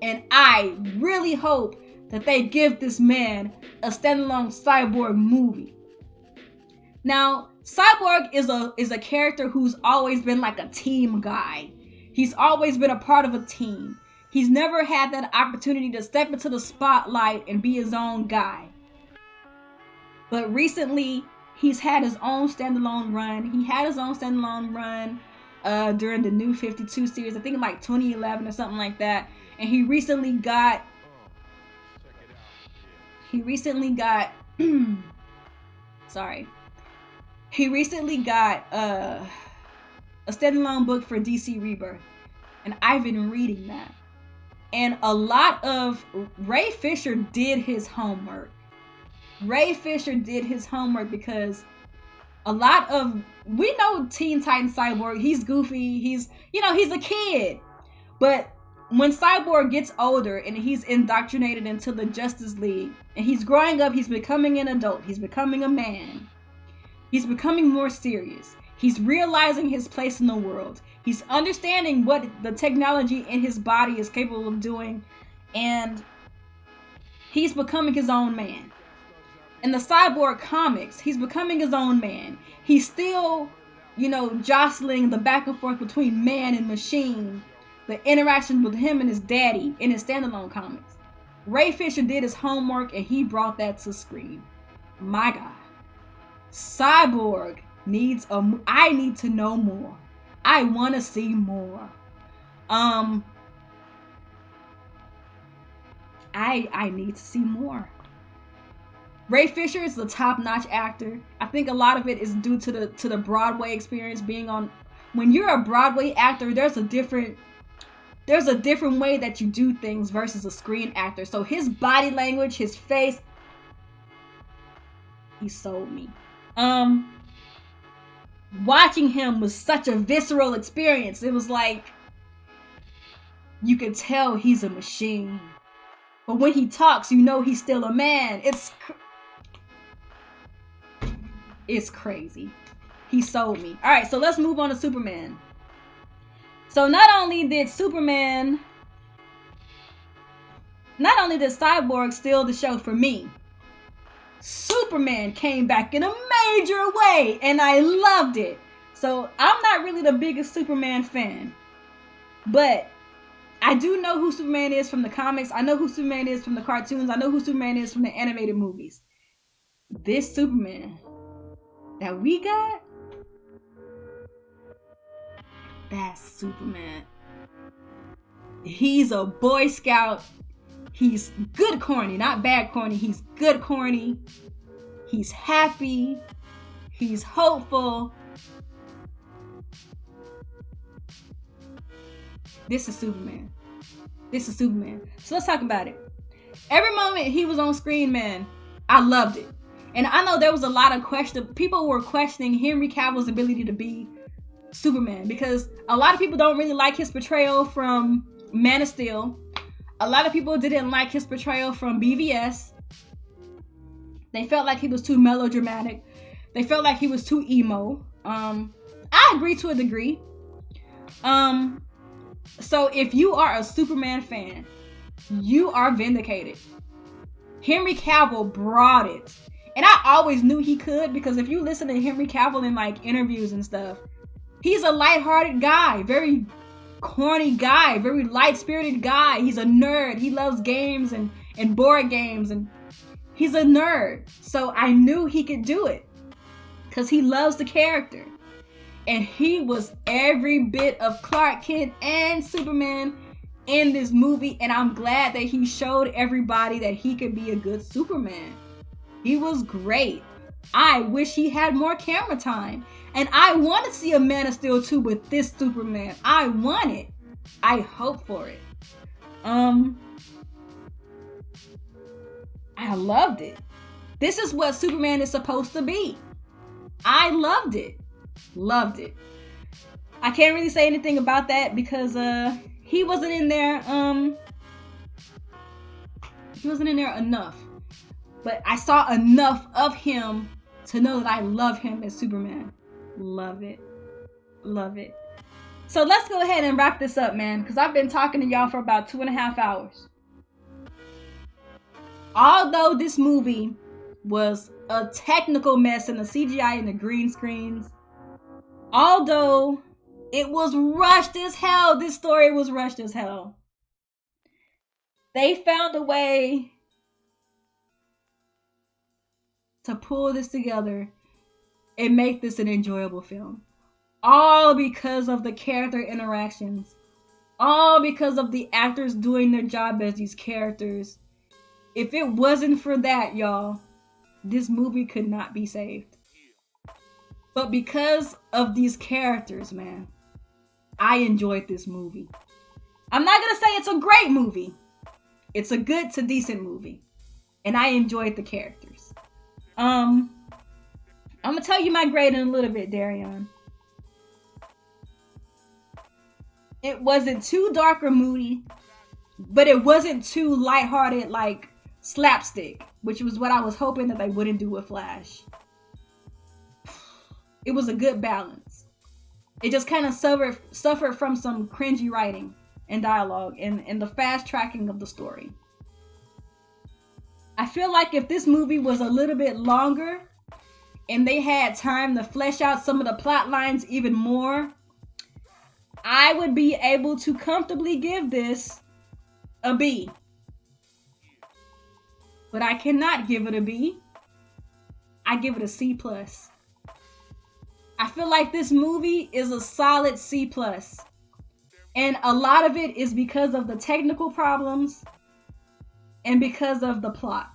And I really hope that they give this man a standalone Cyborg movie. Now, Cyborg is a character who's always been like a team guy. He's always been a part of a team. He's never had that opportunity to step into the spotlight and be his own guy. But recently, he's had his own standalone run. He had his own standalone run during the New 52 series, I think in like 2011 or something like that. And he recently got sorry. He recently got a standalone book for DC Rebirth. And I've been reading that. And a lot of Ray Fisher did his homework. Ray Fisher did his homework because we know Teen Titan Cyborg, he's goofy, he's a kid. But when Cyborg gets older and he's indoctrinated into the Justice League and he's growing up, he's becoming an adult, he's becoming a man. He's becoming more serious. He's realizing his place in the world. He's understanding what the technology in his body is capable of doing, and he's becoming his own man. In the Cyborg comics, he's becoming his own man. He's still, jostling the back and forth between man and machine, the interaction with him and his daddy in his standalone comics. Ray Fisher did his homework and he brought that to screen. My God. Cyborg I need to know more. I want to see more. I need to see more. Ray Fisher is a top-notch actor. I think a lot of it is due to the Broadway experience being on. When you're a Broadway actor, there's a different there's a different way that you do things versus a screen actor. So his body language, his face, he sold me. Watching him was such a visceral experience. It was like, you could tell he's a machine. But when he talks, you know he's still a man. It's crazy. He sold me. All right, so let's move on to Superman. So not only did Cyborg steal the show for me, Superman came back in a major way, and I loved it. So I'm not really the biggest Superman fan, but I do know who Superman is from the comics. I know who Superman is from the cartoons. I know who Superman is from the animated movies. This Superman that we got, that's Superman. He's a Boy Scout. He's good corny, not bad corny. He's good corny. He's happy. He's hopeful. This is Superman. This is Superman. So let's talk about it. Every moment he was on screen, man, I loved it. And I know there was a lot of people were questioning Henry Cavill's ability to be Superman, because a lot of people don't really like his portrayal from Man of Steel. A lot of people didn't like his portrayal from BVS. They felt like he was too melodramatic. They felt like he was too emo. I agree to a degree. So if you are a Superman fan, you are vindicated. Henry Cavill brought it. And I always knew he could, because if you listen to Henry Cavill in like interviews and stuff, he's a lighthearted guy, very corny guy, very light-spirited guy. He's a nerd. He loves games and board games, and he's a nerd. So I knew he could do it because he loves the character. And he was every bit of Clark Kent and Superman in this movie, and I'm glad that he showed everybody that he could be a good Superman. He was great. I wish he had more camera time. And I want to see a Man of Steel 2 with this Superman. I want it. I hope for it. I loved it. This is what Superman is supposed to be. I loved it. Loved it. I can't really say anything about that because he wasn't in there. He wasn't in there enough. But I saw enough of him to know that I love him as Superman. Love it. Love it. So let's go ahead and wrap this up, man, because I've been talking to y'all for about 2.5 hours. Although this movie was a technical mess in the CGI and the green screens, although it was rushed as hell, this story was rushed as hell, they found a way to pull this together and make this an enjoyable film. All because of the character interactions. All because of the actors doing their job as these characters. If it wasn't for that, y'all, this movie could not be saved. But because of these characters, man, I enjoyed this movie. I'm not gonna say it's a great movie. It's a good to decent movie. And I enjoyed the characters. I'm gonna tell you my grade in a little bit, Darion. It wasn't too dark or moody, but it wasn't too lighthearted like slapstick, which was what I was hoping that they wouldn't do with Flash. It was a good balance. It just kind of suffered from some cringy writing and dialogue and the fast tracking of the story. I feel like if this movie was a little bit longer and they had time to flesh out some of the plot lines even more, I would be able to comfortably give this a B. But I cannot give it a B. I give it a C+. I feel like this movie is a solid C+. And a lot of it is because of the technical problems and because of the plot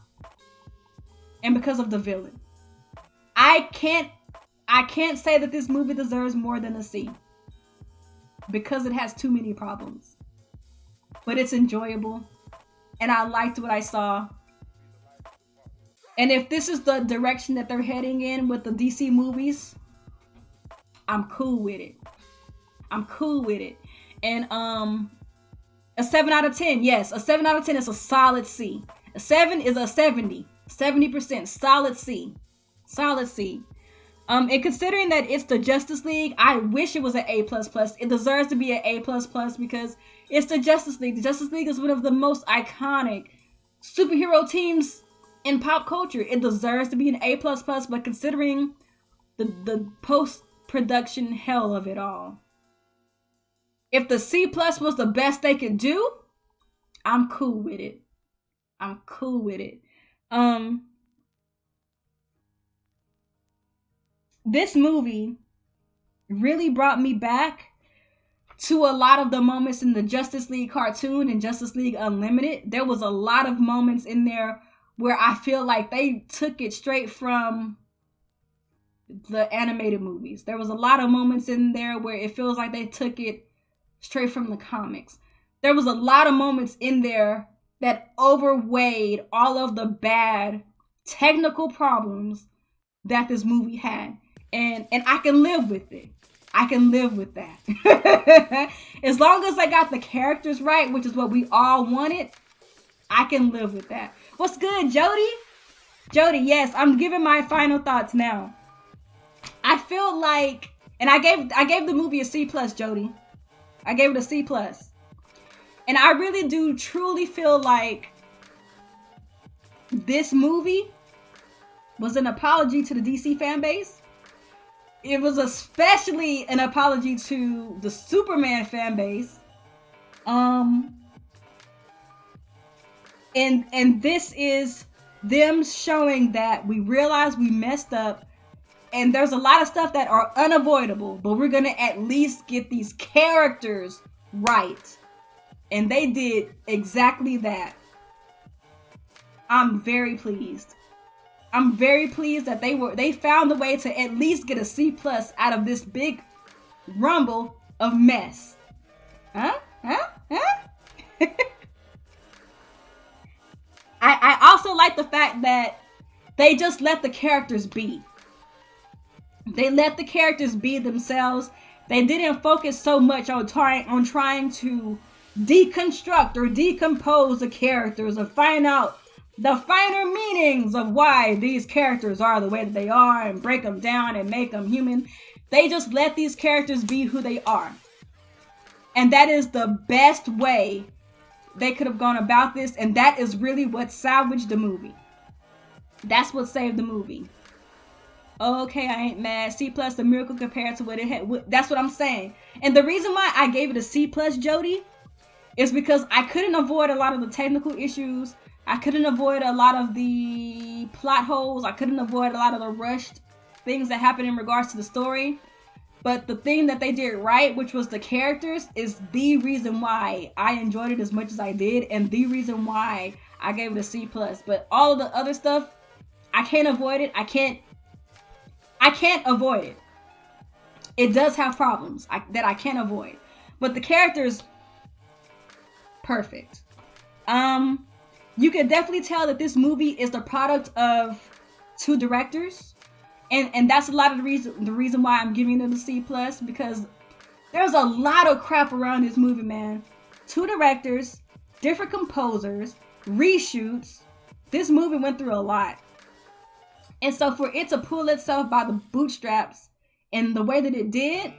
and because of the villain. I can't say that this movie deserves more than a C because it has too many problems. but it's enjoyable. And I liked what I saw. And if this is the direction that they're heading in with the DC movies, I'm cool with it. I'm cool with it. And a 7 out of 10. Yes, a 7 out of 10 is a solid C. A 7 is a 70. 70%. Solid C. Solid C. And considering that it's the Justice League, I wish it was an A++. It deserves to be an A++ because it's the Justice League. The Justice League is one of the most iconic superhero teams in pop culture. It deserves to be an A++, but considering the post-production hell of it all, if the C+ was the best they could do, I'm cool with it. I'm cool with it. This movie really brought me back to a lot of the moments in the Justice League cartoon and Justice League Unlimited. There was a lot of moments in there where I feel like they took it straight from the animated movies. There was a lot of moments in there where it feels like they took it straight from the comics. There was a lot of moments in there that overweighed all of the bad technical problems that this movie had. And I can live with it. I can live with that. As long as I got the characters right, which is what we all wanted, I can live with that. What's good, Jody? Jody, yes, I'm giving my final thoughts now. I feel like, and I gave the movie a C+, Jody. I gave it a C+. And I really do truly feel like this movie was an apology to the DC fan base. It was especially an apology to the Superman fan base. And this is them showing that we realize we messed up and there's a lot of stuff that are unavoidable, but we're gonna at least get these characters right. And they did exactly that. I'm very pleased. I'm very pleased that they found a way to at least get a C+ out of this big rumble of mess. Huh? I also like the fact that they just let the characters be. They let the characters be themselves. They didn't focus so much on trying to deconstruct or decompose the characters or find out the finer meanings of why these characters are the way that they are and break them down and make them human. They just let these characters be who they are. And that is the best way they could have gone about this. And that is really what salvaged the movie. That's what saved the movie. Okay, I ain't mad. C+, the miracle compared to what it had. That's what I'm saying. And the reason why I gave it a C+, Jody, is because I couldn't avoid a lot of the technical issues. I couldn't avoid a lot of the plot holes. I couldn't avoid a lot of the rushed things that happened in regards to the story. But the thing that they did right, which was the characters, is the reason why I enjoyed it as much as I did. And the reason why I gave it a C+. But all of the other stuff, I can't avoid it. I can't avoid it. It does have problems that I can't avoid. But the characters, perfect. You can definitely tell that this movie is the product of two directors. And that's a lot of the reason why I'm giving it a C+, because there's a lot of crap around this movie, man. Two directors, different composers, reshoots. This movie went through a lot. And so for it to pull itself by the bootstraps in the way that it did,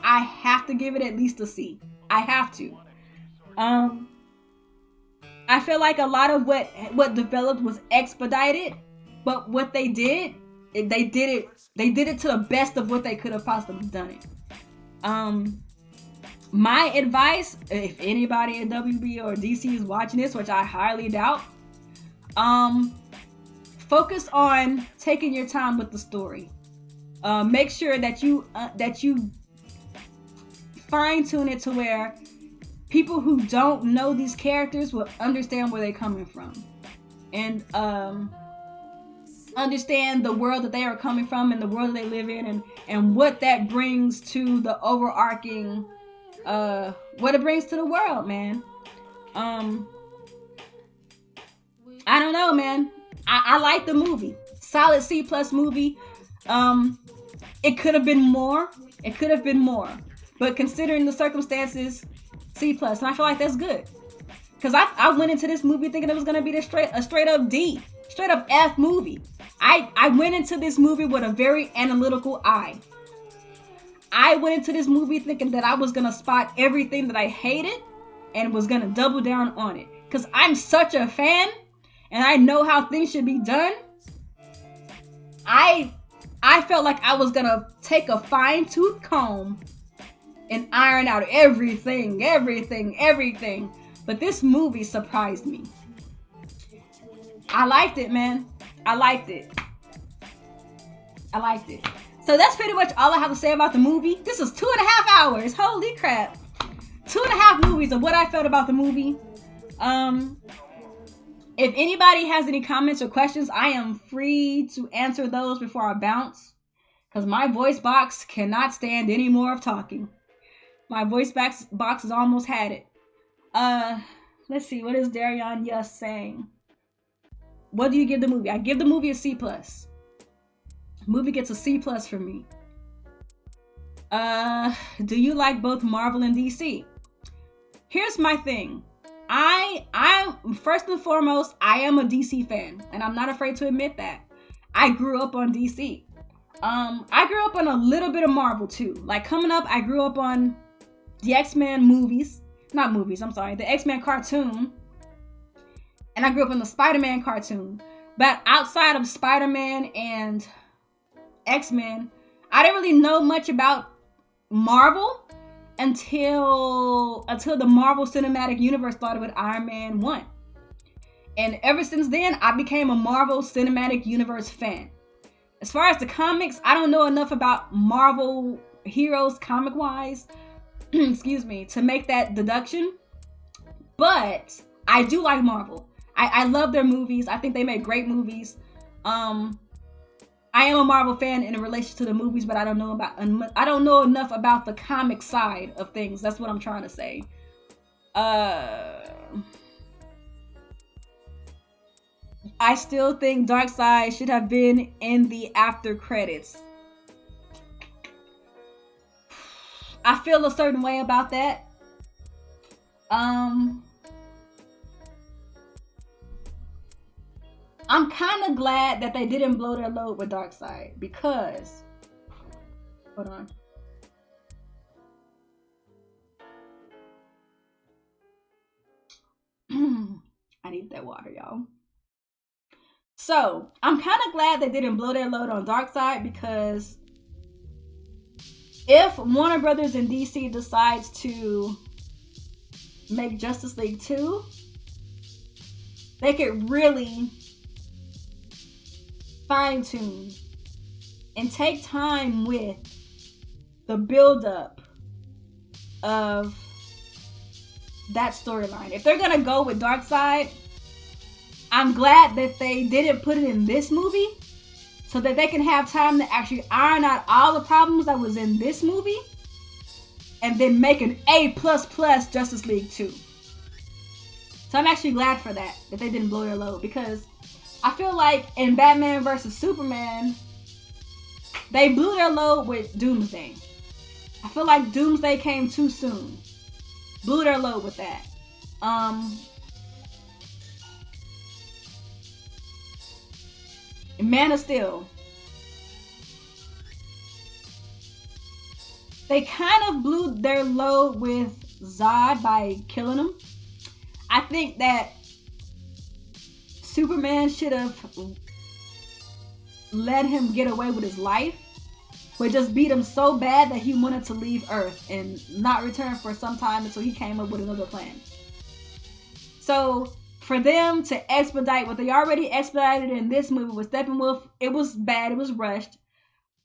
I have to give it at least a C. I have to. I feel like a lot of what developed was expedited, but what they did it to the best of what they could have possibly done it. My advice, if anybody in WB or DC is watching this, which I highly doubt, focus on taking your time with the story. Make sure that you fine tune it to where people who don't know these characters will understand where they're coming from, and understand the world that they are coming from and the world that they live in, and what that brings to the overarching what it brings to the world, man. I don't know, man. I like the movie. Solid C+ movie. It could have been more. It could have been more. But considering the circumstances, C+. And I feel like that's good. Because I went into this movie thinking it was going to be a straight up D. Straight up F movie. I went into this movie with a very analytical eye. I went into this movie thinking that I was going to spot everything that I hated and was going to double down on it. Because I'm such a fan and I know how things should be done. I felt like I was going to take a fine-tooth comb and iron out everything. But this movie surprised me. I liked it, man. I liked it. So that's pretty much all I have to say about the movie. This is 2.5 hours. Holy crap. 2.5 movies of what I felt about the movie. If anybody has any comments or questions, I am free to answer those before I bounce. Because my voice box cannot stand any more of talking. My voice box has almost had it. Let's see. What is Darion Yus saying? What do you give the movie? I give the movie a C+. The movie gets a C+ for me. Do you like both Marvel and DC? Here's my thing. I'm first and foremost, I am a DC fan, and I'm not afraid to admit that. I grew up on DC. I grew up on a little bit of Marvel too. Like coming up, I grew up on the X-Men movies. Not movies, I'm sorry. The X-Men cartoon. And I grew up on the Spider-Man cartoon. But outside of Spider-Man and X-Men, I didn't really know much about Marvel until the Marvel Cinematic Universe started with Iron Man 1. And ever since then, I became a Marvel Cinematic Universe fan. As far as the comics, I don't know enough about Marvel heroes comic-wise, excuse me, to make that deduction. But I do like Marvel. I love their movies. I think they make great movies. I am a Marvel fan in relation to the movies, but I don't know enough about the comic side of things. That's what I'm trying to say. I still think Darkseid should have been in the after credits. I feel a certain way about that. I'm kind of glad that they didn't blow their load with Darkseid because, hold on. I need that water, y'all. So, I'm kind of glad they didn't blow their load on Darkseid because if Warner Brothers and DC decides to make Justice League 2, they could really fine-tune and take time with the build-up of that storyline. If they're gonna go with Darkseid, I'm glad that they didn't put it in this movie so that they can have time to actually iron out all the problems that was in this movie and then make an A++ Justice League 2. So I'm actually glad for that they didn't blow their load, because I feel like in Batman vs. Superman, they blew their load with Doomsday. I feel like Doomsday came too soon. Blew their load with that. Man of Steel. They kind of blew their load with Zod by killing him. I think that Superman should have let him get away with his life, but just beat him so bad that he wanted to leave Earth and not return for some time until he came up with another plan. So for them to expedite what they already expedited in this movie with Steppenwolf, it was bad, it was rushed,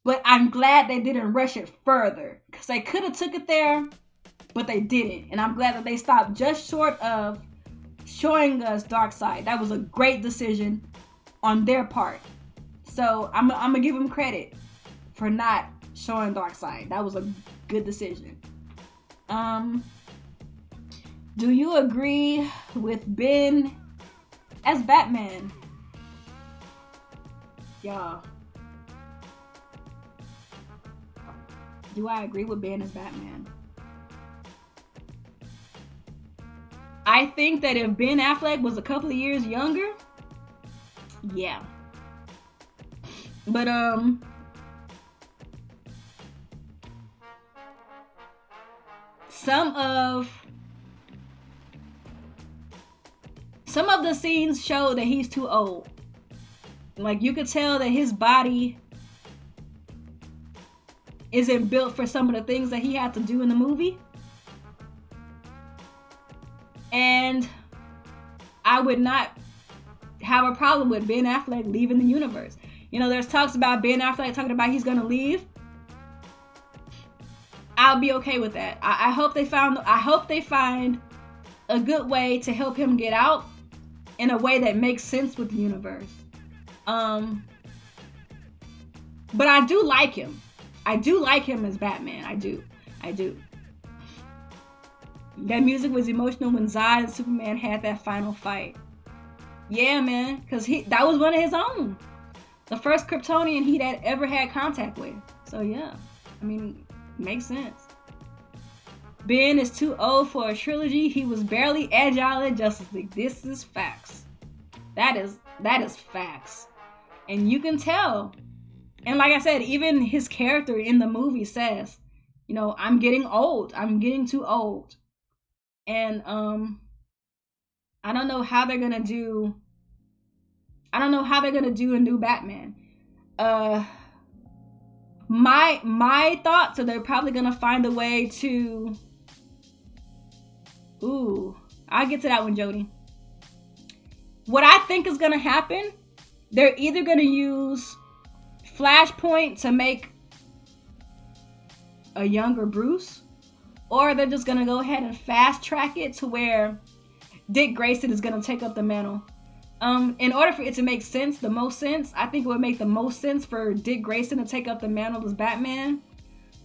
but I'm glad they didn't rush it further, because they could have took it there, but they didn't, and I'm glad that they stopped just short of showing us Darkseid. That was a great decision on their part. So I'm gonna give them credit for not showing Darkseid. That was a good decision. Do you agree with Ben as Batman? Y'all. Do I agree with Ben as Batman? I think that if Ben Affleck was a couple of years younger, yeah. But some of the scenes show that he's too old. Like, you could tell that his body isn't built for some of the things that he had to do in the movie. And I would not have a problem with Ben Affleck leaving the universe. You know, there's talks about Ben Affleck talking about he's gonna leave. I'll be okay with that. I hope they find a good way to help him get out in a way that makes sense with the universe. But I do like him. I do like him as Batman. I do. That music was emotional when Zod and Superman had that final fight. Yeah, man, because that was one of his own. The first Kryptonian he'd ever had contact with. So yeah, I mean, makes sense. Ben is too old for a trilogy. He was barely agile in Justice League. This is facts. That is facts. And you can tell. And like I said, even his character in the movie says, you know, I'm getting old. I'm getting too old. And I don't know how they're gonna do a new Batman. My thoughts are they're probably gonna find a way to. I'll get to that one, Jody. What I think is gonna happen, they're either gonna use Flashpoint to make a younger Bruce, or they're just gonna go ahead and fast track it to where Dick Grayson is gonna take up the mantle. In order for it to make sense, the most sense, I think it would make the most sense for Dick Grayson to take up the mantle as Batman.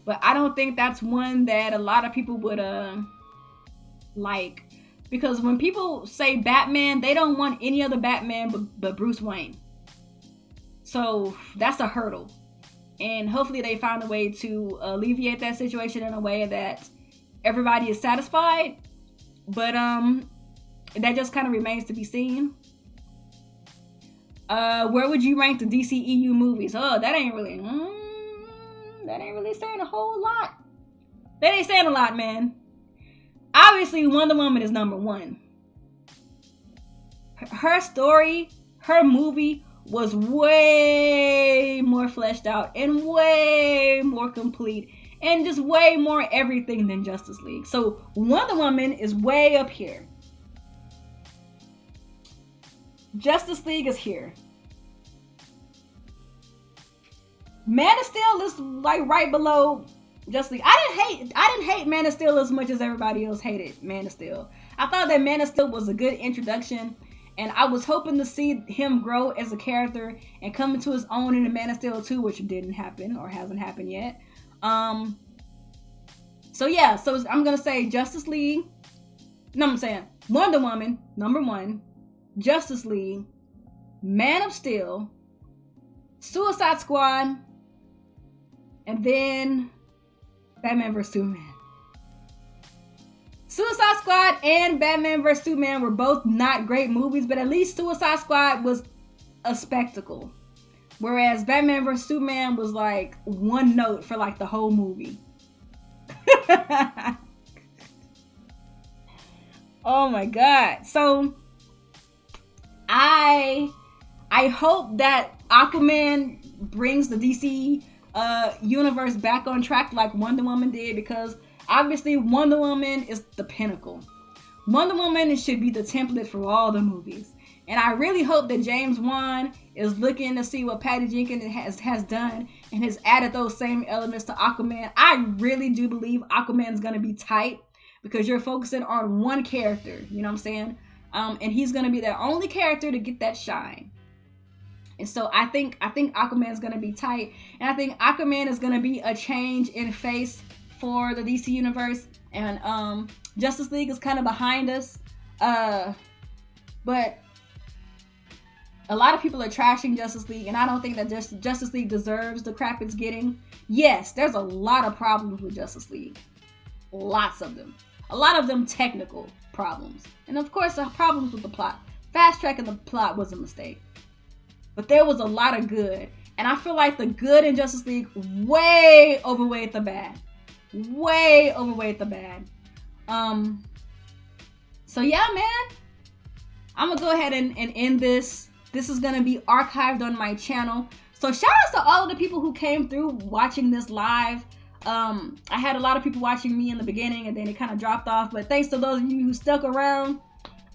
But I don't think that's one that a lot of people would like. Because when people say Batman, they don't want any other Batman but Bruce Wayne. So that's a hurdle. And hopefully they find a way to alleviate that situation in a way that everybody is satisfied. But that just kind of remains to be seen. Where would you rank the DCEU movies? Oh, that ain't really saying a whole lot. That ain't saying a lot, man. Obviously, Wonder Woman is number one. Her story, her movie was way more fleshed out and way more complete and just way more everything than Justice League. So Wonder Woman is way up here. Justice League is here. Man of Steel is like right below Justice League. I didn't hate Man of Steel as much as everybody else hated Man of Steel. I thought that Man of Steel was a good introduction, and I was hoping to see him grow as a character and come into his own in the Man of Steel 2, which didn't happen or hasn't happened yet. So I'm gonna say Justice League. No, I'm saying Wonder Woman, number one. Justice League, Man of Steel, Suicide Squad, and then Batman vs. Superman. Suicide Squad and Batman vs. Superman were both not great movies, but at least Suicide Squad was a spectacle. Whereas Batman vs. Superman was like one note for like the whole movie. Oh my God. So I hope that Aquaman brings the DC universe back on track like Wonder Woman did, because obviously Wonder Woman is the pinnacle. Wonder Woman should be the template for all the movies. And I really hope that James Wan is looking to see what Patty Jenkins has done and has added those same elements to Aquaman. I really do believe Aquaman is going to be tight because you're focusing on one character, you know what I'm saying? And he's going to be the only character to get that shine. And so I think Aquaman is going to be tight. And I think Aquaman is going to be a change in face for the DC universe. And Justice League is kind of behind us. But a lot of people are trashing Justice League, and I don't think that Justice League deserves the crap it's getting. Yes, there's a lot of problems with Justice League. Lots of them. A lot of them technical problems. And of course, the problems with the plot. Fast tracking the plot was a mistake. But there was a lot of good. And I feel like the good in Justice League way overweighed the bad. Way overweighed the bad. So yeah, man. I'm going to go ahead and end this. This is going to be archived on my channel. So shout outs to all of the people who came through watching this live. I had a lot of people watching me in the beginning, and then it kind of dropped off. But thanks to those of you who stuck around.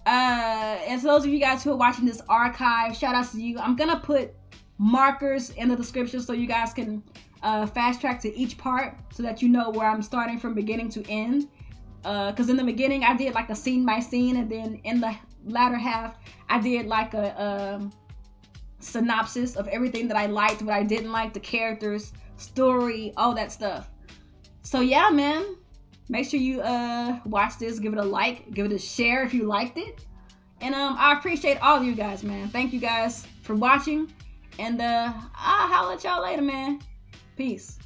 And to those of you guys who are watching this archive, shout outs to you. I'm going to put markers in the description so you guys can fast track to each part so that you know where I'm starting from beginning to end. Because in the beginning, I did like a scene by scene, and then in the latter half, I did like a synopsis of everything that I liked, what I didn't like, the characters, story, all that stuff. So yeah, man, make sure you watch this, give it a like, give it a share if you liked it. And I appreciate all of you guys, man. Thank you guys for watching. And I'll holler at y'all later, man. Peace.